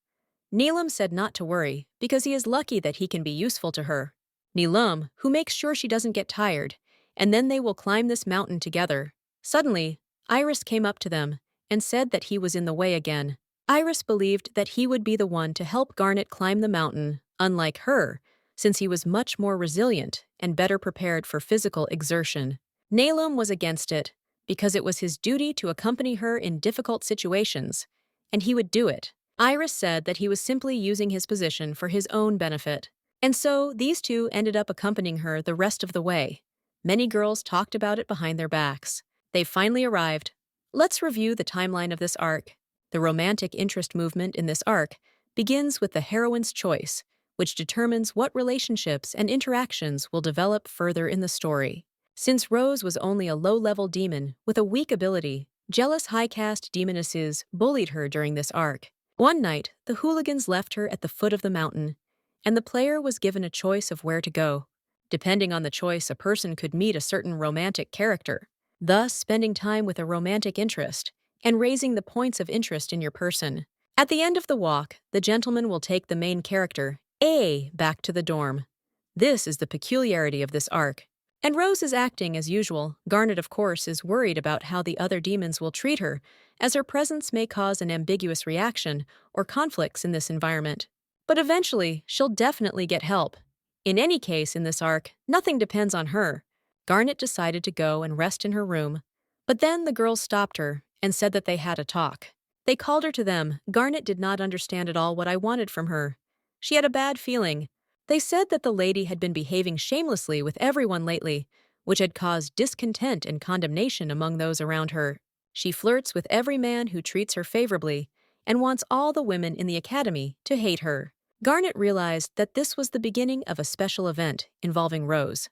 Neelam said not to worry because he is lucky that he can be useful to her. Neelam, who makes sure she doesn't get tired, and then they will climb this mountain together. Suddenly, Iris came up to them and said that he was in the way again. Iris believed that he would be the one to help Garnet climb the mountain, unlike her, since he was much more resilient and better prepared for physical exertion. Neelam was against it because it was his duty to accompany her in difficult situations, and he would do it. Iris said that he was simply using his position for his own benefit. And so, these two ended up accompanying her the rest of the way. Many girls talked about it behind their backs. They finally arrived. Let's review the timeline of this arc. The romantic interest movement in this arc begins with the heroine's choice, which determines what relationships and interactions will develop further in the story. Since Rose was only a low-level demon with a weak ability, jealous high-caste demonesses bullied her during this arc. One night, the hooligans left her at the foot of the mountain, and the player was given a choice of where to go. Depending on the choice, a person could meet a certain romantic character, thus spending time with a romantic interest and raising the points of interest in your person. At the end of the walk, the gentleman will take the main character, A, back to the dorm. This is the peculiarity of this arc. And Rose is acting as usual. Garnet, of course, is worried about how the other demons will treat her, as her presence may cause an ambiguous reaction or conflicts in this environment. But eventually, she'll definitely get help. In any case, in this arc, nothing depends on her. Garnet decided to go and rest in her room. But then the girls stopped her and said that they had a talk. They called her to them. Garnet did not understand at all what I wanted from her. She had a bad feeling. They said that the lady had been behaving shamelessly with everyone lately, which had caused discontent and condemnation among those around her. She flirts with every man who treats her favorably and wants all the women in the academy to hate her. Garnet realized that this was the beginning of a special event involving Rose.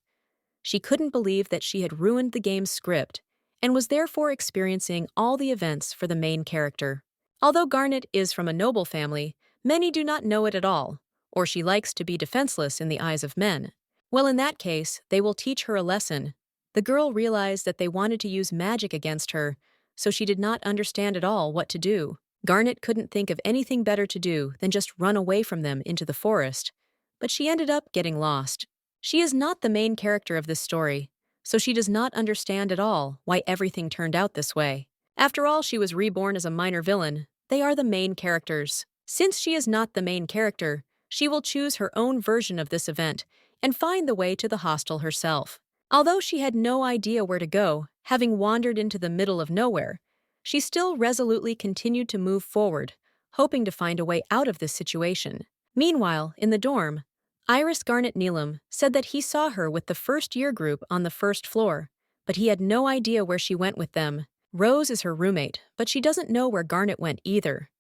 She couldn't believe that she had ruined the game's script and was therefore experiencing all the events for the main character. Although Garnet is from a noble family, many do not know it at all, or she likes to be defenseless in the eyes of men. Well, in that case, they will teach her a lesson. The girl realized that they wanted to use magic against her, so she did not understand at all what to do. Garnet couldn't think of anything better to do than just run away from them into the forest, but she ended up getting lost. She is not the main character of this story, so she does not understand at all why everything turned out this way. After all, she was reborn as a minor villain. They are the main characters. Since she is not the main character, she will choose her own version of this event and find the way to the hostel herself. Although she had no idea where to go, having wandered into the middle of nowhere, she still resolutely continued to move forward, hoping to find a way out of this situation. Meanwhile, in the dorm, Iris Garnet Neelam said that he saw her with the first-year group on the first floor, but he had no idea where she went with them. Rose is her roommate, but she doesn't know where Garnet went either.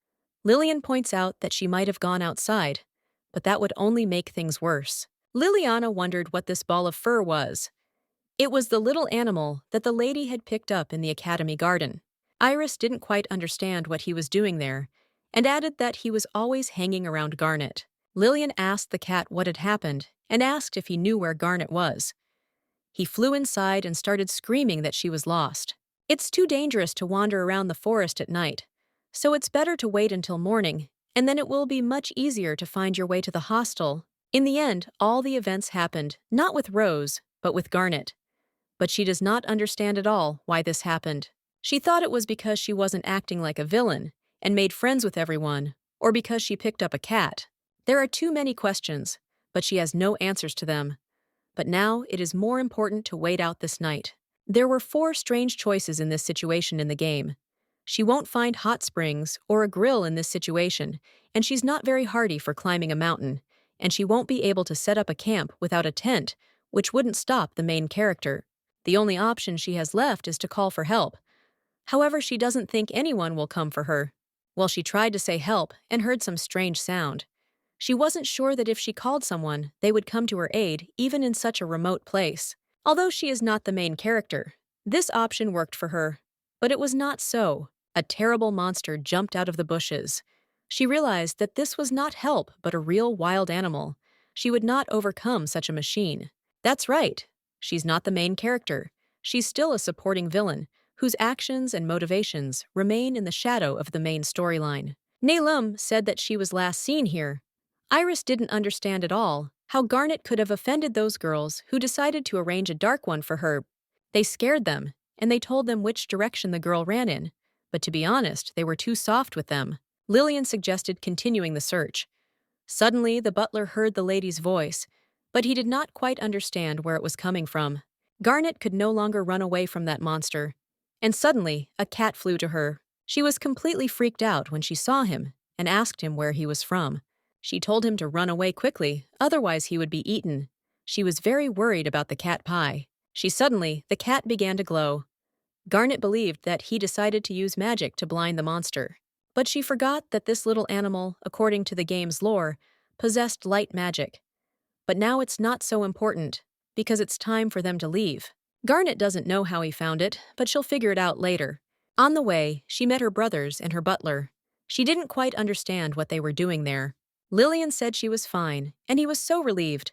Lillian points out that she might have gone outside, but that would only make things worse. Liliana wondered what this ball of fur was. It was the little animal that the lady had picked up in the academy garden. Iris didn't quite understand what he was doing there, and added that he was always hanging around Garnet. Lillian asked the cat what had happened and asked if he knew where Garnet was. He flew inside and started screaming that she was lost. It's too dangerous to wander around the forest at night, so it's better to wait until morning, and then it will be much easier to find your way to the hostel. In the end, all the events happened, not with Rose, but with Garnet. But she does not understand at all why this happened. She thought it was because she wasn't acting like a villain and made friends with everyone, or because she picked up a cat. There are too many questions, but she has no answers to them. But now it is more important to wait out this night. There were 4 strange choices in this situation in the game. She won't find hot springs or a grill in this situation, and she's not very hardy for climbing a mountain, and she won't be able to set up a camp without a tent, which wouldn't stop the main character. The only option she has left is to call for help. However, she doesn't think anyone will come for her. Well, she tried to say help and heard some strange sound. She wasn't sure that if she called someone, they would come to her aid, even in such a remote place. Although she is not the main character, this option worked for her. But it was not so. A terrible monster jumped out of the bushes. She realized that this was not help, but a real wild animal. She would not overcome such a machine. That's right. She's not the main character. She's still a supporting villain, whose actions and motivations remain in the shadow of the main storyline. Neelam said that she was last seen here. Iris didn't understand at all how Garnet could have offended those girls who decided to arrange a dark one for her. They scared them, and they told them which direction the girl ran in. But to be honest, they were too soft with them. Lillian suggested continuing the search. Suddenly, the butler heard the lady's voice, but he did not quite understand where it was coming from. Garnet could no longer run away from that monster. And suddenly, a cat flew to her. She was completely freaked out when she saw him and asked him where he was from. She told him to run away quickly, otherwise he would be eaten. She was very worried about the cat pie. The cat began to glow. Garnet believed that he decided to use magic to blind the monster. But she forgot that this little animal, according to the game's lore, possessed light magic. But now it's not so important, because it's time for them to leave. Garnet doesn't know how he found it, but she'll figure it out later. On the way, she met her brothers and her butler. She didn't quite understand what they were doing there. Lillian said she was fine, and he was so relieved.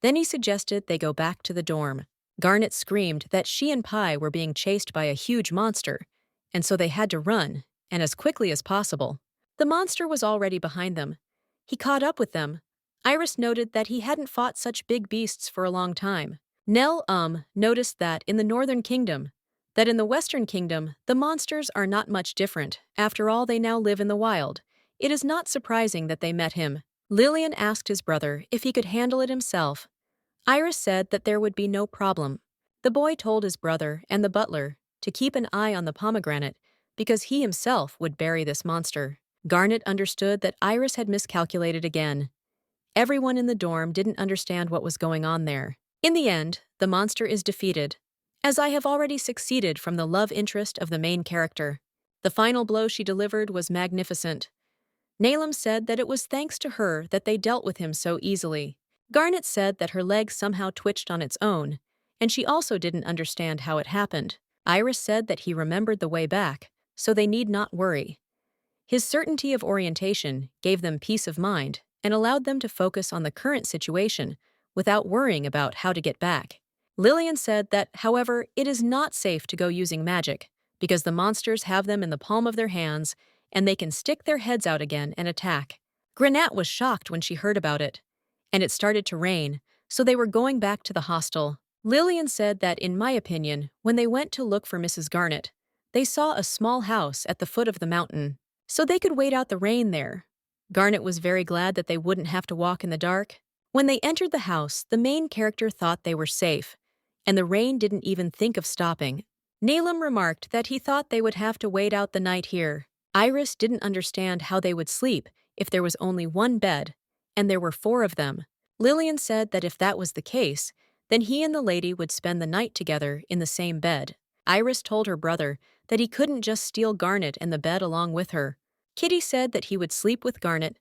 Then he suggested they go back to the dorm. Garnet screamed that she and Pi were being chased by a huge monster, and so they had to run, and as quickly as possible. The monster was already behind them. He caught up with them. Iris noted that he hadn't fought such big beasts for a long time. Nell noticed that in the Northern Kingdom, that in the Western Kingdom, the monsters are not much different. After all, they now live in the wild. It is not surprising that they met him. Lillian asked his brother if he could handle it himself, Iris said that there would be no problem. The boy told his brother and the butler to keep an eye on the pomegranate because he himself would bury this monster. Garnet understood that Iris had miscalculated again. Everyone in the dorm didn't understand what was going on there. In the end, the monster is defeated, as I have already succeeded from the love interest of the main character. The final blow she delivered was magnificent. Naylam said that it was thanks to her that they dealt with him so easily. Garnet said that her leg somehow twitched on its own, and she also didn't understand how it happened. Iris said that he remembered the way back, so they need not worry. His certainty of orientation gave them peace of mind and allowed them to focus on the current situation without worrying about how to get back. Lillian said that, however, it is not safe to go using magic because the monsters have them in the palm of their hands and they can stick their heads out again and attack. Granat was shocked when she heard about it, and it started to rain, so they were going back to the hostel. Lillian said that, in my opinion, when they went to look for Mrs. Garnet, they saw a small house at the foot of the mountain, so they could wait out the rain there. Garnet was very glad that they wouldn't have to walk in the dark. When they entered the house, the main character thought they were safe, and the rain didn't even think of stopping. Naylam remarked that he thought they would have to wait out the night here. Iris didn't understand how they would sleep if there was only one bed, and there were 4 of them. Lillian said that if that was the case, then he and the lady would spend the night together in the same bed. Iris told her brother that he couldn't just steal Garnet and the bed along with her. Kitty said that he would sleep with Garnet,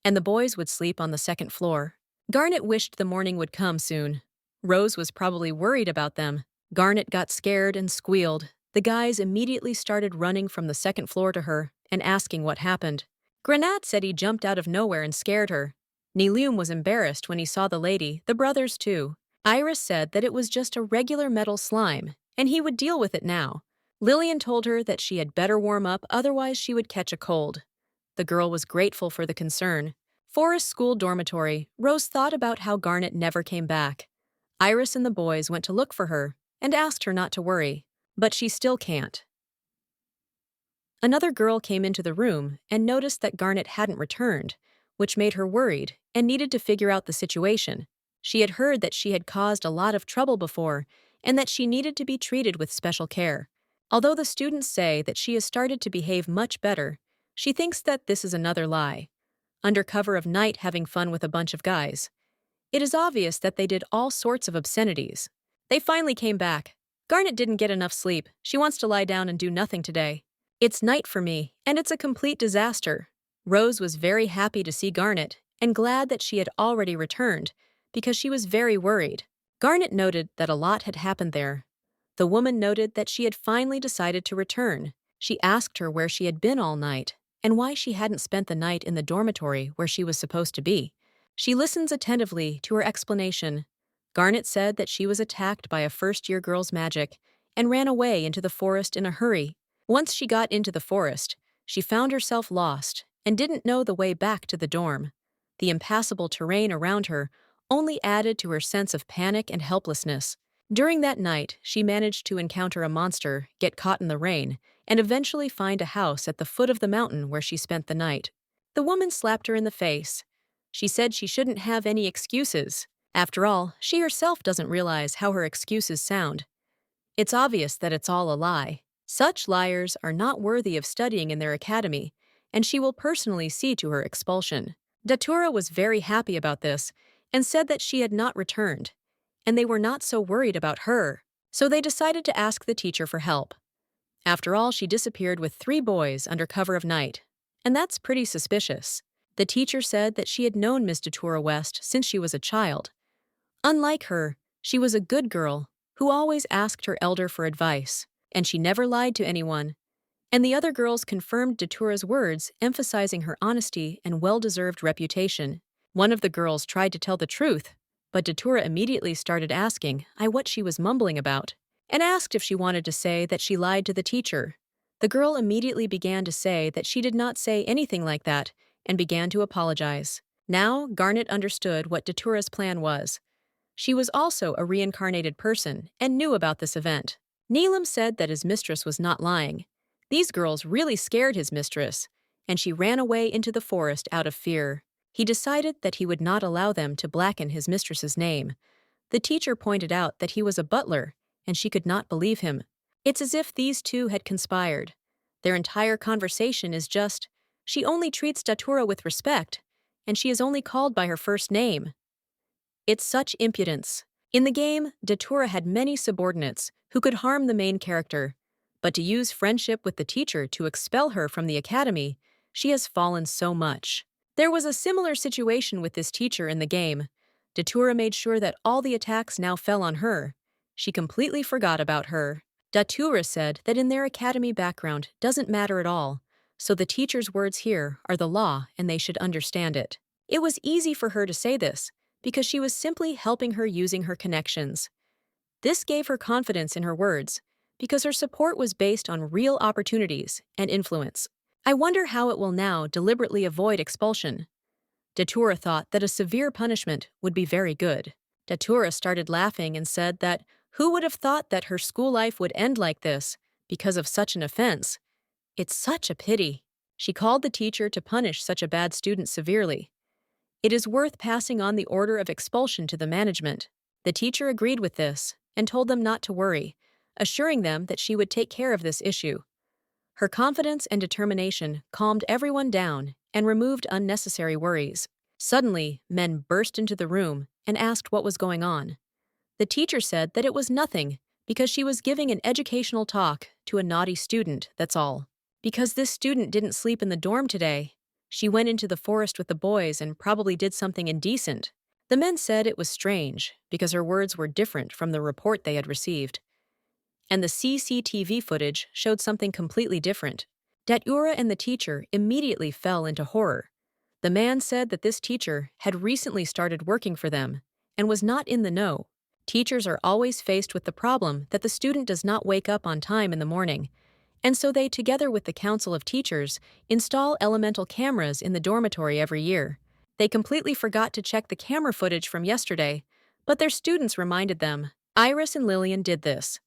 and the boys would sleep on the 2nd floor. Garnet wished the morning would come soon. Rose was probably worried about them. Garnet got scared and squealed. The guys immediately started running from the 2nd floor to her and asking what happened. Granat said he jumped out of nowhere and scared her. Niloom was embarrassed when he saw the lady, the brothers too. Iris said that it was just a regular metal slime, and he would deal with it now. Lillian told her that she had better warm up, otherwise she would catch a cold. The girl was grateful for the concern. Forest School dormitory, Rose thought about how Garnet never came back. Iris and the boys went to look for her and asked her not to worry, but she still can't. Another girl came into the room and noticed that Garnet hadn't returned, which made her worried and needed to figure out the situation. She had heard that she had caused a lot of trouble before and that she needed to be treated with special care. Although the students say that she has started to behave much better, she thinks that this is another lie. Under cover of night having fun with a bunch of guys. It is obvious that they did all sorts of obscenities. They finally came back. Garnet didn't get enough sleep. She wants to lie down and do nothing today. It's night for me, and it's a complete disaster. Rose was very happy to see Garnet and glad that she had already returned because she was very worried. Garnet noted that a lot had happened there. The woman noted that she had finally decided to return. She asked her where she had been all night and why she hadn't spent the night in the dormitory where she was supposed to be. She listens attentively to her explanation. Garnet said that she was attacked by a first-year girl's magic and ran away into the forest in a hurry. Once she got into the forest, she found herself lost and didn't know the way back to the dorm. The impassable terrain around her only added to her sense of panic and helplessness. During that night, she managed to encounter a monster, get caught in the rain, and eventually find a house at the foot of the mountain where she spent the night. The woman slapped her in the face. She said she shouldn't have any excuses. After all, she herself doesn't realize how her excuses sound. It's obvious that it's all a lie. Such liars are not worthy of studying in their academy, and she will personally see to her expulsion. Datura was very happy about this and said that she had not returned, and they were not so worried about her, so they decided to ask the teacher for help. After all, she disappeared with 3 boys under cover of night, and that's pretty suspicious. The teacher said that she had known Miss Datura West since she was a child. Unlike her, she was a good girl who always asked her elder for advice, and she never lied to anyone. And the other girls confirmed Datura's words, emphasizing her honesty and well-deserved reputation. One of the girls tried to tell the truth, but Datura immediately started asking what she was mumbling about, and asked if she wanted to say that she lied to the teacher. The girl immediately began to say that she did not say anything like that, and began to apologize. Now, Garnet understood what Datura's plan was. She was also a reincarnated person and knew about this event. Neelam said that his mistress was not lying. These girls really scared his mistress, and she ran away into the forest out of fear. He decided that he would not allow them to blacken his mistress's name, The teacher pointed out that he was a butler, and she could not believe him. It's as if these two had conspired. Their entire conversation is just, she only treats Datura with respect, and she is only called by her first name. It's such impudence. In the game, Datura had many subordinates who could harm the main character, but to use friendship with the teacher to expel her from the academy, she has fallen so much. There was a similar situation with this teacher in the game. Datura made sure that all the attacks now fell on her. She completely forgot about her. Datura said that in their academy background doesn't matter at all, so the teacher's words here are the law and they should understand it. It was easy for her to say this, because she was simply helping her using her connections. This gave her confidence in her words, because her support was based on real opportunities and influence. I wonder how it will now deliberately avoid expulsion. Datura thought that a severe punishment would be very good. Datura started laughing and said that who would have thought that her school life would end like this because of such an offense? It's such a pity. She called the teacher to punish such a bad student severely. It is worth passing on the order of expulsion to the management. The teacher agreed with this and told them not to worry, assuring them that she would take care of this issue. Her confidence and determination calmed everyone down and removed unnecessary worries. Suddenly, men burst into the room and asked what was going on. The teacher said that it was nothing because she was giving an educational talk to a naughty student, that's all. Because this student didn't sleep in the dorm today, she went into the forest with the boys and probably did something indecent. The men said it was strange because her words were different from the report they had received. And the CCTV footage showed something completely different. Datura and the teacher immediately fell into horror. The man said that this teacher had recently started working for them and was not in the know. Teachers are always faced with the problem that the student does not wake up on time in the morning, and so they, together with the Council of Teachers, install elemental cameras in the dormitory every year. They completely forgot to check the camera footage from yesterday, but their students reminded them. Iris and Lillian did this.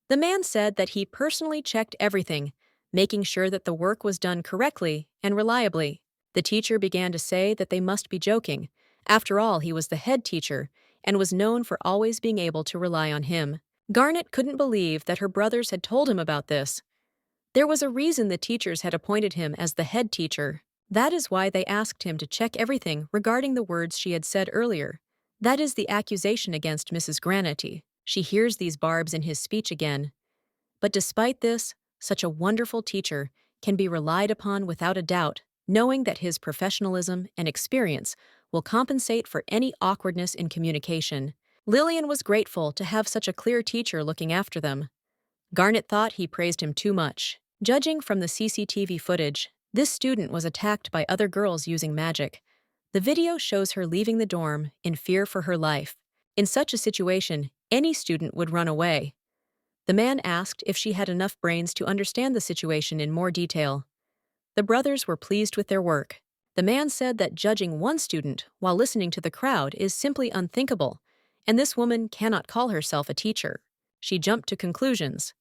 The man said that he personally checked everything, making sure that the work was done correctly and reliably. The teacher began to say that they must be joking. After all, he was the head teacher and was known for always being able to rely on him. Garnet couldn't believe that her brothers had told him about this. There was a reason the teachers had appointed him as the head teacher. That is why they asked him to check everything regarding the words she had said earlier. That is the accusation against Mrs. Granity. She hears these barbs in his speech again. But despite this, such a wonderful teacher can be relied upon without a doubt, knowing that his professionalism and experience will compensate for any awkwardness in communication. Lillian was grateful to have such a clear teacher looking after them. Garnet thought he praised him too much. Judging from the CCTV footage, this student was attacked by other girls using magic. The video shows her leaving the dorm in fear for her life. In such a situation, any student would run away. The man asked if she had enough brains to understand the situation in more detail. The brothers were pleased with their work. The man said that judging one student while listening to the crowd is simply unthinkable, and this woman cannot call herself a teacher. She jumped to conclusions.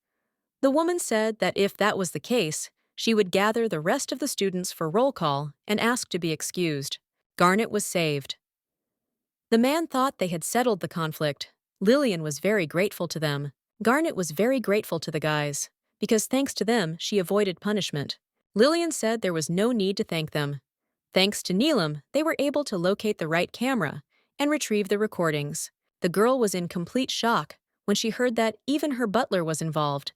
The woman said that if that was the case, she would gather the rest of the students for roll call and ask to be excused. Garnet was saved. The man thought they had settled the conflict. Lillian was very grateful to them. Garnet was very grateful to the guys, because thanks to them, she avoided punishment. Lillian said there was no need to thank them. Thanks to Neelam, they were able to locate the right camera and retrieve the recordings. The girl was in complete shock when she heard that even her butler was involved.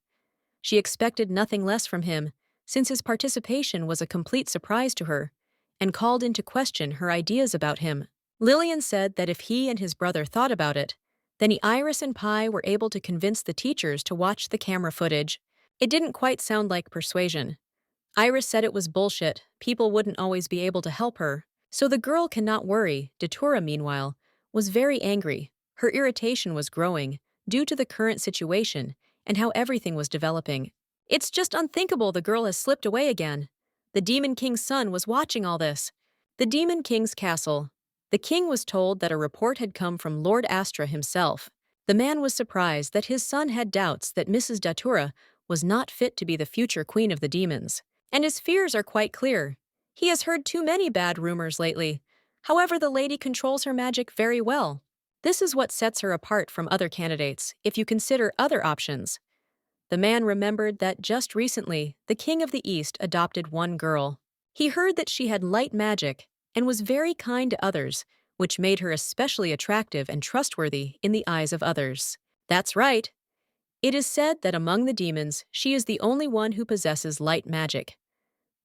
She expected nothing less from him, since his participation was a complete surprise to her, and called into question her ideas about him. Lillian said that if he and his brother thought about it, then Iris and Pi were able to convince the teachers to watch the camera footage. It didn't quite sound like persuasion. Iris said it was bullshit, people wouldn't always be able to help her. So the girl cannot worry. Datura, meanwhile, was very angry. Her irritation was growing, due to the current situation and how everything was developing. It's just unthinkable the girl has slipped away again. The Demon King's son was watching all this. The Demon King's castle. The king was told that a report had come from Lord Astra himself. The man was surprised that his son had doubts that Mrs. Datura was not fit to be the future queen of the demons. And his fears are quite clear. He has heard too many bad rumors lately. However, the lady controls her magic very well. This is what sets her apart from other candidates if you consider other options. The man remembered that just recently, the king of the East adopted one girl. He heard that she had light magic and was very kind to others, which made her especially attractive and trustworthy in the eyes of others. That's right. It is said that among the demons, she is the only one who possesses light magic.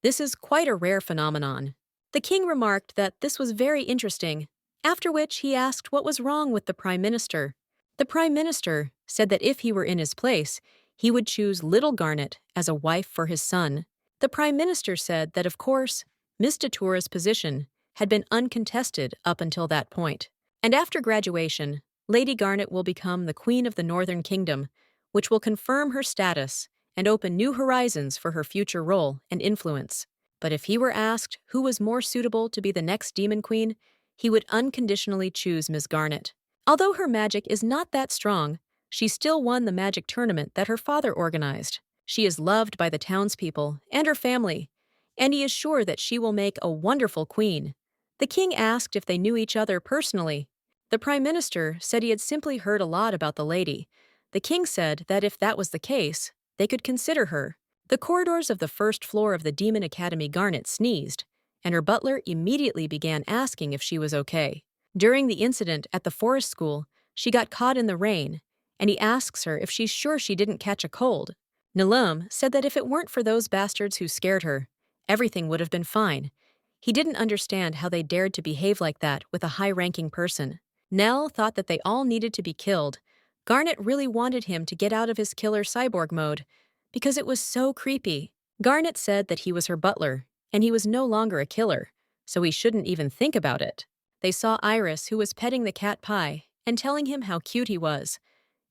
This is quite a rare phenomenon. The king remarked that this was very interesting, after which he asked what was wrong with the prime minister. The prime minister said that if he were in his place, he would choose little Garnet as a wife for his son. The prime minister said that, of course, Miss Datura's position had been uncontested up until that point. And after graduation, Lady Garnet will become the Queen of the Northern Kingdom, which will confirm her status and open new horizons for her future role and influence. But if he were asked who was more suitable to be the next Demon Queen, he would unconditionally choose Miss Garnet. Although her magic is not that strong, she still won the magic tournament that her father organized. She is loved by the townspeople and her family, and he is sure that she will make a wonderful queen. The king asked if they knew each other personally. The prime minister said he had simply heard a lot about the lady. The king said that if that was the case, they could consider her. The corridors of the first floor of the Demon Academy Garnet sneezed, and her butler immediately began asking if she was okay. During the incident at the forest school, she got caught in the rain, and he asks her if she's sure she didn't catch a cold. Nilum said that if it weren't for those bastards who scared her, everything would have been fine. He didn't understand how they dared to behave like that with a high-ranking person. Nell thought that they all needed to be killed. Garnet really wanted him to get out of his killer cyborg mode, because it was so creepy. Garnet said that he was her butler, and he was no longer a killer, so he shouldn't even think about it. They saw Iris, who was petting the cat Pie, and telling him how cute he was,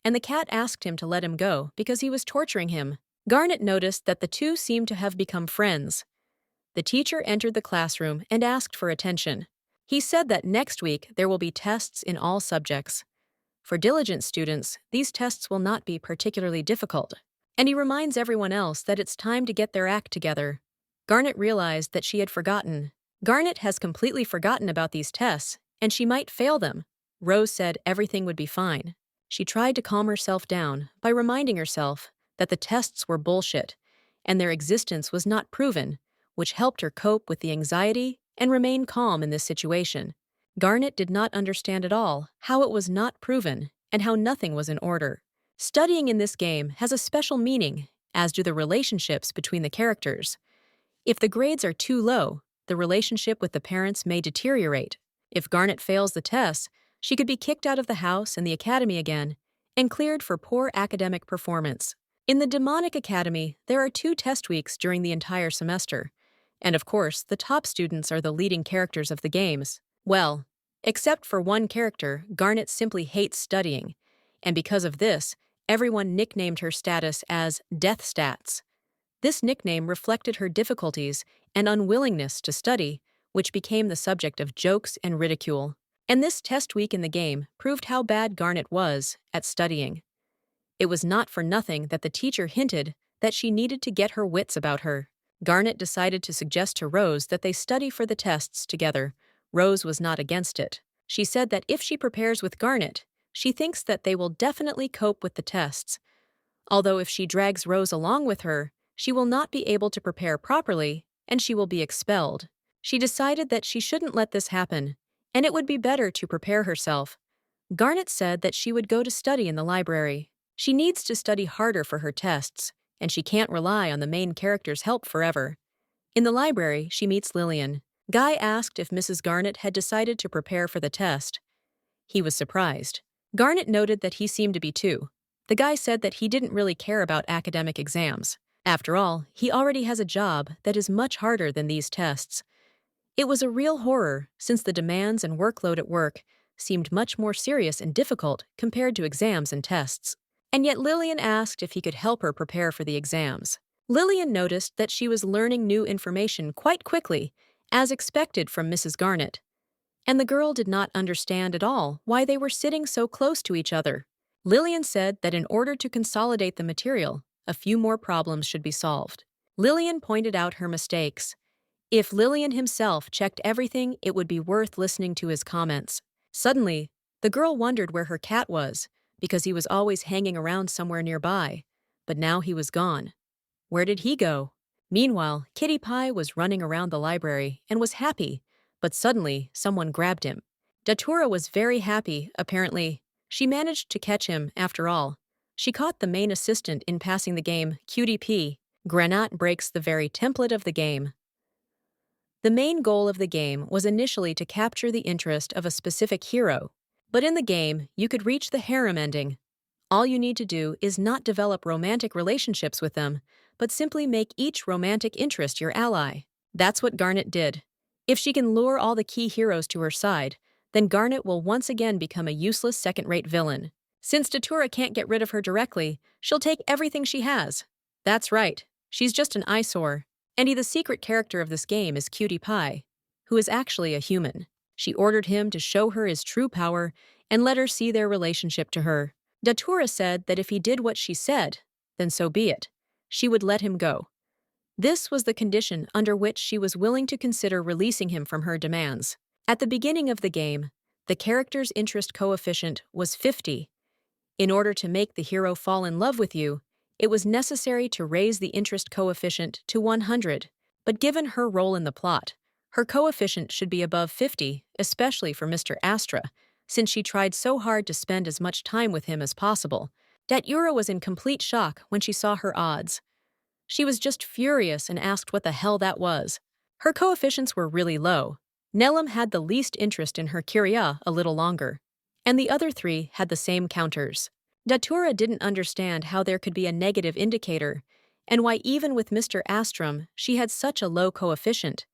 and the cat asked him to let him go because he was torturing him. Garnet noticed that the two seemed to have become friends. The teacher entered the classroom and asked for attention. He said that next week there will be tests in all subjects. For diligent students, these tests will not be particularly difficult, and he reminds everyone else that it's time to get their act together. Garnet realized that she had forgotten. Garnet has completely forgotten about these tests, and she might fail them. Rose said everything would be fine. She tried to calm herself down by reminding herself that the tests were bullshit, and their existence was not proven, which helped her cope with the anxiety and remain calm in this situation. Garnet did not understand at all how it was not proven and how nothing was in order. Studying in this game has a special meaning, as do the relationships between the characters. If the grades are too low, the relationship with the parents may deteriorate. If Garnet fails the tests, she could be kicked out of the house and the academy again and cleared for poor academic performance. In the Demonic Academy, there are 2 test weeks during the entire semester. And of course, the top students are the leading characters of the games. Well, except for one character, Garnet simply hates studying, and because of this, everyone nicknamed her status as Death Stats. This nickname reflected her difficulties and unwillingness to study, which became the subject of jokes and ridicule. And this test week in the game proved how bad Garnet was at studying. It was not for nothing that the teacher hinted that she needed to get her wits about her. Garnet decided to suggest to Rose that they study for the tests together. Rose was not against it. She said that if she prepares with Garnet, she thinks that they will definitely cope with the tests. Although if she drags Rose along with her, she will not be able to prepare properly, and she will be expelled. She decided that she shouldn't let this happen, and it would be better to prepare herself. Garnet said that she would go to study in the library. She needs to study harder for her tests, and she can't rely on the main character's help forever. In the library, she meets Lillian. Guy asked if Mrs. Garnet had decided to prepare for the test. He was surprised. Garnet noted that he seemed to be too. The guy said that he didn't really care about academic exams. After all, he already has a job that is much harder than these tests. It was a real horror, since the demands and workload at work seemed much more serious and difficult compared to exams and tests. And yet Lillian asked if he could help her prepare for the exams. Lillian noticed that she was learning new information quite quickly, as expected from Mrs. Garnet. And the girl did not understand at all why they were sitting so close to each other. Lillian said that in order to consolidate the material, a few more problems should be solved. Lillian pointed out her mistakes. If Lillian himself checked everything, it would be worth listening to his comments. Suddenly, The girl wondered where her cat was, because he was always hanging around somewhere nearby. But now he was gone. Where did he go? Meanwhile, Kitty Pie was running around the library and was happy, but suddenly someone grabbed him. Datura was very happy, apparently. She managed to catch him, after all. She caught the main assistant in passing the game, Cutie P. Granat breaks the very template of the game. The main goal of the game was initially to capture the interest of a specific hero, but in the game, you could reach the harem ending. All you need to do is not develop romantic relationships with them, but simply make each romantic interest your ally. That's what Garnet did. If she can lure all the key heroes to her side, then Garnet will once again become a useless second-rate villain. Since Datura can't get rid of her directly, she'll take everything she has. That's right, she's just an eyesore. And the secret character of this game is Cutie Pie, who is actually a human. She ordered him to show her his true power and let her see their relationship to her. Datura said that if he did what she said, then so be it. She would let him go. This was the condition under which she was willing to consider releasing him from her demands. At the beginning of the game, the character's interest coefficient was 50. In order to make the hero fall in love with you, it was necessary to raise the interest coefficient to 100, but given her role in the plot, her coefficient should be above 50, especially for Mr. Astra, since she tried so hard to spend as much time with him as possible. Datura was in complete shock when she saw her odds. She was just furious and asked what the hell that was. Her coefficients were really low. Nelim had the least interest in her Kyria a little longer, and the other three had the same counters. Datura didn't understand how there could be a negative indicator, and why even with Mr. Astrum she had such a low coefficient.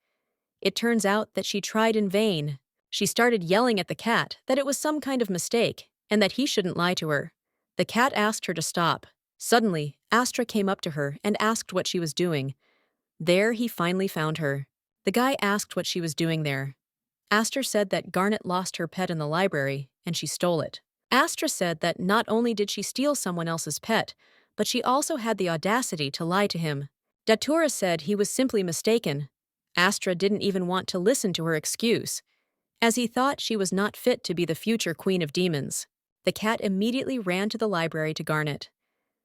It turns out that she tried in vain. She started yelling at the cat that it was some kind of mistake, and that he shouldn't lie to her. The cat asked her to stop. Suddenly, Astra came up to her and asked what she was doing. There he finally found her. The guy asked what she was doing there. Astra said that Garnet lost her pet in the library, and she stole it. Astra said that not only did she steal someone else's pet, but she also had the audacity to lie to him. Datura said he was simply mistaken. Astra didn't even want to listen to her excuse, as he thought she was not fit to be the future Queen of Demons. The cat immediately ran to the library to Garnet.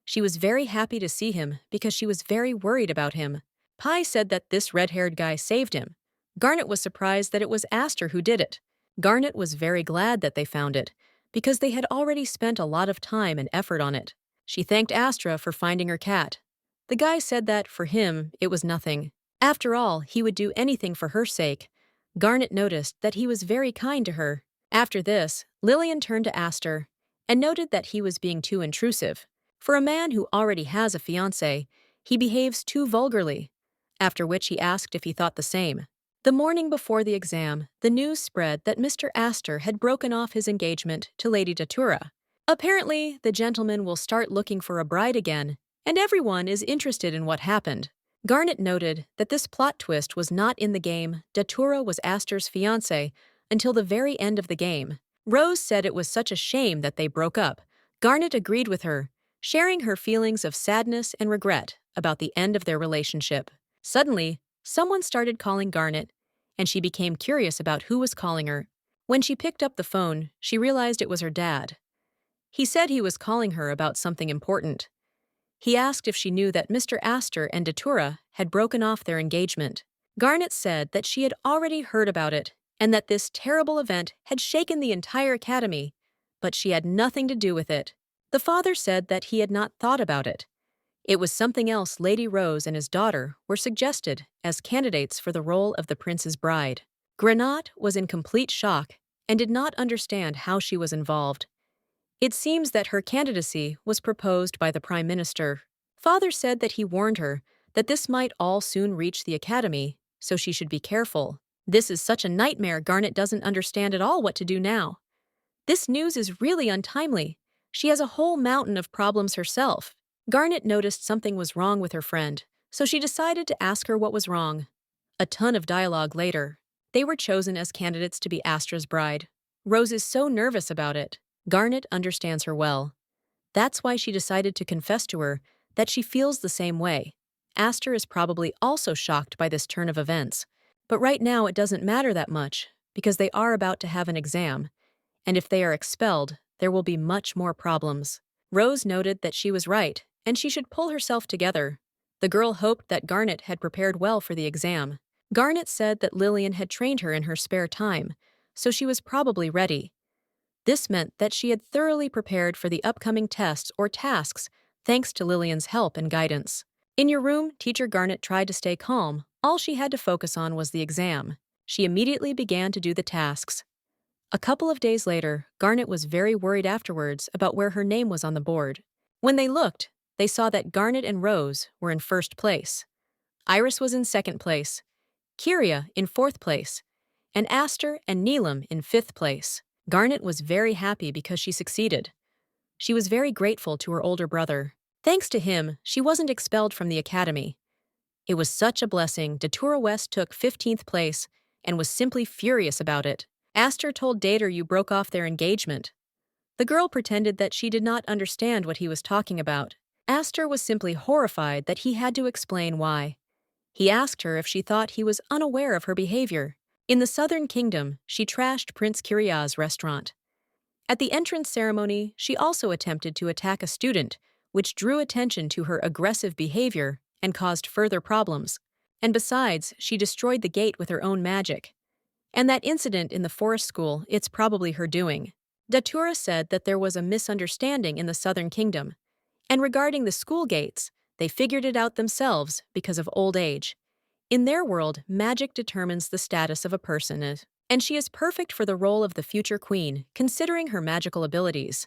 She was very happy to see him because she was very worried about him. Pie said that this red-haired guy saved him. Garnet was surprised that it was Astra who did it. Garnet was very glad that they found it, because they had already spent a lot of time and effort on it. She thanked Astra for finding her cat. The guy said that, for him, it was nothing. After all, he would do anything for her sake. Garnet noticed that he was very kind to her. After this, Lillian turned to Astor and noted that he was being too intrusive. For a man who already has a fiancé, he behaves too vulgarly, after which he asked if he thought the same. The morning before the exam, the news spread that Mr. Astor had broken off his engagement to Lady Datura. Apparently, the gentleman will start looking for a bride again, and everyone is interested in what happened. Garnet noted that this plot twist was not in the game. Datura was Astor's fiancé until the very end of the game. Rose said it was such a shame that they broke up. Garnet agreed with her, sharing her feelings of sadness and regret about the end of their relationship. Suddenly, someone started calling Garnet, and she became curious about who was calling her. When she picked up the phone, she realized it was her dad. He said he was calling her about something important. He asked if she knew that Mr. Astor and Datura had broken off their engagement. Garnet said that she had already heard about it, and that this terrible event had shaken the entire academy, but she had nothing to do with it. The father said that he had not thought about it. It was something else. Lady Rose and his daughter were suggested as candidates for the role of the prince's bride. Granat was in complete shock and did not understand how she was involved. It seems that her candidacy was proposed by the Prime Minister. Father said that he warned her that this might all soon reach the academy, so she should be careful. This is such a nightmare. Garnet doesn't understand at all what to do now. This news is really untimely. She has a whole mountain of problems herself. Garnet noticed something was wrong with her friend, so she decided to ask her what was wrong. A ton of dialogue later, they were chosen as candidates to be Astra's bride. Rose is so nervous about it. Garnet understands her well. That's why she decided to confess to her that she feels the same way. Astor is probably also shocked by this turn of events. But right now it doesn't matter that much, because they are about to have an exam, and if they are expelled, there will be much more problems. Rose noted that she was right, and she should pull herself together. The girl hoped that Garnet had prepared well for the exam. Garnet said that Lillian had trained her in her spare time, so she was probably ready. This meant that she had thoroughly prepared for the upcoming tests or tasks, thanks to Lillian's help and guidance. In your room, Teacher Garnet tried to stay calm. All she had to focus on was the exam. She immediately began to do the tasks. A couple of days later, Garnet was very worried afterwards about where her name was on the board. When they looked, they saw that Garnet and Rose were in first place. Iris was in second place, Kyria in fourth place, and Aster and Neelam in fifth place. Garnet was very happy because she succeeded. She was very grateful to her older brother. Thanks to him, she wasn't expelled from the academy. It was such a blessing. Datura West took 15th place and was simply furious about it. Aster told Dater you broke off their engagement. The girl pretended that she did not understand what he was talking about. Aster was simply horrified that he had to explain why. He asked her if she thought he was unaware of her behavior. In the Southern Kingdom, she trashed Prince Kiria's restaurant. At the entrance ceremony, she also attempted to attack a student, which drew attention to her aggressive behavior and caused further problems. And besides, she destroyed the gate with her own magic. And that incident in the forest school, it's probably her doing. Datura said that there was a misunderstanding in the Southern Kingdom. And regarding the school gates, they figured it out themselves because of old age. In their world, magic determines the status of a person, and she is perfect for the role of the future queen, considering her magical abilities.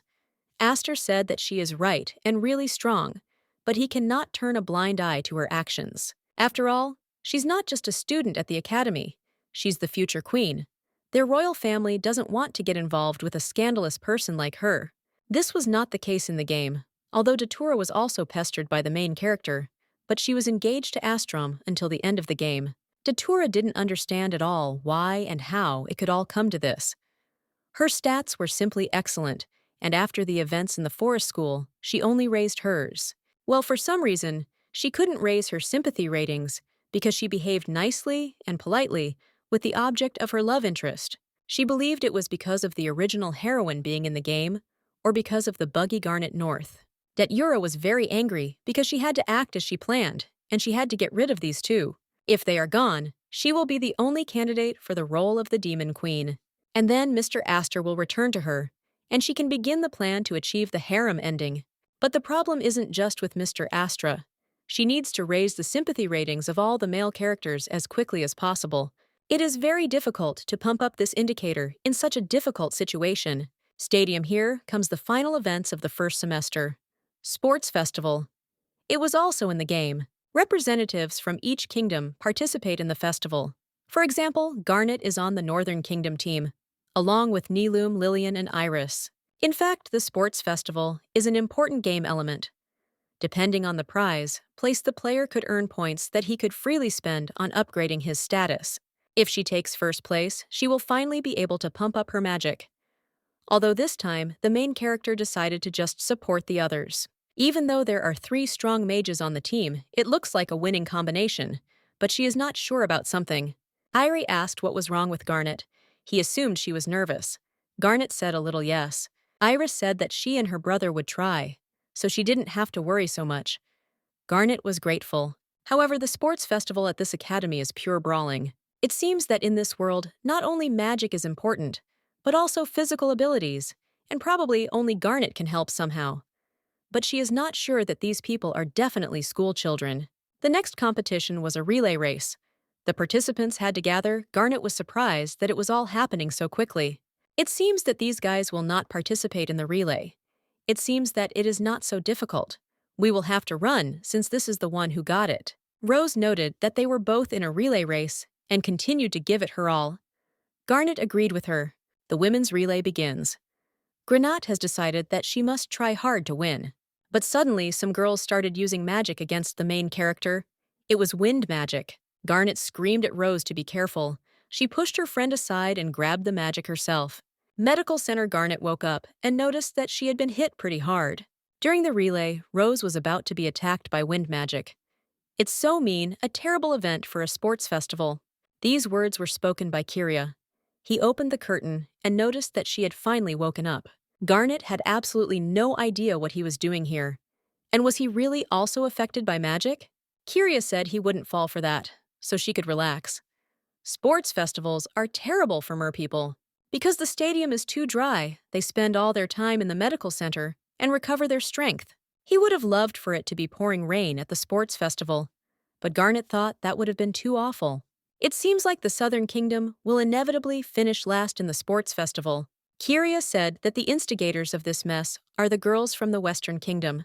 Aster said that she is right and really strong, but he cannot turn a blind eye to her actions. After all, she's not just a student at the academy, she's the future queen. Their royal family doesn't want to get involved with a scandalous person like her. This was not the case in the game, although Datura was also pestered by the main character, but she was engaged to Astrom until the end of the game. Datura didn't understand at all why and how it could all come to this. Her stats were simply excellent, and after the events in the forest school, she only raised hers. Well, for some reason, she couldn't raise her sympathy ratings because she behaved nicely and politely with the object of her love interest. She believed it was because of the original heroine being in the game or because of the buggy Garnet North. Datura was very angry because she had to act as she planned, and she had to get rid of these two. If they are gone, she will be the only candidate for the role of the Demon Queen. And then Mr. Aster will return to her, and she can begin the plan to achieve the harem ending. But the problem isn't just with Mr. Astra. She needs to raise the sympathy ratings of all the male characters as quickly as possible. It is very difficult to pump up this indicator in such a difficult situation. Stadium here comes the final events of the first semester. Sports Festival. It was also in the game. Representatives from each kingdom participate in the festival. For example, Garnet is on the Northern Kingdom team, along with Neelam, Lillian, and Iris. In fact, the sports festival is an important game element. Depending on the prize, the player could earn points that he could freely spend on upgrading his status. If she takes first place, she will finally be able to pump up her magic. Although this time, the main character decided to just support the others. Even though there are 3 strong mages on the team, it looks like a winning combination, but she is not sure about something. Irie asked what was wrong with Garnet. He assumed she was nervous. Garnet said a little yes. Iris said that she and her brother would try, so she didn't have to worry so much. Garnet was grateful. However, the sports festival at this academy is pure brawling. It seems that in this world, not only magic is important, but also physical abilities, and probably only Garnet can help somehow. But she is not sure that these people are definitely school children. The next competition was a relay race. The participants had to gather. Garnet was surprised that it was all happening so quickly. It seems that these guys will not participate in the relay. It seems that it is not so difficult. We will have to run since this is the one who got it. Rose noted that they were both in a relay race and continued to give it her all. Garnet agreed with her. The women's relay begins. Granat has decided that she must try hard to win. But suddenly, some girls started using magic against the main character. It was wind magic. Garnet screamed at Rose to be careful. She pushed her friend aside and grabbed the magic herself. Medical Center Garnet woke up and noticed that she had been hit pretty hard. During the relay, Rose was about to be attacked by wind magic. It's so mean, a terrible event for a sports festival. These words were spoken by Kyria. He opened the curtain and noticed that she had finally woken up. Garnet had absolutely no idea what he was doing here. And was he really also affected by magic? Kiria said he wouldn't fall for that, so she could relax. Sports festivals are terrible for merpeople. Because the stadium is too dry, they spend all their time in the medical center and recover their strength. He would have loved for it to be pouring rain at the sports festival, but Garnet thought that would have been too awful. It seems like the Southern Kingdom will inevitably finish last in the sports festival. Kiria said that the instigators of this mess are the girls from the Western Kingdom,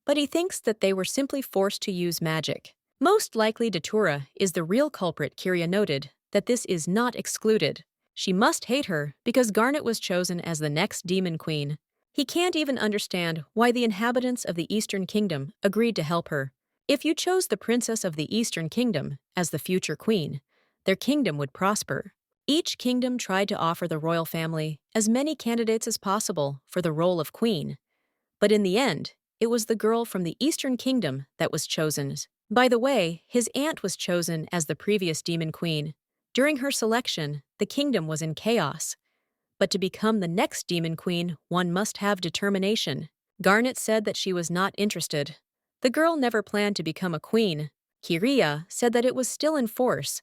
but he thinks that they were simply forced to use magic. Most likely Datura is the real culprit. Kiria noted that this is not excluded. She must hate her because Garnet was chosen as the next demon queen. He can't even understand why the inhabitants of the Eastern Kingdom agreed to help her. If you chose the princess of the Eastern Kingdom as the future queen, their kingdom would prosper. Each kingdom tried to offer the royal family as many candidates as possible for the role of queen. But in the end, it was the girl from the Eastern Kingdom that was chosen. By the way, his aunt was chosen as the previous demon queen. During her selection, the kingdom was in chaos. But to become the next demon queen, one must have determination. Garnet said that she was not interested. The girl never planned to become a queen. Kiria said that it was still in force.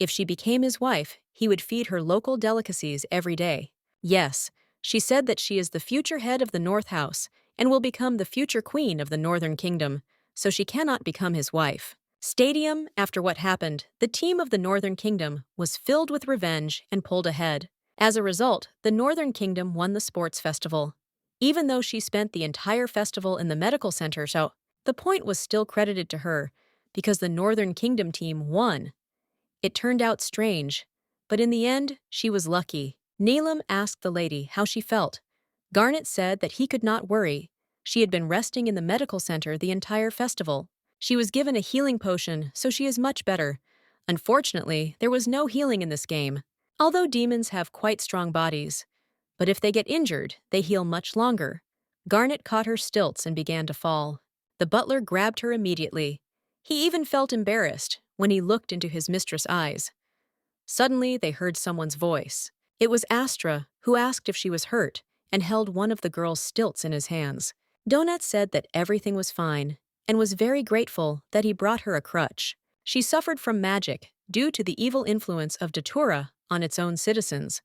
If she became his wife, he would feed her local delicacies every day. Yes, she said that she is the future head of the North House and will become the future queen of the Northern Kingdom, so she cannot become his wife. Stadium, after what happened, the team of the Northern Kingdom was filled with revenge and pulled ahead. As a result, the Northern Kingdom won the sports festival. Even though she spent the entire festival in the medical center, so the point was still credited to her because the Northern Kingdom team won. It turned out strange, but in the end, she was lucky. Neelam asked the lady how she felt. Garnet said that he could not worry. She had been resting in the medical center the entire festival. She was given a healing potion, so she is much better. Unfortunately, there was no healing in this game. Although demons have quite strong bodies, but if they get injured, they heal much longer. Garnet caught her stilts and began to fall. The butler grabbed her immediately. He even felt embarrassed when he looked into his mistress' eyes. Suddenly, they heard someone's voice. It was Astra, who asked if she was hurt and held one of the girl's stilts in his hands. Donut said that everything was fine and was very grateful that he brought her a crutch. She suffered from magic due to the evil influence of Datura on its own citizens.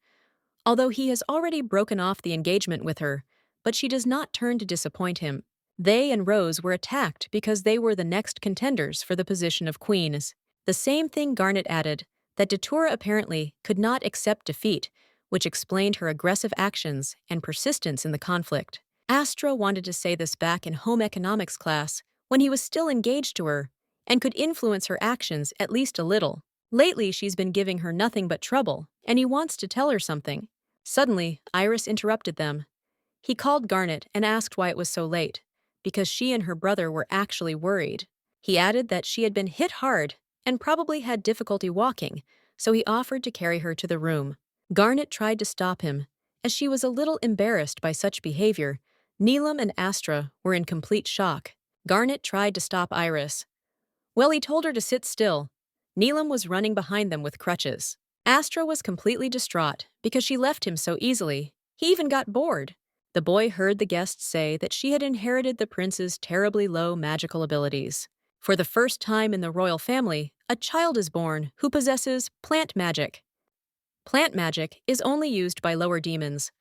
Although he has already broken off the engagement with her, but she does not turn to disappoint him. They and Rose were attacked because they were the next contenders for the position of queens. The same thing Garnet added, that Datura apparently could not accept defeat, which explained her aggressive actions and persistence in the conflict. Astra wanted to say this back in home economics class when he was still engaged to her and could influence her actions at least a little. Lately, she's been giving her nothing but trouble, and he wants to tell her something. Suddenly, Iris interrupted them. He called Garnet and asked why it was so late, because she and her brother were actually worried. He added that she had been hit hard and probably had difficulty walking, so he offered to carry her to the room. Garnet tried to stop him, as she was a little embarrassed by such behavior. Neelam and Astra were in complete shock. Garnet tried to stop Iris. Well, he told her to sit still. Neelam was running behind them with crutches. Astra was completely distraught because she left him so easily. He even got bored. The boy heard the guests say that she had inherited the prince's terribly low magical abilities. For the first time in the royal family, a child is born who possesses plant magic. Plant magic is only used by lower demons.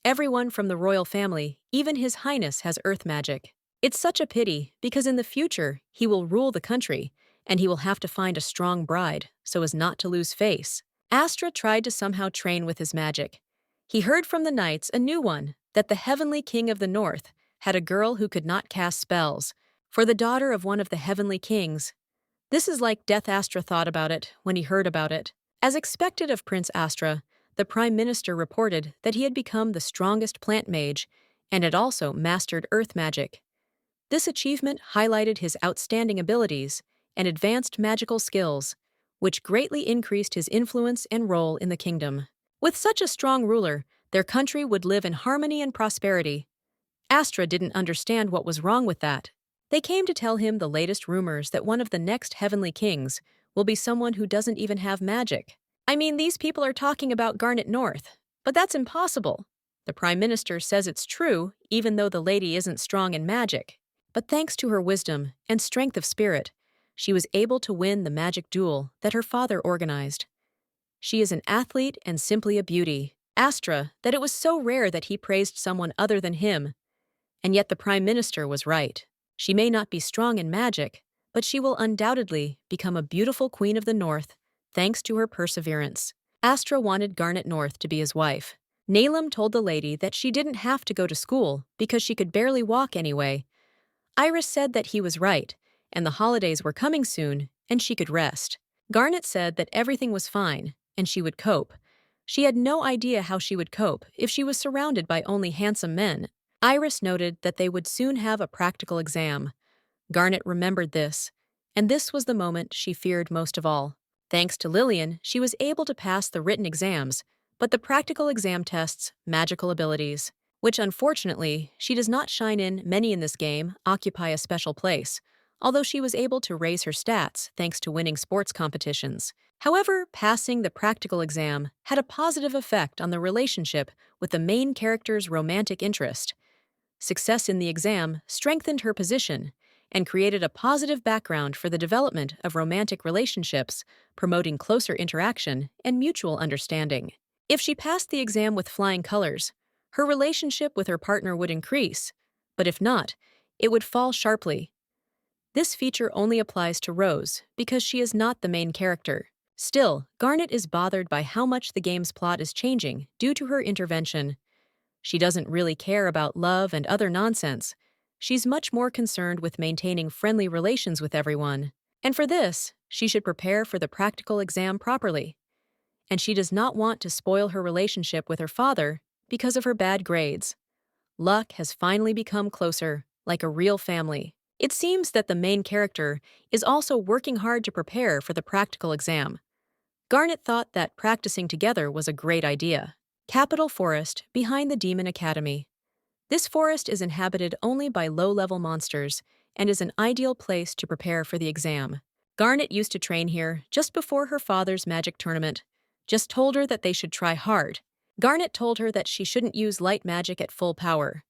Everyone from the royal family, even His Highness, has earth magic. It's such a pity because in the future, he will rule the country, and he will have to find a strong bride so as not to lose face. Astra tried to somehow train with his magic. He heard from the knights a new one, that the heavenly king of the north had a girl who could not cast spells, for the daughter of one of the heavenly kings. This is like death. Astra thought about it when he heard about it. As expected of Prince Astra, the Prime Minister reported that he had become the strongest plant mage and had also mastered earth magic. This achievement highlighted his outstanding abilities and advanced magical skills, which greatly increased his influence and role in the kingdom. With such a strong ruler, their country would live in harmony and prosperity. Astra didn't understand what was wrong with that. They came to tell him the latest rumors that one of the next heavenly kings will be someone who doesn't even have magic. I mean, these people are talking about Garnet North, but that's impossible. The Prime Minister says it's true, even though the lady isn't strong in magic. But thanks to her wisdom and strength of spirit, she was able to win the magic duel that her father organized. She is an athlete and simply a beauty. Astra, that it was so rare that he praised someone other than him. And yet the Prime Minister was right. She may not be strong in magic, but she will undoubtedly become a beautiful Queen of the North, thanks to her perseverance. Astra wanted Garnet North to be his wife. Nalem told the lady that she didn't have to go to school because she could barely walk anyway. Iris said that he was right, and the holidays were coming soon, and she could rest. Garnet said that everything was fine, and she would cope. She had no idea how she would cope if she was surrounded by only handsome men. Iris noted that they would soon have a practical exam. Garnet remembered this, and this was the moment she feared most of all. Thanks to Lillian, she was able to pass the written exams, but the practical exam tests magical abilities, which unfortunately she does not shine in. Many in this game occupy a special place, although she was able to raise her stats thanks to winning sports competitions. However, passing the practical exam had a positive effect on the relationship with the main character's romantic interest. Success in the exam strengthened her position and created a positive background for the development of romantic relationships, promoting closer interaction and mutual understanding. If she passed the exam with flying colors, her relationship with her partner would increase, but if not, it would fall sharply. This feature only applies to Rose because she is not the main character. Still, Garnet is bothered by how much the game's plot is changing due to her intervention. She doesn't really care about love and other nonsense. She's much more concerned with maintaining friendly relations with everyone. And for this, she should prepare for the practical exam properly. And she does not want to spoil her relationship with her father because of her bad grades. Luck has finally become closer, like a real family. It seems that the main character is also working hard to prepare for the practical exam. Garnet thought that practicing together was a great idea. Capital Forest, behind the Demon Academy. This forest is inhabited only by low-level monsters and is an ideal place to prepare for the exam. Garnet used to train here just before her father's magic tournament. Just told her that they should try hard. Garnet told her that she shouldn't use light magic at full power.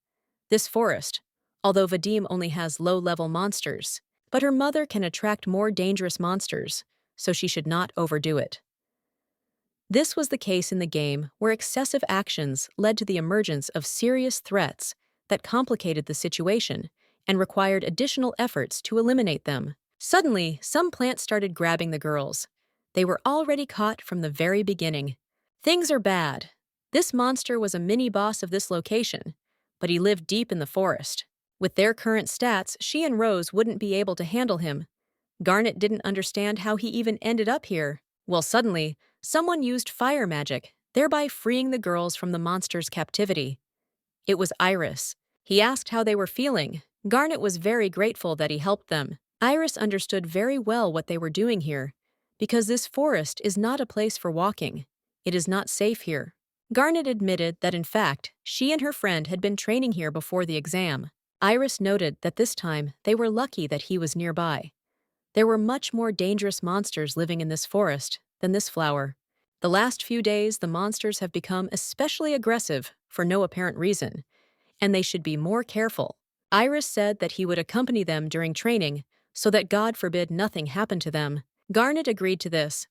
This forest, although Vadim only has low-level monsters, but her mother can attract more dangerous monsters, so she should not overdo it. This was the case in the game where excessive actions led to the emergence of serious threats that complicated the situation and required additional efforts to eliminate them. Suddenly, some plants started grabbing the girls. They were already caught from the very beginning. Things are bad. This monster was a mini-boss of this location, but he lived deep in the forest. With their current stats, she and Rose wouldn't be able to handle him. Garnet didn't understand how he even ended up here. Well, suddenly, someone used fire magic, thereby freeing the girls from the monster's captivity. It was Iris. He asked how they were feeling. Garnet was very grateful that he helped them. Iris understood very well what they were doing here, because this forest is not a place for walking. It is not safe here. Garnet admitted that in fact, she and her friend had been training here before the exam. Iris noted that this time they were lucky that he was nearby. There were much more dangerous monsters living in this forest than this flower. The last few days, the monsters have become especially aggressive for no apparent reason, and they should be more careful. Iris said that he would accompany them during training so that God forbid nothing happened to them. Garnet agreed to this.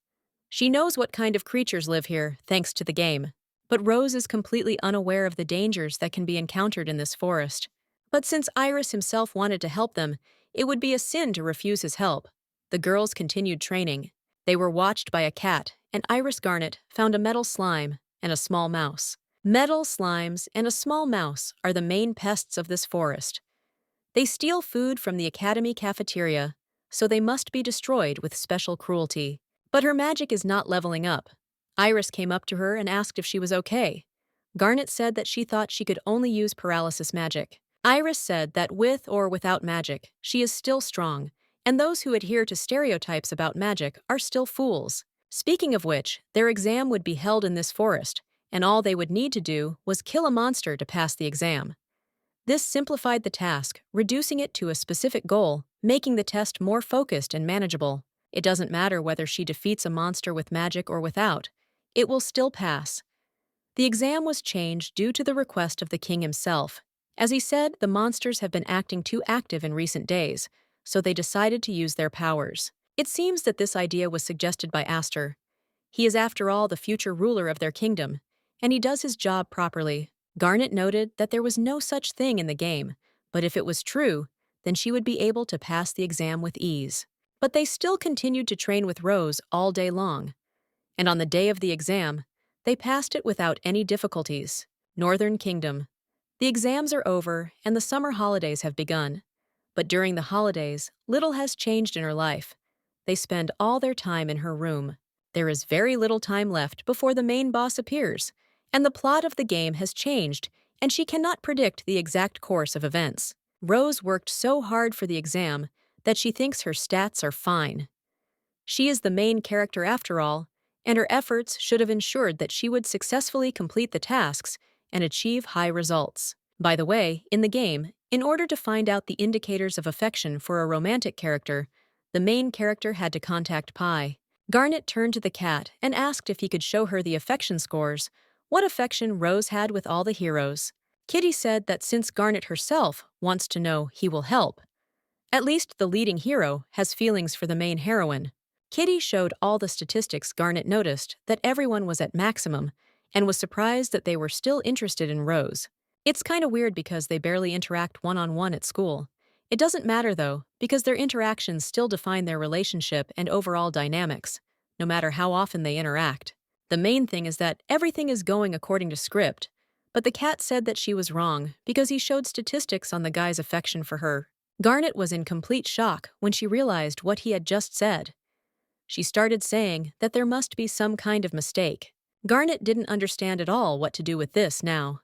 She knows what kind of creatures live here, thanks to the game. But Rose is completely unaware of the dangers that can be encountered in this forest. But since Iris himself wanted to help them, it would be a sin to refuse his help. The girls continued training. They were watched by a cat, and Iris Garnet found a metal slime and a small mouse. Metal slimes and a small mouse are the main pests of this forest. They steal food from the academy cafeteria, so they must be destroyed with special cruelty. But her magic is not leveling up. Iris came up to her and asked if she was okay. Garnet said that she thought she could only use paralysis magic. Iris said that with or without magic, she is still strong, and those who adhere to stereotypes about magic are still fools. Speaking of which, their exam would be held in this forest, and all they would need to do was kill a monster to pass the exam. This simplified the task, reducing it to a specific goal, making the test more focused and manageable. It doesn't matter whether she defeats a monster with magic or without, it will still pass. The exam was changed due to the request of the king himself. As he said, the monsters have been acting too active in recent days, so they decided to use their powers. It seems that this idea was suggested by Aster. He is after all the future ruler of their kingdom, and he does his job properly. Garnet noted that there was no such thing in the game, but if it was true, then she would be able to pass the exam with ease. But they still continued to train with Rose all day long. And on the day of the exam, they passed it without any difficulties. Northern Kingdom. The exams are over and the summer holidays have begun. But during the holidays, little has changed in her life. They spend all their time in her room. There is very little time left before the main boss appears, and the plot of the game has changed, and she cannot predict the exact course of events. Rose worked so hard for the exam that she thinks her stats are fine. She is the main character after all, and her efforts should have ensured that she would successfully complete the tasks and achieve high results. By the way, in the game, in order to find out the indicators of affection for a romantic character, the main character had to contact Pi. Garnet turned to the cat and asked if he could show her the affection scores, what affection Rose had with all the heroes. Kitty said that since Garnet herself wants to know, he will help. At least the leading hero has feelings for the main heroine. Kitty showed all the statistics. Garnet noticed that everyone was at maximum and was surprised that they were still interested in Rose. It's kinda weird because they barely interact one-on-one at school. It doesn't matter though, because their interactions still define their relationship and overall dynamics, no matter how often they interact. The main thing is that everything is going according to script, but the cat said that she was wrong because he showed statistics on the guy's affection for her. Garnet was in complete shock when she realized what he had just said. She started saying that there must be some kind of mistake. Garnet didn't understand at all what to do with this now.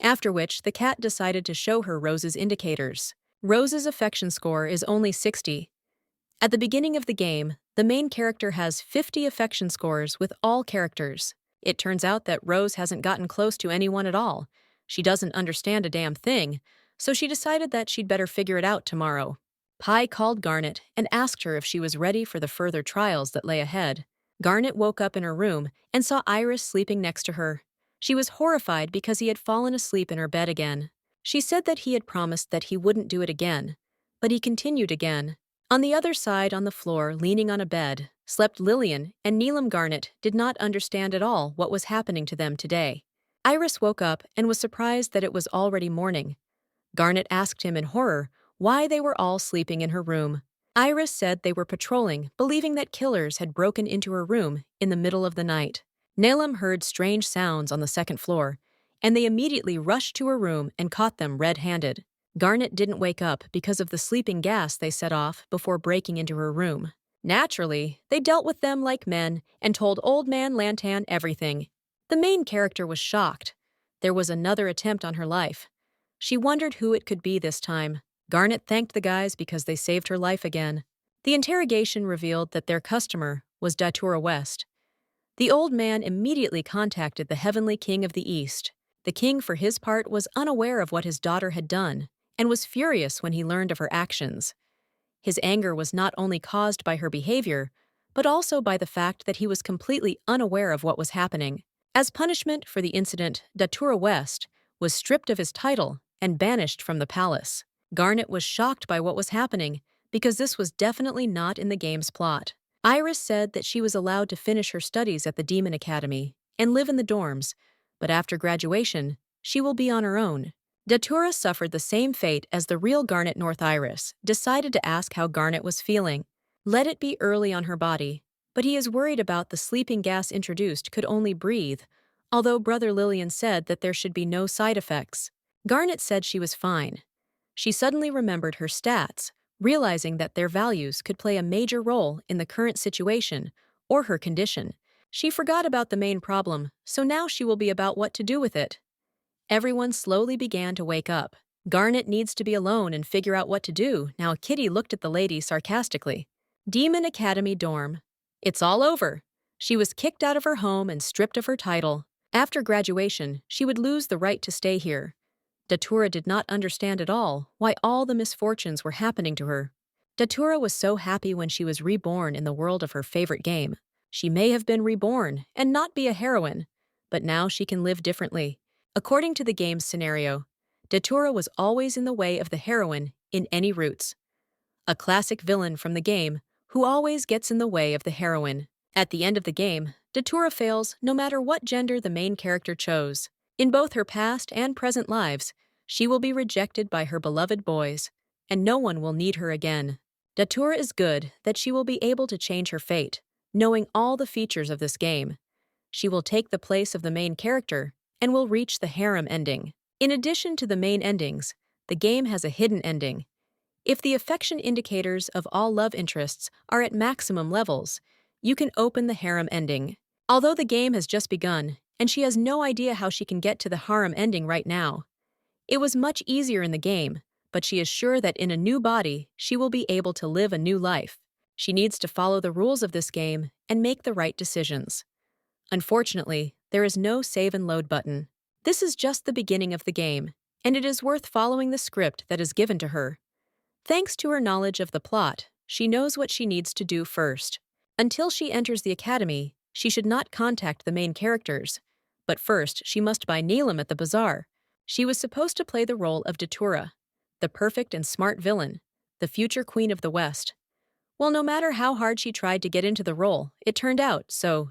After which, the cat decided to show her Rose's indicators. Rose's affection score is only 60. At the beginning of the game, the main character has 50 affection scores with all characters. It turns out that Rose hasn't gotten close to anyone at all. She doesn't understand a damn thing, so she decided that she'd better figure it out tomorrow. Pi called Garnet and asked her if she was ready for the further trials that lay ahead. Garnet woke up in her room and saw Iris sleeping next to her. She was horrified because he had fallen asleep in her bed again. She said that he had promised that he wouldn't do it again, but he continued again. On the other side on the floor, leaning on a bed, slept Lillian, and Neelam. Garnet did not understand at all what was happening to them today. Iris woke up and was surprised that it was already morning. Garnet asked him in horror why they were all sleeping in her room. Iris said they were patrolling, believing that killers had broken into her room in the middle of the night. Neelam heard strange sounds on the second floor, and they immediately rushed to her room and caught them red-handed. Garnet didn't wake up because of the sleeping gas they set off before breaking into her room. Naturally, they dealt with them like men and told Old Man Lantan everything. The main character was shocked. There was another attempt on her life. She wondered who it could be this time. Garnet thanked the guys because they saved her life again. The interrogation revealed that their customer was Datura West. The old man immediately contacted the Heavenly King of the East. The king, for his part, was unaware of what his daughter had done and was furious when he learned of her actions. His anger was not only caused by her behavior, but also by the fact that he was completely unaware of what was happening. As punishment for the incident, Datura West was stripped of his title and banished from the palace. Garnet was shocked by what was happening because this was definitely not in the game's plot. Iris said that she was allowed to finish her studies at the Demon Academy and live in the dorms, but after graduation, she will be on her own. Datura suffered the same fate as the real Garnet. North Iris decided to ask how Garnet was feeling. Let it be early on her body, but he is worried about the sleeping gas introduced could only breathe, although Brother Lillian said that there should be no side effects. Garnet said she was fine. She suddenly remembered her stats, realizing that their values could play a major role in the current situation or her condition. She forgot about the main problem, so now she will be about what to do with it. Everyone slowly began to wake up. Garnet needs to be alone and figure out what to do. Now Kitty looked at the lady sarcastically. Demon Academy dorm. It's all over. She was kicked out of her home and stripped of her title. After graduation, she would lose the right to stay here. Datura did not understand at all why all the misfortunes were happening to her. Datura was so happy when she was reborn in the world of her favorite game. She may have been reborn and not be a heroine, but now she can live differently. According to the game's scenario, Datura was always in the way of the heroine in any routes. A classic villain from the game who always gets in the way of the heroine. At the end of the game, Datura fails no matter what gender the main character chose. In both her past and present lives, she will be rejected by her beloved boys, and no one will need her again. Datura is good that she will be able to change her fate, knowing all the features of this game. She will take the place of the main character and will reach the harem ending. In addition to the main endings, the game has a hidden ending. If the affection indicators of all love interests are at maximum levels, you can open the harem ending. Although the game has just begun, and she has no idea how she can get to the harem ending right now. It was much easier in the game, but she is sure that in a new body, she will be able to live a new life. She needs to follow the rules of this game and make the right decisions. Unfortunately, there is no save and load button. This is just the beginning of the game, and it is worth following the script that is given to her. Thanks to her knowledge of the plot, she knows what she needs to do first. Until she enters the academy, she should not contact the main characters. But first, she must buy Neelam at the bazaar. She was supposed to play the role of Datura, the perfect and smart villain, the future queen of the West. Well, no matter how hard she tried to get into the role, it turned out so.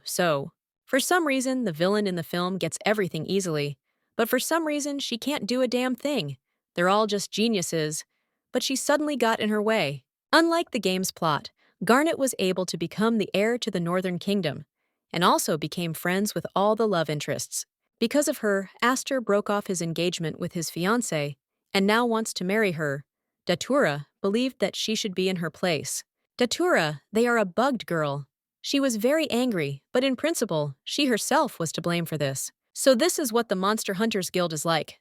For some reason, the villain in the film gets everything easily, but for some reason, she can't do a damn thing. They're all just geniuses. But she suddenly got in her way. Unlike the game's plot, Garnet was able to become the heir to the Northern Kingdom, and also became friends with all the love interests. Because of her, Aster broke off his engagement with his fiancée, and now wants to marry her. Datura believed that she should be in her place. Datura, they are a bugged girl. She was very angry, but in principle, she herself was to blame for this. So this is what the Monster Hunters Guild is like.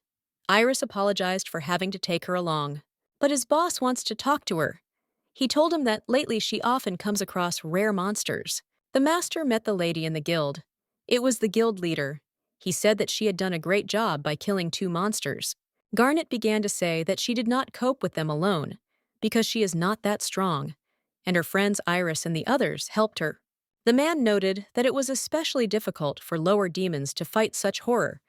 Iris apologized for having to take her along. But his boss wants to talk to her. He told him that lately she often comes across rare monsters. The master met the lady in the guild. It was the guild leader. He said that she had done a great job by killing 2 monsters. Garnet began to say that she did not cope with them alone, because she is not that strong, and her friends Iris and the others helped her. The man noted that it was especially difficult for lower demons to fight such horror,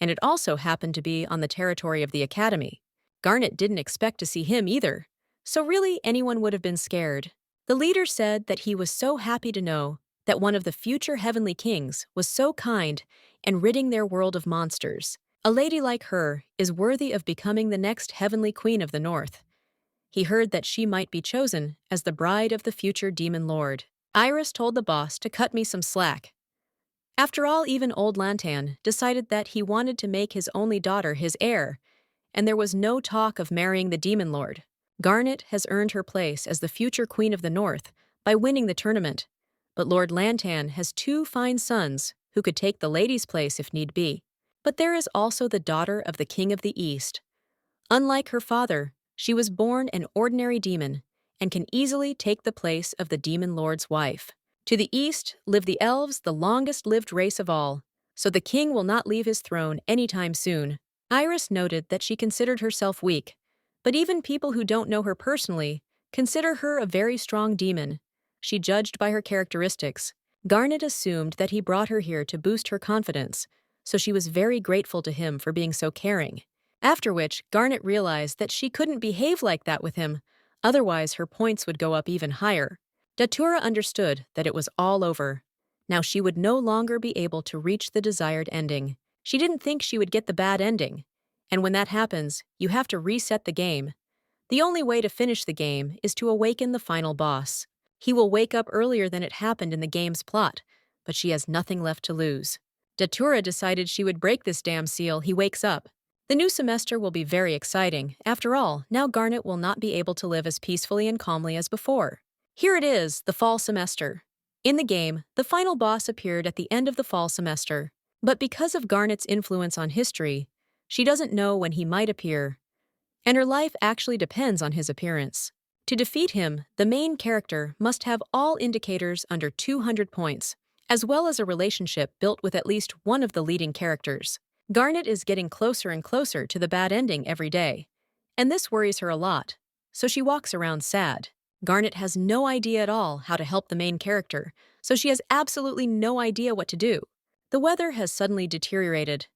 and it also happened to be on the territory of the academy. Garnet didn't expect to see him either, so really anyone would have been scared. The leader said that he was so happy to know that one of the future heavenly kings was so kind and ridding their world of monsters. A lady like her is worthy of becoming the next heavenly queen of the north. He heard that she might be chosen as the bride of the future demon lord. Iris told the boss to cut me some slack. After all, even old Lantan decided that he wanted to make his only daughter his heir, and there was no talk of marrying the demon lord. Garnet has earned her place as the future queen of the north by winning the tournament, but Lord Lantan has 2 fine sons who could take the lady's place if need be. But there is also the daughter of the king of the east. Unlike her father, she was born an ordinary demon and can easily take the place of the demon lord's wife. To the east live the elves, the longest-lived race of all, so the king will not leave his throne anytime soon. Iris noted that she considered herself weak, but even people who don't know her personally consider her a very strong demon. She judged by her characteristics. Garnet assumed that he brought her here to boost her confidence, so she was very grateful to him for being so caring. After which, Garnet realized that she couldn't behave like that with him, otherwise her points would go up even higher. Datura understood that it was all over. Now she would no longer be able to reach the desired ending. She didn't think she would get the bad ending, and when that happens, you have to reset the game. The only way to finish the game is to awaken the final boss. He will wake up earlier than it happened in the game's plot, but she has nothing left to lose. Datura decided she would break this damn seal. He wakes up. The new semester will be very exciting. After all, now Garnet will not be able to live as peacefully and calmly as before. Here it is, the fall semester. In the game, the final boss appeared at the end of the fall semester. But because of Garnet's influence on history, she doesn't know when he might appear, and her life actually depends on his appearance. To defeat him, the main character must have all indicators under 200 points, as well as a relationship built with at least one of the leading characters. Garnet is getting closer and closer to the bad ending every day, and this worries her a lot, so she walks around sad. Garnet has no idea at all how to help the main character, so she has absolutely no idea what to do. The weather has suddenly deteriorated.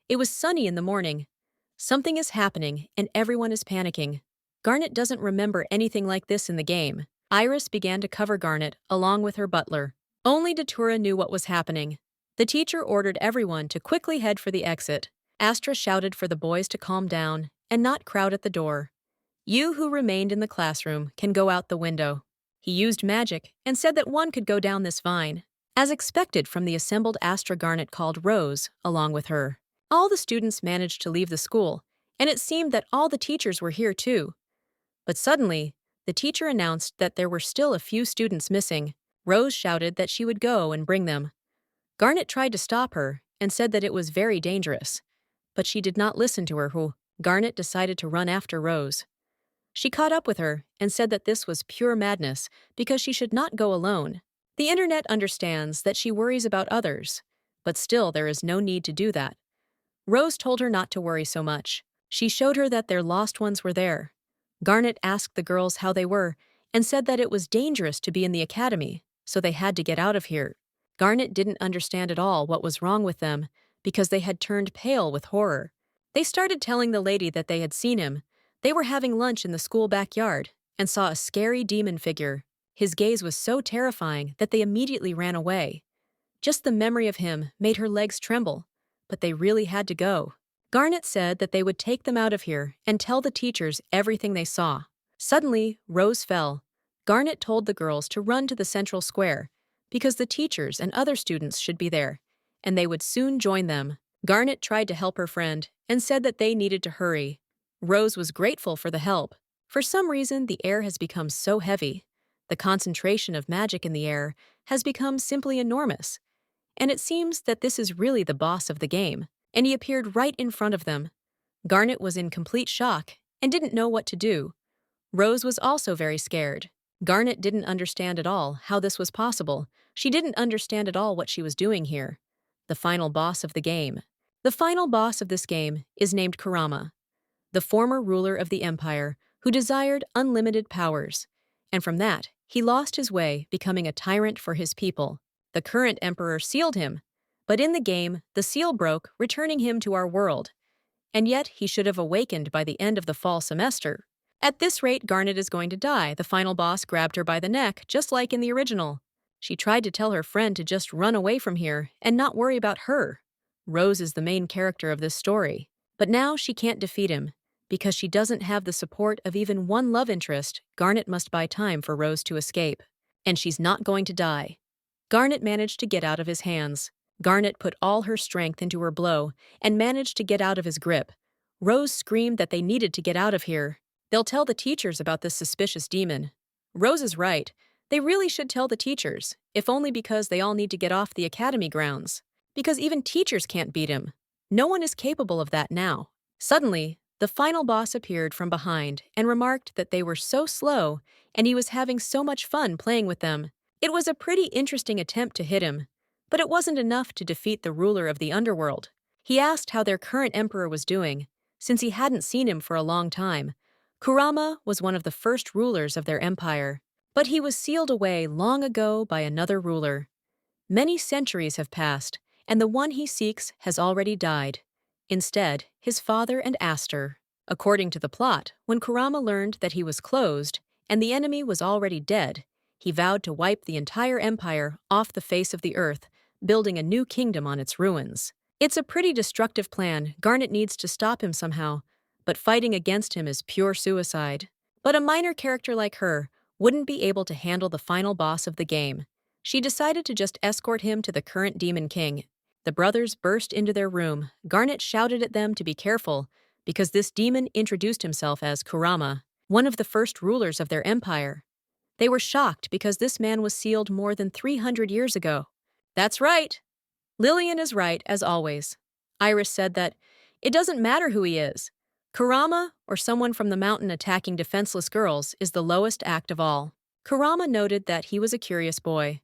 It was sunny in the morning. Something is happening, and everyone is panicking. Garnet doesn't remember anything like this in the game. Iris began to cover Garnet, along with her butler. Only Datura knew what was happening. The teacher ordered everyone to quickly head for the exit. Astra shouted for the boys to calm down and not crowd at the door. You who remained in the classroom can go out the window. He used magic and said that one could go down this vine. As expected from the assembled Astra, Garnet called Rose along with her. All the students managed to leave the school, and it seemed that all the teachers were here too. But suddenly, the teacher announced that there were still a few students missing. Rose shouted that she would go and bring them. Garnet tried to stop her and said that it was very dangerous. But she did not listen to her. Garnet decided to run after Rose. She caught up with her and said that this was pure madness because she should not go alone. The internet understands that she worries about others, but still there is no need to do that. Rose told her not to worry so much. She showed her that their lost ones were there. Garnet asked the girls how they were and said that it was dangerous to be in the academy, so they had to get out of here. Garnet didn't understand at all what was wrong with them because they had turned pale with horror. They started telling the lady that they had seen him. They were having lunch in the school backyard and saw a scary demon figure. His gaze was so terrifying that they immediately ran away. Just the memory of him made her legs tremble, but they really had to go. Garnet said that they would take them out of here and tell the teachers everything they saw. Suddenly, Rose fell. Garnet told the girls to run to the central square because the teachers and other students should be there, and they would soon join them. Garnet tried to help her friend and said that they needed to hurry. Rose was grateful for the help. For some reason, the air has become so heavy. The concentration of magic in the air has become simply enormous. And it seems that this is really the boss of the game, and he appeared right in front of them. Garnet was in complete shock and didn't know what to do. Rose was also very scared. Garnet didn't understand at all how this was possible. She didn't understand at all what she was doing here. The final boss of the game. The final boss of this game is named Kurama, the former ruler of the empire who desired unlimited powers. And from that, he lost his way, becoming a tyrant for his people. The current emperor sealed him, but in the game, the seal broke, returning him to our world. And yet, he should have awakened by the end of the fall semester. At this rate, Garnet is going to die. The final boss grabbed her by the neck, just like in the original. She tried to tell her friend to just run away from here and not worry about her. Rose is the main character of this story. But now she can't defeat him. Because she doesn't have the support of even one love interest, Garnet must buy time for Rose to escape. And she's not going to die. Garnet managed to get out of his hands. Garnet put all her strength into her blow and managed to get out of his grip. Rose screamed that they needed to get out of here. They'll tell the teachers about this suspicious demon. Rose is right. They really should tell the teachers, if only because they all need to get off the academy grounds. Because even teachers can't beat him. No one is capable of that now. Suddenly, the final boss appeared from behind and remarked that they were so slow and he was having so much fun playing with them. It was a pretty interesting attempt to hit him, but it wasn't enough to defeat the ruler of the underworld. He asked how their current emperor was doing, since he hadn't seen him for a long time. Kurama was one of the first rulers of their empire, but he was sealed away long ago by another ruler. Many centuries have passed, and the one he seeks has already died. Instead, his father and Aster. According to the plot, when Kurama learned that he was closed and the enemy was already dead, he vowed to wipe the entire empire off the face of the earth, building a new kingdom on its ruins. It's a pretty destructive plan. Garnet needs to stop him somehow, but fighting against him is pure suicide. But a minor character like her wouldn't be able to handle the final boss of the game. She decided to just escort him to the current Demon King. The brothers burst into their room. Garnet shouted at them to be careful, because this demon introduced himself as Kurama, one of the first rulers of their empire. They were shocked because this man was sealed more than 300 years ago. That's right. Lillian is right, as always. Iris said that it doesn't matter who he is. Kurama, or someone from the mountain attacking defenseless girls, is the lowest act of all. Kurama noted that he was a curious boy.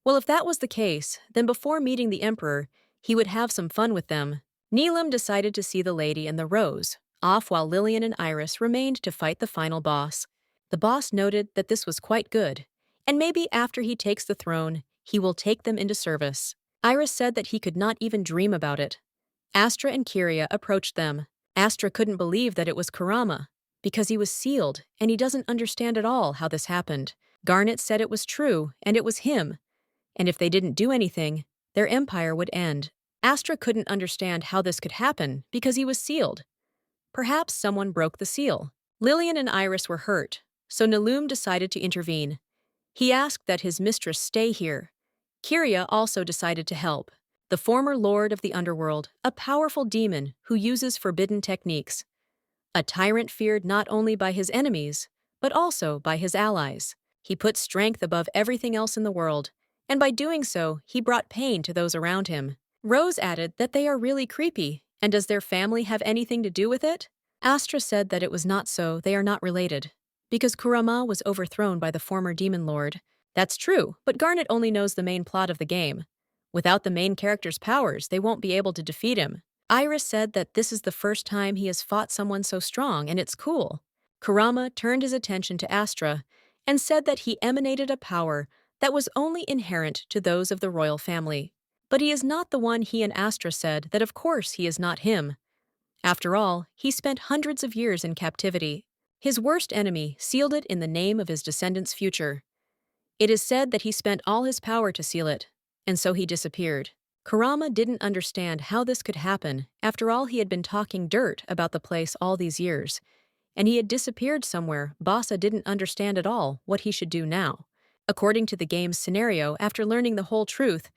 Well, if that was the case, then before meeting the emperor, he would have some fun with them. Neelam decided to see the lady and the rose off while Lillian and Iris remained to fight the final boss. The boss noted that this was quite good, and maybe after he takes the throne, he will take them into service. Iris said that he could not even dream about it. Astra and Kiria approached them. Astra couldn't believe that it was Kurama, because he was sealed and he doesn't understand at all how this happened. Garnet said it was true and it was him, and if they didn't do anything, their empire would end. Astra couldn't understand how this could happen because he was sealed. Perhaps someone broke the seal. Lillian and Iris were hurt, so Naloom decided to intervene. He asked that his mistress stay here. Kiria also decided to help. The former lord of the underworld, a powerful demon who uses forbidden techniques. A tyrant feared not only by his enemies, but also by his allies. He put strength above everything else in the world, and by doing so, he brought pain to those around him. Rose added that they are really creepy, and does their family have anything to do with it? Astra said that it was not so, they are not related. Because Kurama was overthrown by the former demon lord. That's true, but Garnet only knows the main plot of the game. Without the main character's powers, they won't be able to defeat him. Iris said that this is the first time he has fought someone so strong, and it's cool. Kurama turned his attention to Astra and said that he emanated a power that was only inherent to those of the royal family. But he is not the one. He and Astra said that of course he is not him. After all, he spent hundreds of years in captivity. His worst enemy sealed it in the name of his descendants' future. It is said that he spent all his power to seal it, and so he disappeared. Kurama didn't understand how this could happen. After all, he had been talking dirt about the place all these years, and he had disappeared somewhere. Basa didn't understand at all what he should do now. According to the game's scenario, after learning the whole truth,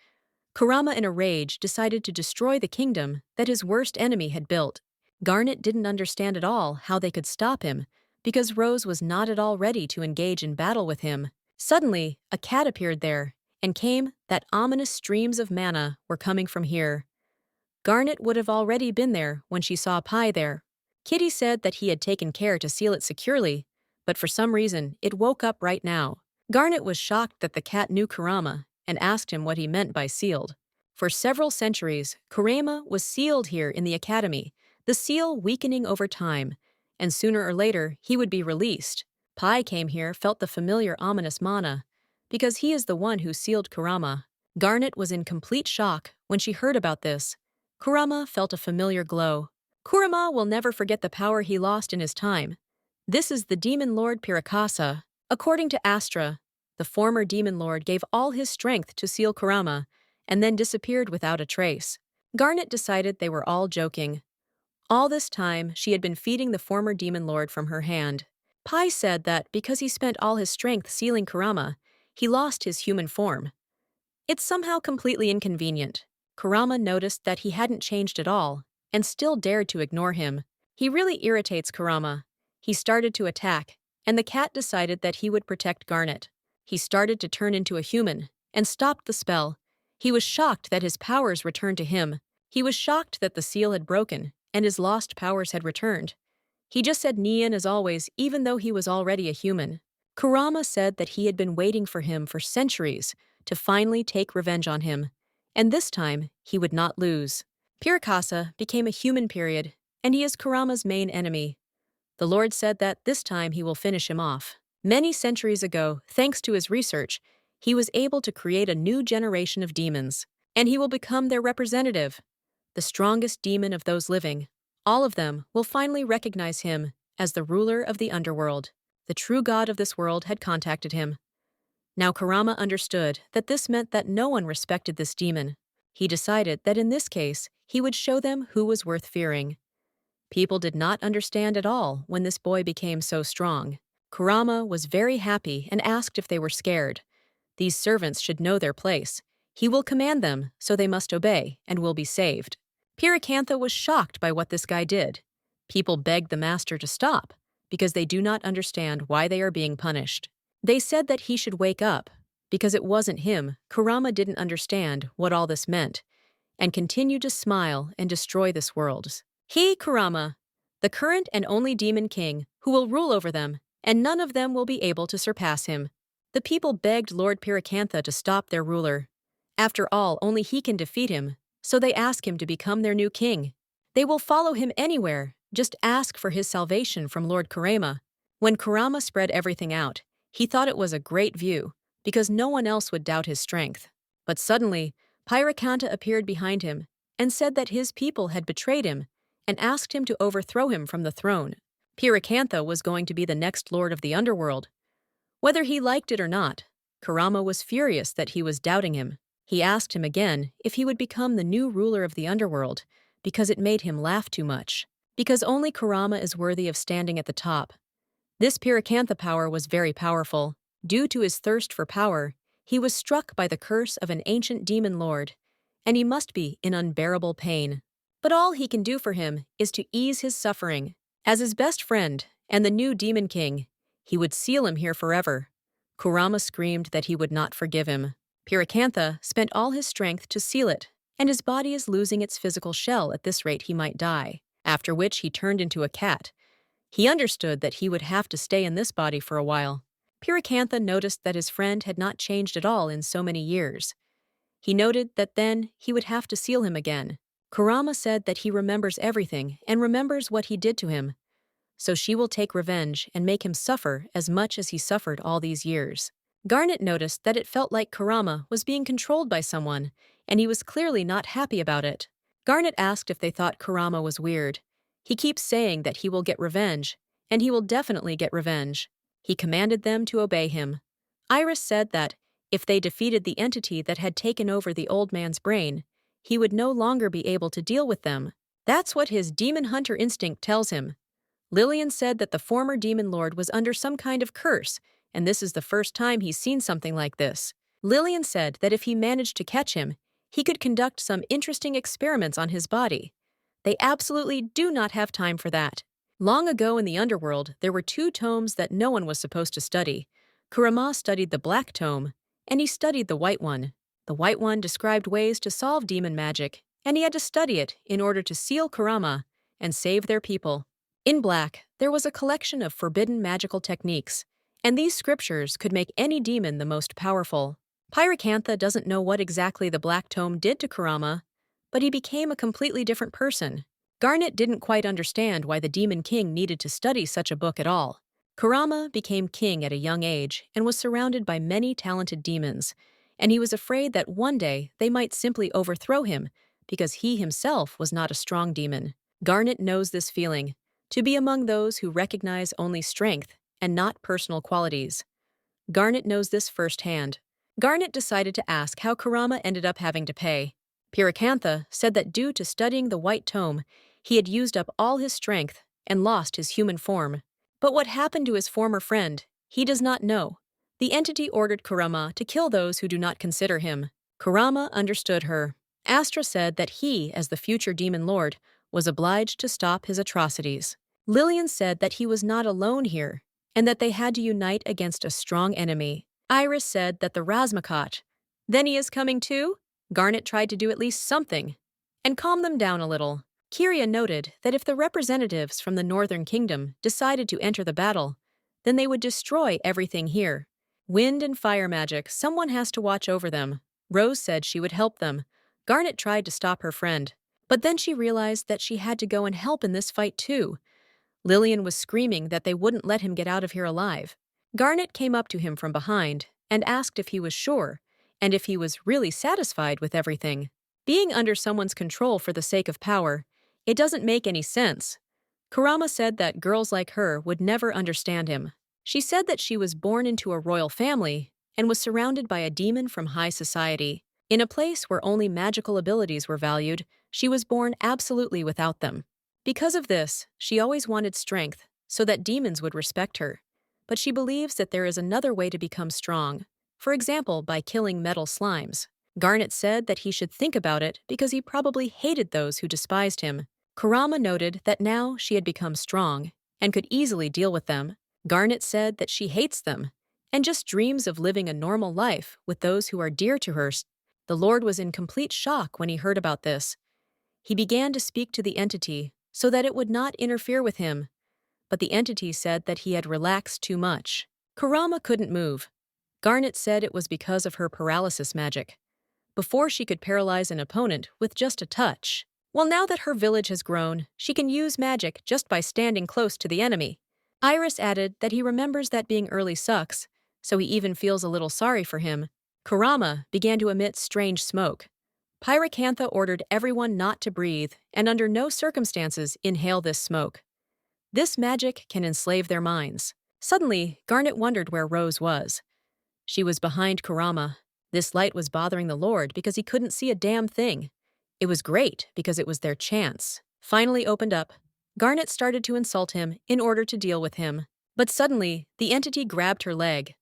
Kurama in a rage decided to destroy the kingdom that his worst enemy had built. Garnet didn't understand at all how they could stop him, because Rose was not at all ready to engage in battle with him. Suddenly, a cat appeared there, and came that ominous streams of mana were coming from here. Garnet would have already been there when she saw Pi there. Kitty said that he had taken care to seal it securely, but for some reason, it woke up right now. Garnet was shocked that the cat knew Kurama and asked him what he meant by sealed. For several centuries, Kurama was sealed here in the academy, the seal weakening over time, and sooner or later he would be released. Pi came here, felt the familiar ominous mana, because he is the one who sealed Kurama. Garnet was in complete shock when she heard about this. Kurama felt a familiar glow. Kurama will never forget the power he lost in his time. This is the demon lord Pirakasa. According to Astra, the former demon lord gave all his strength to seal Kurama, and then disappeared without a trace. Garnet decided they were all joking. All this time, she had been feeding the former demon lord from her hand. Pi said that because he spent all his strength sealing Kurama, he lost his human form. It's somehow completely inconvenient. Kurama noticed that he hadn't changed at all, and still dared to ignore him. He really irritates Kurama. He started to attack, and the cat decided that he would protect Garnet. He started to turn into a human, and stopped the spell. He was shocked that his powers returned to him. He was shocked that the seal had broken, and his lost powers had returned. He just said Nian as always, even though he was already a human. Kurama said that he had been waiting for him for centuries to finally take revenge on him, and this time he would not lose. Pirakasa became a human period, and he is Kurama's main enemy. The Lord said that this time he will finish him off. Many centuries ago, thanks to his research, he was able to create a new generation of demons, and he will become their representative, the strongest demon of those living. All of them will finally recognize him as the ruler of the underworld. The true god of this world had contacted him. Now Kurama understood that this meant that no one respected this demon. He decided that in this case, he would show them who was worth fearing. People did not understand at all when this boy became so strong. Kurama was very happy and asked if they were scared. These servants should know their place. He will command them, so they must obey and will be saved. Piracantha was shocked by what this guy did. People begged the master to stop, because they do not understand why they are being punished. They said that he should wake up, because it wasn't him. Kurama didn't understand what all this meant, and continued to smile and destroy this world. He, Kurama, the current and only demon king, who will rule over them, and none of them will be able to surpass him. The people begged Lord Piracantha to stop their ruler. After all, only he can defeat him, so they ask him to become their new king. They will follow him anywhere, just ask for his salvation from Lord Kurama. When Kurama spread everything out, he thought it was a great view, because no one else would doubt his strength. But suddenly, Pyrakanta appeared behind him and said that his people had betrayed him and asked him to overthrow him from the throne. Pyrakantha was going to be the next lord of the underworld. Whether he liked it or not, Kurama was furious that he was doubting him. He asked him again if he would become the new ruler of the underworld because it made him laugh too much. Because only Kurama is worthy of standing at the top. This Pyrakantha power was very powerful. Due to his thirst for power, he was struck by the curse of an ancient demon lord, and he must be in unbearable pain. But all he can do for him is to ease his suffering. As his best friend and the new demon king, he would seal him here forever. Kurama screamed that he would not forgive him. Pyrakantha spent all his strength to seal it, and his body is losing its physical shell. At this rate he might die, after which he turned into a cat. He understood that he would have to stay in this body for a while. Pyrakantha noticed that his friend had not changed at all in so many years. He noted that then he would have to seal him again. Kurama said that he remembers everything and remembers what he did to him. So she will take revenge and make him suffer as much as he suffered all these years. Garnet noticed that it felt like Kurama was being controlled by someone, and he was clearly not happy about it. Garnet asked if they thought Kurama was weird. He keeps saying that he will get revenge, and he will definitely get revenge. He commanded them to obey him. Iris said that, if they defeated the entity that had taken over the old man's brain, he would no longer be able to deal with them. That's what his demon hunter instinct tells him. Lillian said that the former demon lord was under some kind of curse, and this is the first time he's seen something like this. Lillian said that if he managed to catch him, he could conduct some interesting experiments on his body. They absolutely do not have time for that. Long ago in the underworld, there were 2 tomes that no one was supposed to study. Kurama studied the black tome, and he studied the white one. The white one described ways to solve demon magic, and he had to study it in order to seal Kurama and save their people. In black, there was a collection of forbidden magical techniques, and these scriptures could make any demon the most powerful. Pyrakantha doesn't know what exactly the black tome did to Kurama, but he became a completely different person. Garnet didn't quite understand why the Demon King needed to study such a book at all. Kurama became king at a young age and was surrounded by many talented demons, and he was afraid that one day they might simply overthrow him because he himself was not a strong demon. Garnet knows this feeling, to be among those who recognize only strength and not personal qualities. Garnet knows this firsthand. Garnet decided to ask how Kurama ended up having to pay. Pyrakantha said that due to studying the white tome, he had used up all his strength and lost his human form. But what happened to his former friend, he does not know. The entity ordered Kurama to kill those who do not consider him. Kurama understood her. Astra said that he, as the future demon lord, was obliged to stop his atrocities. Lillian said that he was not alone here, and that they had to unite against a strong enemy. Iris said that the Razmakot. Then he is coming too? Garnet tried to do at least something, and calm them down a little. Kiria noted that if the representatives from the Northern Kingdom decided to enter the battle, then they would destroy everything here. Wind and fire magic, someone has to watch over them. Rose said she would help them. Garnet tried to stop her friend, but then she realized that she had to go and help in this fight too. Lillian was screaming that they wouldn't let him get out of here alive. Garnet came up to him from behind and asked if he was sure, and if he was really satisfied with everything. Being under someone's control for the sake of power, it doesn't make any sense. Kurama said that girls like her would never understand him. She said that she was born into a royal family and was surrounded by a demon from high society. In a place where only magical abilities were valued, she was born absolutely without them. Because of this, she always wanted strength so that demons would respect her. But she believes that there is another way to become strong, for example, by killing metal slimes. Garnet said that he should think about it because he probably hated those who despised him. Kurama noted that now she had become strong and could easily deal with them. Garnet said that she hates them and just dreams of living a normal life with those who are dear to her. The Lord was in complete shock when he heard about this. He began to speak to the entity so that it would not interfere with him, but the entity said that he had relaxed too much. Kurama couldn't move. Garnet said it was because of her paralysis magic. Before she could paralyze an opponent with just a touch. Well, now that her village has grown, she can use magic just by standing close to the enemy. Iris added that he remembers that being early sucks, so he even feels a little sorry for him. Kurama began to emit strange smoke. Pyracantha ordered everyone not to breathe and under no circumstances inhale this smoke. This magic can enslave their minds. Suddenly, Garnet wondered where Rose was. She was behind Kurama. This light was bothering the Lord because he couldn't see a damn thing. It was great because it was their chance. Finally opened up, Garnet started to insult him in order to deal with him. But suddenly, the entity grabbed her leg.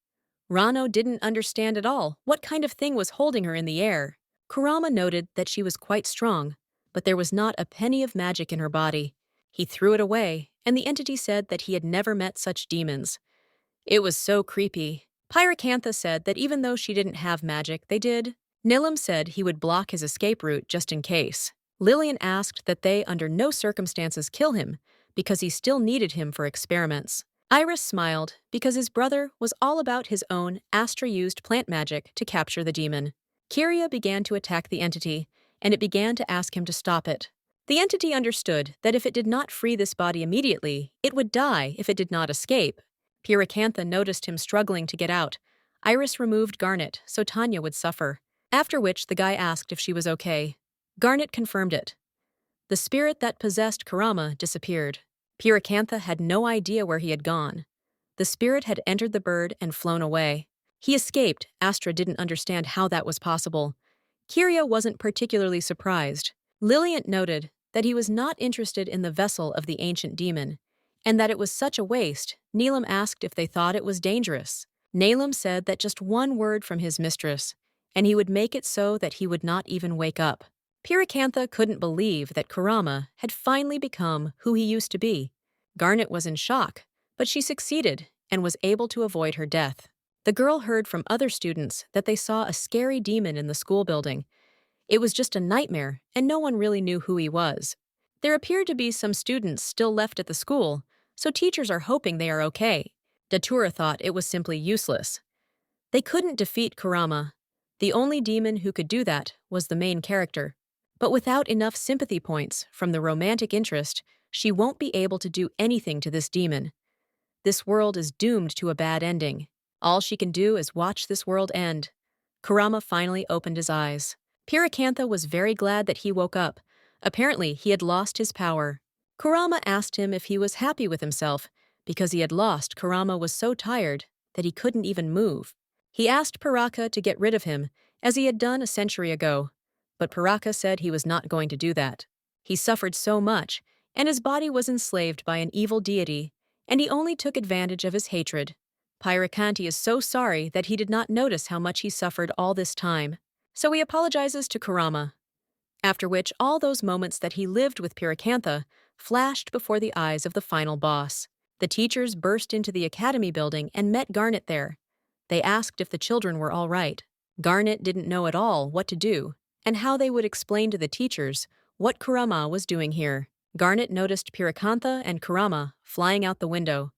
Rano didn't understand at all what kind of thing was holding her in the air. Kurama noted that she was quite strong, but there was not a penny of magic in her body. He threw it away, and the entity said that he had never met such demons. It was so creepy. Pyracantha said that even though she didn't have magic, they did. Nilam said he would block his escape route just in case. Lillian asked that they under no circumstances kill him because he still needed him for experiments. Iris smiled because his brother was all about his own Astra-used plant magic to capture the demon. Kiria began to attack the entity, and it began to ask him to stop it. The entity understood that if it did not free this body immediately, it would die if it did not escape. Pyracantha noticed him struggling to get out. Iris removed Garnet so Tanya would suffer, after which the guy asked if she was okay. Garnet confirmed it. The spirit that possessed Kurama disappeared. Pyracantha had no idea where he had gone. The spirit had entered the bird and flown away. He escaped. Astra didn't understand how that was possible. Kiria wasn't particularly surprised. Lillian noted that he was not interested in the vessel of the ancient demon, and that it was such a waste. Neelam asked if they thought it was dangerous. Neelam said that just one word from his mistress, and he would make it so that he would not even wake up. Pyracantha couldn't believe that Kurama had finally become who he used to be. Garnet was in shock, but she succeeded and was able to avoid her death. The girl heard from other students that they saw a scary demon in the school building. It was just a nightmare, and no one really knew who he was. There appeared to be some students still left at the school, so teachers are hoping they are okay. Datura thought it was simply useless. They couldn't defeat Kurama. The only demon who could do that was the main character. But without enough sympathy points from the romantic interest, she won't be able to do anything to this demon. This world is doomed to a bad ending. All she can do is watch this world end. Kurama finally opened his eyes. Pyracantha was very glad that he woke up. Apparently, he had lost his power. Kurama asked him if he was happy with himself. Because he had lost, Kurama was so tired that he couldn't even move. He asked Paraka to get rid of him, as he had done a century ago. But Paraka said he was not going to do that. He suffered so much, and his body was enslaved by an evil deity, and he only took advantage of his hatred. Pyrakanti is so sorry that he did not notice how much he suffered all this time, so he apologizes to Kurama. After which all those moments that he lived with Pyracantha flashed before the eyes of the final boss. The teachers burst into the academy building and met Garnet there. They asked if the children were all right. Garnet didn't know at all what to do, and how they would explain to the teachers what Kurama was doing here. Garnet noticed Pyracantha and Kurama flying out the window.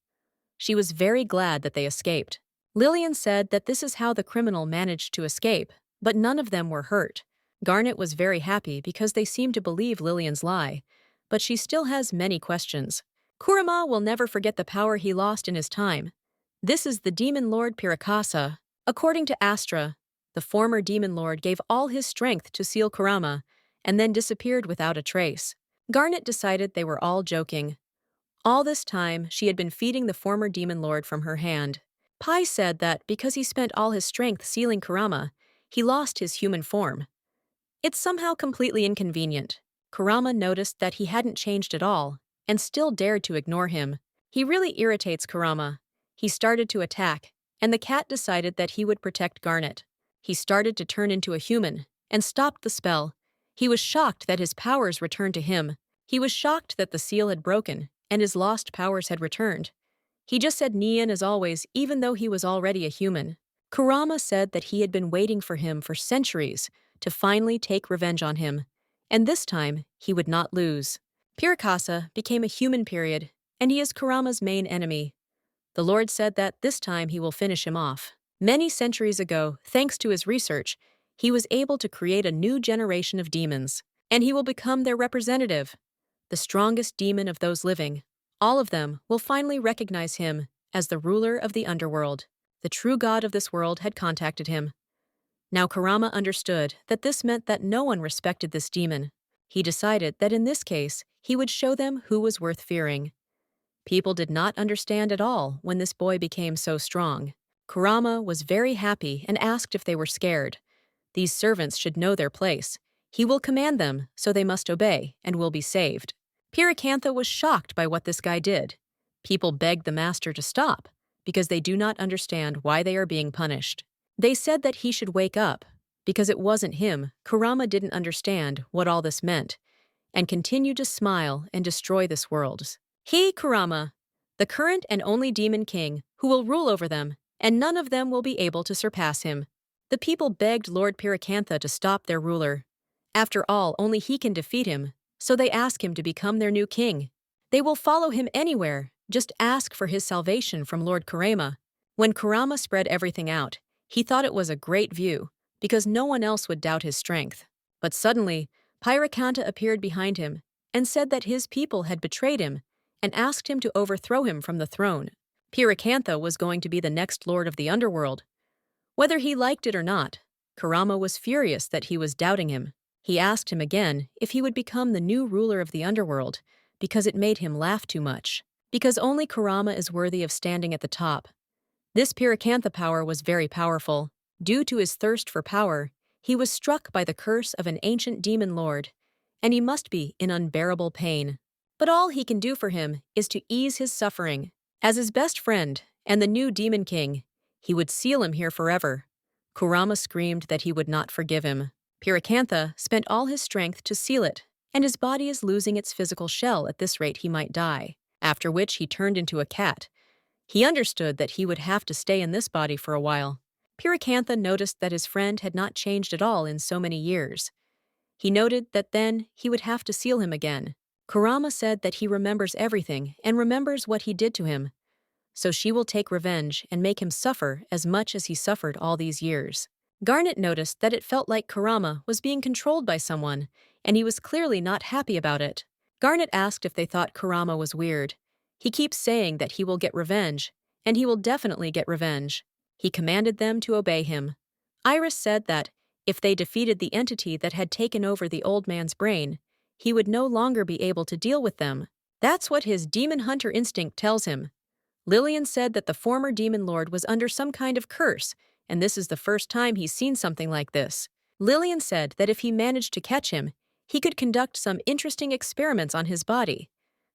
She was very glad that they escaped. Lillian said that this is how the criminal managed to escape, but none of them were hurt. Garnet was very happy because they seemed to believe Lillian's lie, but she still has many questions. Kurama will never forget the power he lost in his time. This is the demon lord Pirakasa. According to Astra, the former demon lord gave all his strength to seal Kurama and then disappeared without a trace. Garnet decided they were all joking. All this time, she had been feeding the former demon lord from her hand. Pai said that because he spent all his strength sealing Kurama, he lost his human form. It's somehow completely inconvenient. Kurama noticed that he hadn't changed at all and still dared to ignore him. He really irritates Kurama. He started to attack, and the cat decided that he would protect Garnet. He started to turn into a human and stopped the spell. He was shocked that his powers returned to him. He was shocked that the seal had broken and his lost powers had returned. He just said Nian as always, even though he was already a human. Kurama said that he had been waiting for him for centuries to finally take revenge on him, and this time he would not lose. Pirakasa became a human period, and he is Kurama's main enemy. The Lord said that this time he will finish him off. Many centuries ago, thanks to his research, he was able to create a new generation of demons, and he will become their representative, the strongest demon of those living. All of them will finally recognize him as the ruler of the underworld. The true god of this world had contacted him. Now Kurama understood that this meant that no one respected this demon. He decided that in this case, he would show them who was worth fearing. People did not understand at all when this boy became so strong. Kurama was very happy and asked if they were scared. These servants should know their place. He will command them, so they must obey and will be saved. Piracantha was shocked by what this guy did. People begged the master to stop because they do not understand why they are being punished. They said that he should wake up because it wasn't him. Kurama didn't understand what all this meant and continued to smile and destroy this world. He, Kurama, the current and only demon king who will rule over them, and none of them will be able to surpass him. The people begged Lord Piracantha to stop their ruler. After all, only he can defeat him, so they ask him to become their new king. They will follow him anywhere, just ask for his salvation from Lord Kurama. When Kurama spread everything out, he thought it was a great view, because no one else would doubt his strength. But suddenly, Piracantha appeared behind him and said that his people had betrayed him and asked him to overthrow him from the throne. Piracantha was going to be the next lord of the underworld. Whether he liked it or not, Kurama was furious that he was doubting him. He asked him again if he would become the new ruler of the underworld because it made him laugh too much. Because only Kurama is worthy of standing at the top. This Piracantha power was very powerful. Due to his thirst for power, he was struck by the curse of an ancient demon lord, and he must be in unbearable pain. But all he can do for him is to ease his suffering. As his best friend and the new demon king, he would seal him here forever. Kurama screamed that he would not forgive him. Piracantha spent all his strength to seal it, and his body is losing its physical shell. At this rate he might die, after which he turned into a cat. He understood that he would have to stay in this body for a while. Piracantha noticed that his friend had not changed at all in so many years. He noted that then he would have to seal him again. Kurama said that he remembers everything and remembers what he did to him. So she will take revenge and make him suffer as much as he suffered all these years. Garnet noticed that it felt like Kurama was being controlled by someone, and he was clearly not happy about it. Garnet asked if they thought Kurama was weird. He keeps saying that he will get revenge, and he will definitely get revenge. He commanded them to obey him. Iris said that if they defeated the entity that had taken over the old man's brain, he would no longer be able to deal with them. That's what his demon hunter instinct tells him. Lillian said that the former demon lord was under some kind of curse, and this is the first time he's seen something like this. Lillian said that if he managed to catch him, he could conduct some interesting experiments on his body.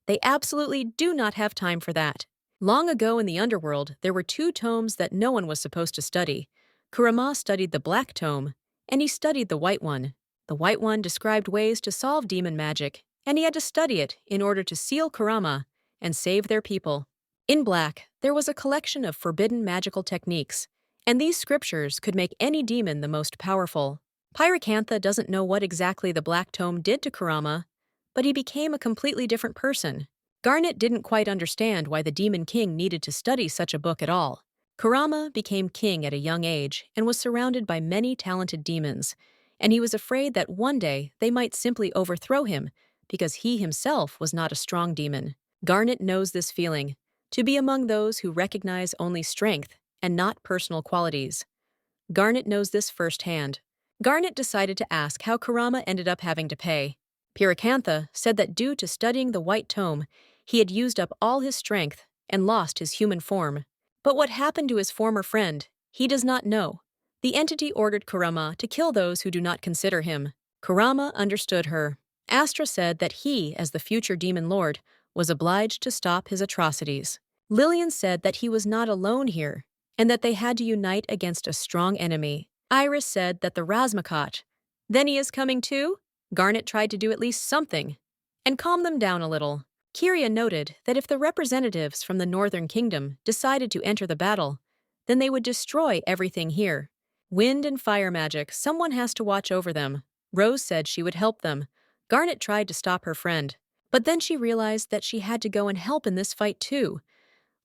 They absolutely do not have time for that. Long ago in the underworld, there were two tomes that no one was supposed to study. Kurama studied the black tome, and he studied the white one. The white one described ways to solve demon magic, and he had to study it in order to seal Kurama and save their people. In black, there was a collection of forbidden magical techniques, and these scriptures could make any demon the most powerful. Piracantha doesn't know what exactly the black tome did to Kurama, but he became a completely different person. Garnet didn't quite understand why the Demon King needed to study such a book at all. Kurama became king at a young age and was surrounded by many talented demons, and he was afraid that one day they might simply overthrow him because he himself was not a strong demon. Garnet knows this feeling, to be among those who recognize only strength and not personal qualities. Garnet knows this firsthand. Garnet decided to ask how Kurama ended up having to pay. Piracantha said that due to studying the white tome, he had used up all his strength and lost his human form. But what happened to his former friend, he does not know. The entity ordered Kurama to kill those who do not consider him. Kurama understood her. Astra said that he, as the future demon lord, was obliged to stop his atrocities. Lillian said that he was not alone here, and that they had to unite against a strong enemy. Iris said that the Razmakot. Then he is coming too? Garnet tried to do at least something, and calm them down a little. Kiria noted that if the representatives from the Northern Kingdom decided to enter the battle, then they would destroy everything here. Wind and fire magic, someone has to watch over them. Rose said she would help them. Garnet tried to stop her friend, but then she realized that she had to go and help in this fight too.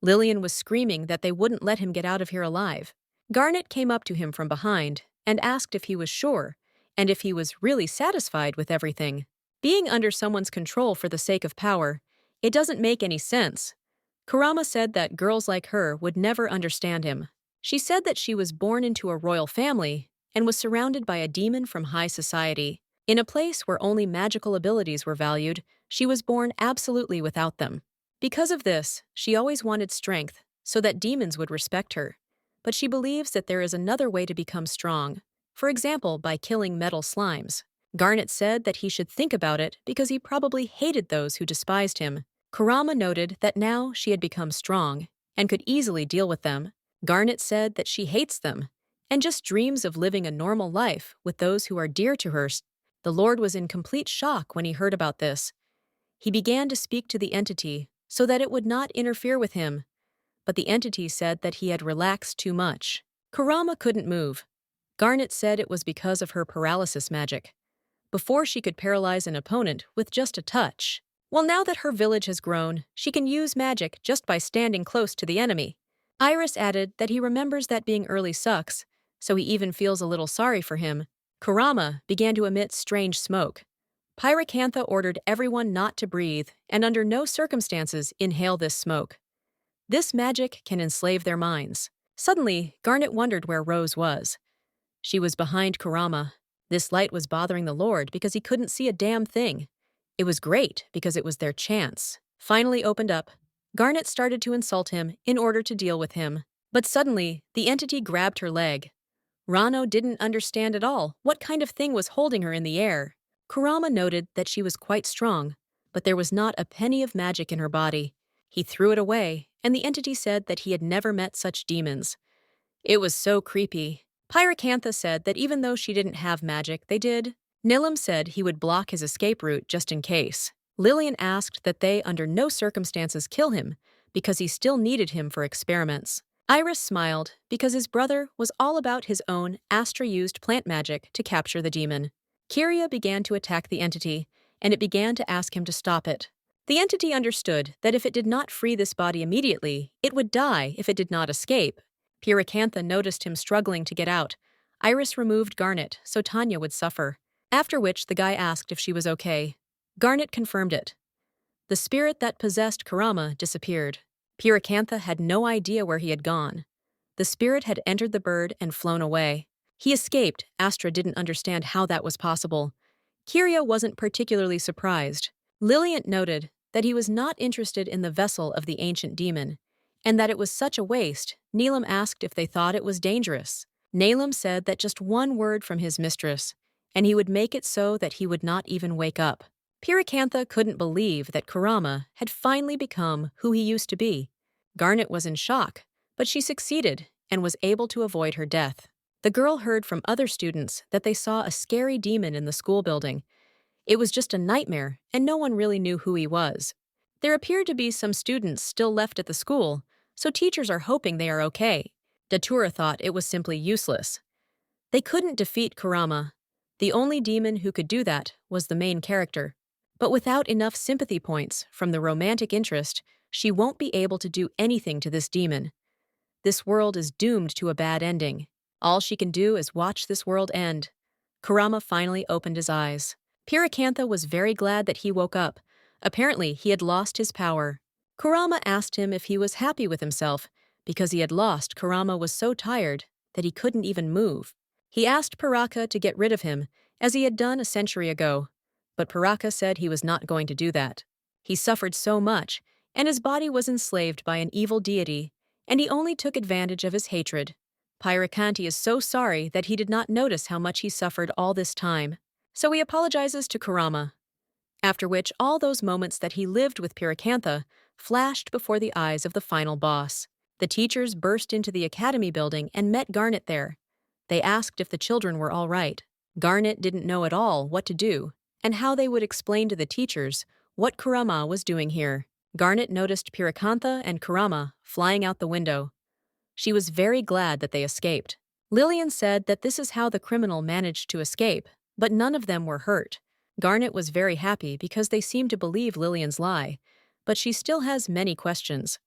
Lillian was screaming that they wouldn't let him get out of here alive. Garnet came up to him from behind and asked if he was sure, and if he was really satisfied with everything. Being under someone's control for the sake of power, It doesn't make any sense. Kurama said that girls like her would never understand him. She said that she was born into a royal family and was surrounded by a demon from high society. In a place where only magical abilities were valued, she was born absolutely without them. Because of this, she always wanted strength so that demons would respect her. But she believes that there is another way to become strong, for example, by killing metal slimes. Garnet said that he should think about it because he probably hated those who despised him. Kurama noted that now she had become strong and could easily deal with them. Garnet said that she hates them and just dreams of living a normal life with those who are dear to her. The Lord was in complete shock when he heard about this. He began to speak to the entity so that it would not interfere with him, but the entity said that he had relaxed too much. Kurama couldn't move. Garnet said it was because of her paralysis magic. Before she could paralyze an opponent with just a touch. Well, now that her village has grown, she can use magic just by standing close to the enemy. Iris added that he remembers that being early sucks, so he even feels a little sorry for him. Kurama began to emit strange smoke. Pyracantha ordered everyone not to breathe and under no circumstances inhale this smoke. This magic can enslave their minds. Suddenly, Garnet wondered where Rose was. She was behind Kurama. This light was bothering the Lord because he couldn't see a damn thing. It was great because it was their chance. Finally opened up, Garnet started to insult him in order to deal with him. But suddenly, the entity grabbed her leg. Rano didn't understand at all what kind of thing was holding her in the air. Kurama noted that she was quite strong, but there was not a penny of magic in her body. He threw it away, and the entity said that he had never met such demons. It was so creepy. Pyracantha said that even though she didn't have magic, they did. Nilam said he would block his escape route just in case. Lillian asked that they under no circumstances kill him because he still needed him for experiments. Iris smiled because his brother was all about his own Astra-used plant magic to capture the demon. Kiria began to attack the entity, and it began to ask him to stop it. The entity understood that if it did not free this body immediately, it would die if it did not escape. Pyracantha noticed him struggling to get out. Iris removed Garnet so Tanya would suffer, after which the guy asked if she was okay. Garnet confirmed it. The spirit that possessed Kurama disappeared. Pyracantha had no idea where he had gone. The spirit had entered the bird and flown away. He escaped. Astra didn't understand how that was possible. Kiria wasn't particularly surprised. Lillian noted that he was not interested in the vessel of the ancient demon, and that it was such a waste. Neelam asked if they thought it was dangerous. Neelam said that just one word from his mistress, and he would make it so that he would not even wake up. Pyracantha couldn't believe that Kurama had finally become who he used to be. Garnet was in shock, but she succeeded and was able to avoid her death. The girl heard from other students that they saw a scary demon in the school building. It was just a nightmare, and no one really knew who he was. There appeared to be some students still left at the school, so teachers are hoping they are okay. Datura thought it was simply useless. They couldn't defeat Kurama. The only demon who could do that was the main character. But without enough sympathy points from the romantic interest, she won't be able to do anything to this demon. This world is doomed to a bad ending. All she can do is watch this world end. Kurama finally opened his eyes. Pyracantha was very glad that he woke up. Apparently, he had lost his power. Kurama asked him if he was happy with himself. Because he had lost, Kurama was so tired that he couldn't even move. He asked Paraka to get rid of him, as he had done a century ago. But Paraka said he was not going to do that. He suffered so much, and his body was enslaved by an evil deity, and he only took advantage of his hatred. Pyrakanti is so sorry that he did not notice how much he suffered all this time. So he apologizes to Kurama. After which all those moments that he lived with Pyracantha flashed before the eyes of the final boss. The teachers burst into the academy building and met Garnet there. They asked if the children were all right. Garnet didn't know at all what to do, and how they would explain to the teachers what Kurama was doing here. Garnet noticed Pyracantha and Kurama flying out the window. She was very glad that they escaped. Lillian said that this is how the criminal managed to escape, but none of them were hurt. Garnet was very happy because they seemed to believe Lillian's lie, but she still has many questions.